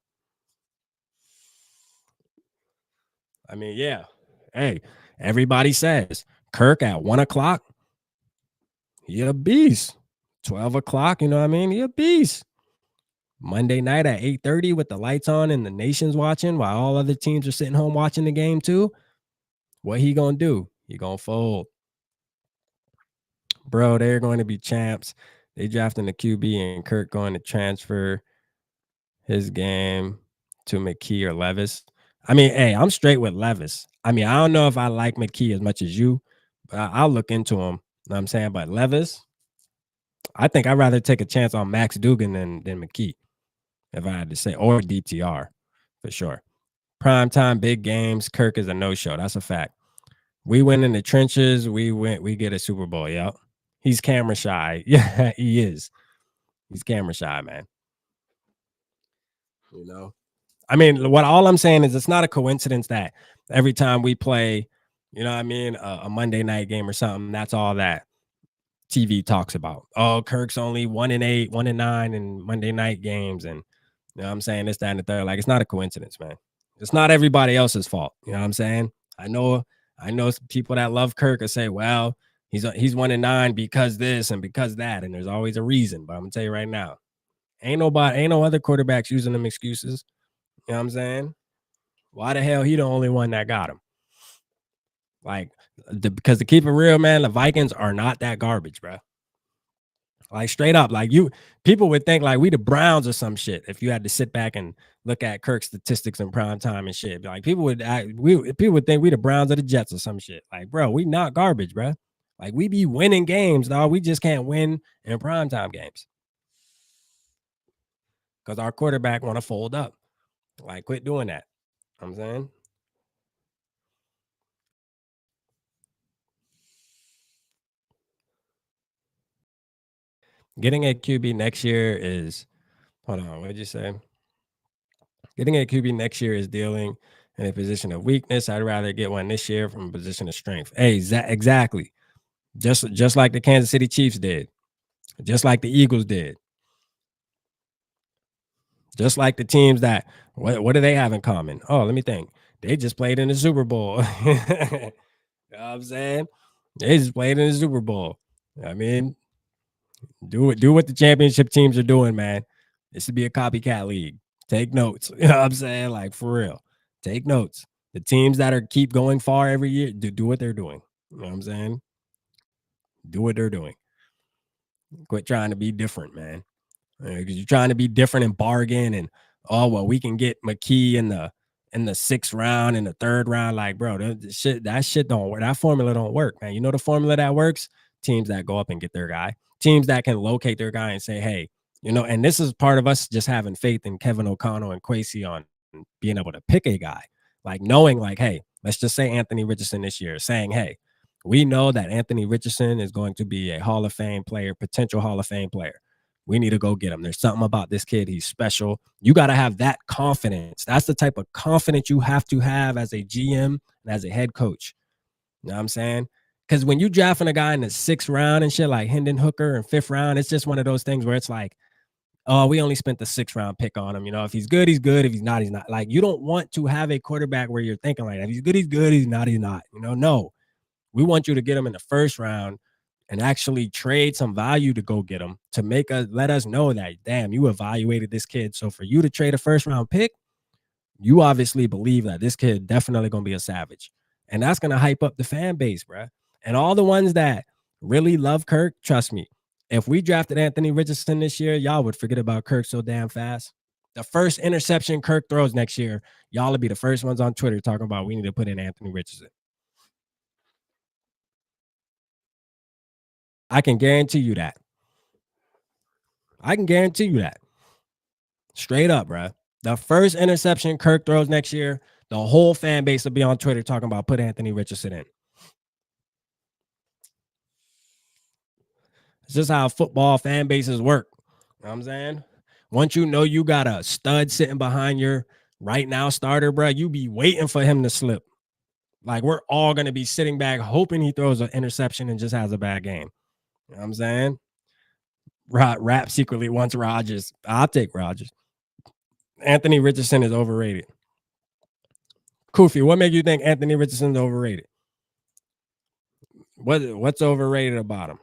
I mean, yeah. Hey, everybody says Kirk at 1 o'clock, he a beast. 12 o'clock, you know what I mean? He a beast. Monday night at 8:30 with the lights on and the nation's watching while all other teams are sitting home watching the game too. What he gonna do? He gonna fold. Bro, they're going to be champs. They drafting the QB and Kirk going to transfer his game to McKee or Levis. I mean, hey, I'm straight with Levis. I mean, I don't know if I like McKee as much as you, but I'll look into him. Know what I'm saying? But Levis, I think I'd rather take a chance on Max Dugan than McKee, if I had to say, or DTR for sure. Prime time, big games. Kirk is a no-show. That's a fact. We win in the trenches. We get a Super Bowl. Yep. He's camera shy. Yeah, he is. He's camera shy, man. You know, I mean, what all I'm saying is it's not a coincidence that every time we play, you know what I mean, a Monday night game or something, that's all that TV talks about. Oh, Kirk's only 1-8, 1-9 in Monday night games. And you know what I'm saying? This, that, and the third. Like, it's not a coincidence, man. It's not everybody else's fault. You know what I'm saying? I know people that love Kirk and say, well, he's 1-9 because this and because that. And there's always a reason. But I'm gonna tell you right now, ain't no other quarterbacks using them excuses. You know what I'm saying? Why the hell he the only one that got him? Like, because to keep it real, man, the Vikings are not that garbage, bro. Like straight up, like people would think like we the Browns or some shit if you had to sit back and look at Kirk's statistics in prime time and shit. Like people would think we the Browns or the Jets or some shit. Like, bro, we not garbage, bro. Like we be winning games, dog. We just can't win in prime time games because our quarterback want to fold up. Like, quit doing that. You know what I'm saying. Getting a QB next year is hold on. What did you say? Getting a QB next year is dealing in a position of weakness. I'd rather get one this year from a position of strength. Hey, exactly. Just like the Kansas City Chiefs did, just like the Eagles did, just like the teams that what do they have in common? Oh, let me think. They just played in the Super Bowl. You know what I'm saying? They just played in the Super Bowl. I mean, do what the championship teams are doing, man. This should be a copycat league. Take notes. You know what I'm saying? Like for real. Take notes. The teams that are keep going far every year, do what they're doing. You know what I'm saying? Do what they're doing. Quit trying to be different, man. Because you're trying to be different and bargain and oh well, we can get McKee in the 6th round, in the 3rd round. Like, bro, that shit don't work. That formula don't work, man. You know the formula that works? Teams that go up and get their guy, teams that can locate their guy and say, hey, you know, and this is part of us just having faith in Kevin O'Connell and Kwesi on being able to pick a guy, like knowing, like, hey, let's just say Anthony Richardson this year, saying, hey, we know that Anthony Richardson is going to be a Hall of Fame player, potential Hall of Fame player. We need to go get him. There's something about this kid. He's special. You got to have that confidence. That's the type of confidence you have to have as a GM and as a head coach. You know what I'm saying? Because when you drafting a guy in the 6th round and shit like Hendon Hooker and 5th round, it's just one of those things where it's like, oh, we only spent the 6th round pick on him. You know, if he's good, he's good. If he's not, he's not. Like, you don't want to have a quarterback where you're thinking like, if he's good, he's good. He's not, he's not. You know, no. We want you to get him in the 1st round and actually trade some value to go get him to let us know that, damn, you evaluated this kid. So for you to trade a 1st round pick, you obviously believe that this kid definitely going to be a savage. And that's going to hype up the fan base, bro. And all the ones that really love Kirk, trust me, if we drafted Anthony Richardson this year, y'all would forget about Kirk so damn fast. The first interception Kirk throws next year, y'all will be the first ones on Twitter talking about we need to put in Anthony Richardson. I can guarantee you that. I can guarantee you that. Straight up, bro. The first interception Kirk throws next year, the whole fan base will be on Twitter talking about put Anthony Richardson in. It's just how football fan bases work. You know what I'm saying? Once you know you got a stud sitting behind your right now starter, bro, you be waiting for him to slip. Like, we're all going to be sitting back hoping he throws an interception and just has a bad game. You know what I'm saying? Rap secretly wants Rodgers. I'll take Rodgers. Anthony Richardson is overrated. Kofi, what make you think Anthony Richardson's overrated? What's overrated about him?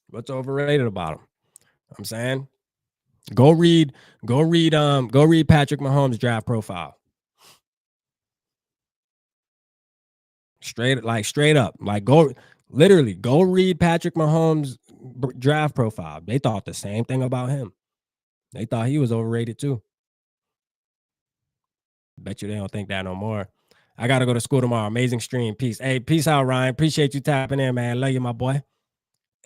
What's overrated about him? I'm saying, go read Patrick Mahomes' draft profile. Straight up. Like go read Patrick Mahomes' draft profile. They thought the same thing about him. They thought he was overrated too. Bet you they don't think that no more. I gotta go to school tomorrow. Amazing stream. Peace. Hey, peace out, Ryan. Appreciate you tapping in, man. Love you, my boy.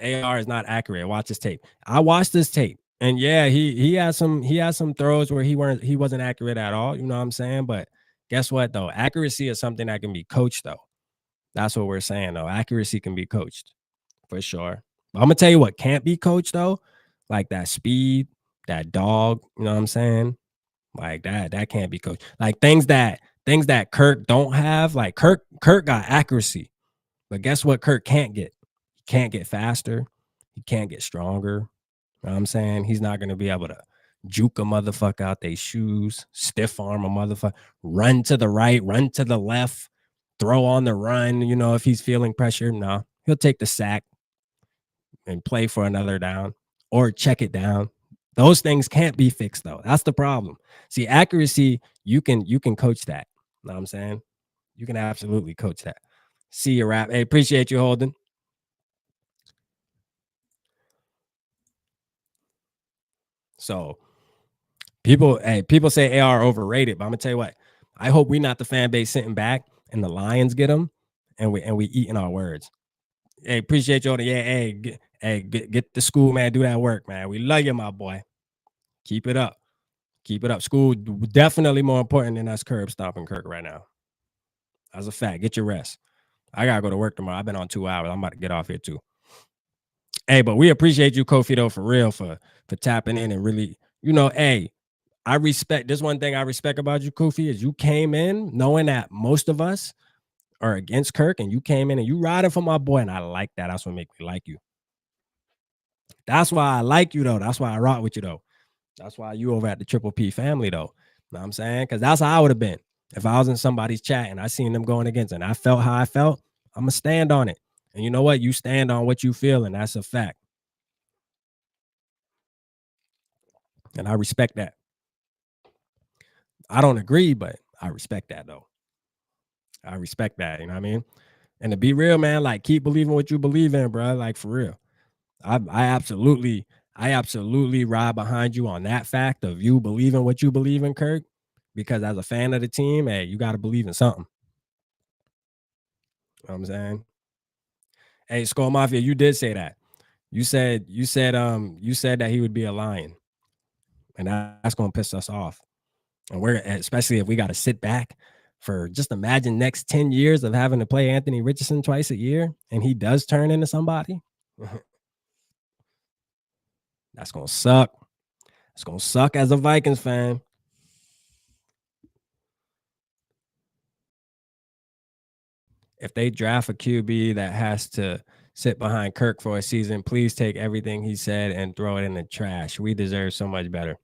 AR is not accurate. Watch this tape. I watched this tape, and yeah, he has some throws where he wasn't accurate at all. You know what I'm saying? But guess what though? Accuracy is something that can be coached though. That's what we're saying though. Accuracy can be coached for sure. But I'm gonna tell you what can't be coached though, like that speed, that dog. You know what I'm saying? Like that can't be coached. Like things that Kirk don't have. Like Kirk got accuracy, but guess what? Kirk can't get. He can't get faster. He can't get stronger. You know what I'm saying? He's not gonna be able to juke a motherfucker out their shoes, stiff arm a motherfucker, run to the right, run to the left, throw on the run. You know, if he's feeling pressure, no, he'll take the sack and play for another down or check it down. Those things can't be fixed though. That's the problem. See, accuracy, you can coach that. You know what I'm saying? You can absolutely coach that. See you, rap. Hey, appreciate you, Holden. So people say AR overrated, but I'm gonna tell you what. I hope we're not the fan base sitting back and the Lions get them and we eating our words. Hey, appreciate you. Yeah, get the school, man. Do that work, man. We love you, my boy. Keep it up. Keep it up. School definitely more important than us curb stomping Kirk right now. As a fact, get your rest. I gotta go to work tomorrow. I've been on 2 hours. I'm about to get off here too. Hey, but we appreciate you, Kofi, though, for real, for tapping in and really, you know, hey, I respect this. One thing I respect about you, Kofi, is you came in knowing that most of us are against Kirk, and you came in and you riding for my boy, and I like that. That's what make me like you. That's why I like you, though. That's why I rock with you, though. That's why you over at the Triple P family, though. You know what I'm saying? Because that's how I would have been. If I was in somebody's chat and I seen them going against it and I felt how I felt, I'm going to stand on it. And you know what? You stand on what you feel, and that's a fact. And I respect that. I don't agree, but I respect that, though. I respect that. You know what I mean? And to be real, man, like keep believing what you believe in, bro. Like for real. I absolutely ride behind you on that fact of you believing what you believe in, Kirk. Because as a fan of the team, hey, you got to believe in something. You know what I'm saying? Hey, Skull Mafia, you did say that. You said that he would be a lion. And that's gonna piss us off. And we're especially if we got to sit back for just imagine next 10 years of having to play Anthony Richardson twice a year and he does turn into somebody. That's gonna suck. It's gonna suck as a Vikings fan. If they draft a QB that has to sit behind Kirk for a season, please take everything he said and throw it in the trash. We deserve so much better.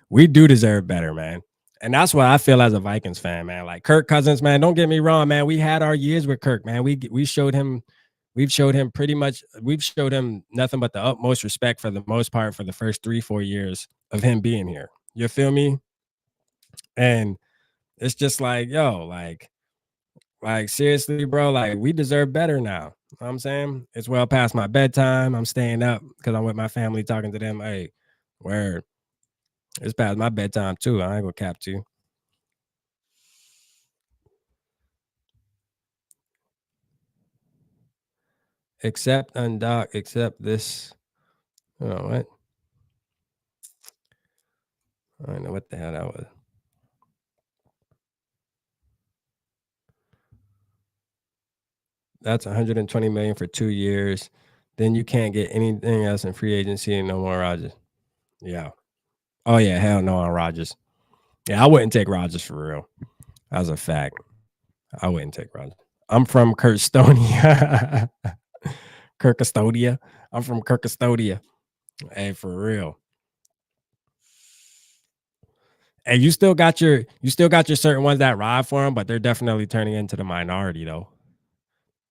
We do deserve better, man. And that's what I feel as a Vikings fan, man. Like Kirk Cousins, man, don't get me wrong, man. We had our years with Kirk, man. We've showed him nothing but the utmost respect for the most part for the first 3-4 years of him being here. You feel me? And it's just like, yo, like seriously, bro, like we deserve better now. You know what I'm saying? It's well past my bedtime. I'm staying up because I'm with my family talking to them. Hey, where it's past my bedtime too. I ain't gonna cap to you. Except undock, except this. Oh, what? I don't know what the hell that was. That's 120 million for 2 years. Then you can't get anything else in free agency and no more Rodgers. Yeah. Oh yeah, hell no on Rodgers. Yeah, I wouldn't take Rodgers for real. That's a fact. I wouldn't take Rodgers. I'm from Kirkstonia. Kirkustodia. I'm from Kirkustodia. Hey, for real. And you still got your certain ones that ride for him, but they're definitely turning into the minority though.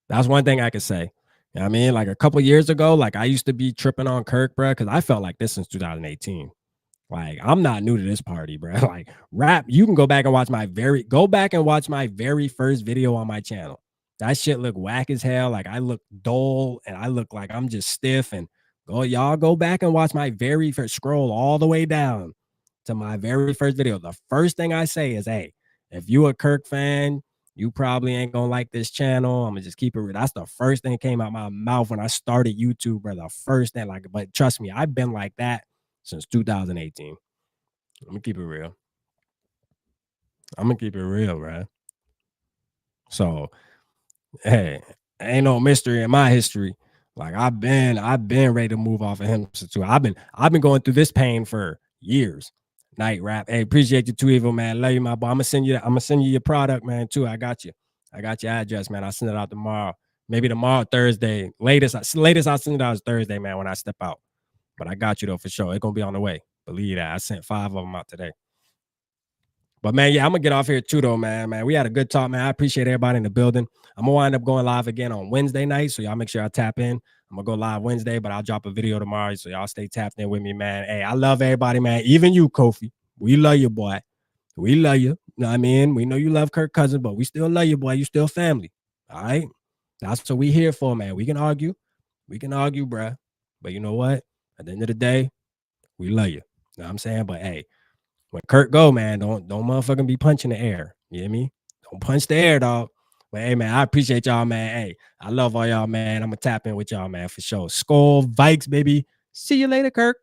That's one thing I could say. You know what I mean? Like a couple years ago, like I used to be tripping on Kirk, bro, because I felt like this since 2018. Like, I'm not new to this party, bro. Like, rap, you can go back and watch my very first video on my channel. That shit look whack as hell. Like, I look dull and I look like I'm just stiff. And y'all go back and watch my very first scroll all the way down to my very first video. The first thing I say is, hey, if you a Kirk fan, you probably ain't gonna like this channel. I'm gonna just keep it real. That's the first thing that came out my mouth when I started YouTube, bro. The first thing, like, but trust me, I've been like that since 2018. I'm gonna keep it real. I'm gonna keep it real, bro. So, hey, ain't no mystery in my history. Like I've been ready to move off of him since too. I've been going through this pain for years. Night rap. Hey, appreciate you too, Evil man. Love you, my boy. I'm gonna send you your product, man. Too. I got you. I got your address, man. I'll send it out tomorrow. Maybe tomorrow, Thursday. Latest I'll send it out is Thursday, man, when I step out. But I got you though for sure. It's gonna be on the way. Believe that. I sent 5 of them out today. But man, yeah, I'm gonna get off here too, though, man. Man, we had a good talk, man. I appreciate everybody in the building. I'm gonna wind up going live again on Wednesday night, so y'all make sure I tap in. I'm gonna go live Wednesday, but I'll drop a video tomorrow, so y'all stay tapped in with me, man. Hey, I love everybody, man. Even you, Kofi. We love you, boy. We love you. You know what I mean? We know you love Kirk Cousins, but we still love you, boy. You still family. All right. That's what we here for, man. We can argue. We can argue, bruh. But you know what? At the end of the day, we love you. You know what I'm saying? But hey, when Kurt go, man, don't motherfucking be punching the air. You hear me? Don't punch the air, dog. But hey, man, I appreciate y'all, man. Hey, I love all y'all, man. I'm gonna tap in with y'all, man, for sure. Skull Vikes, baby. See you later, Kirk.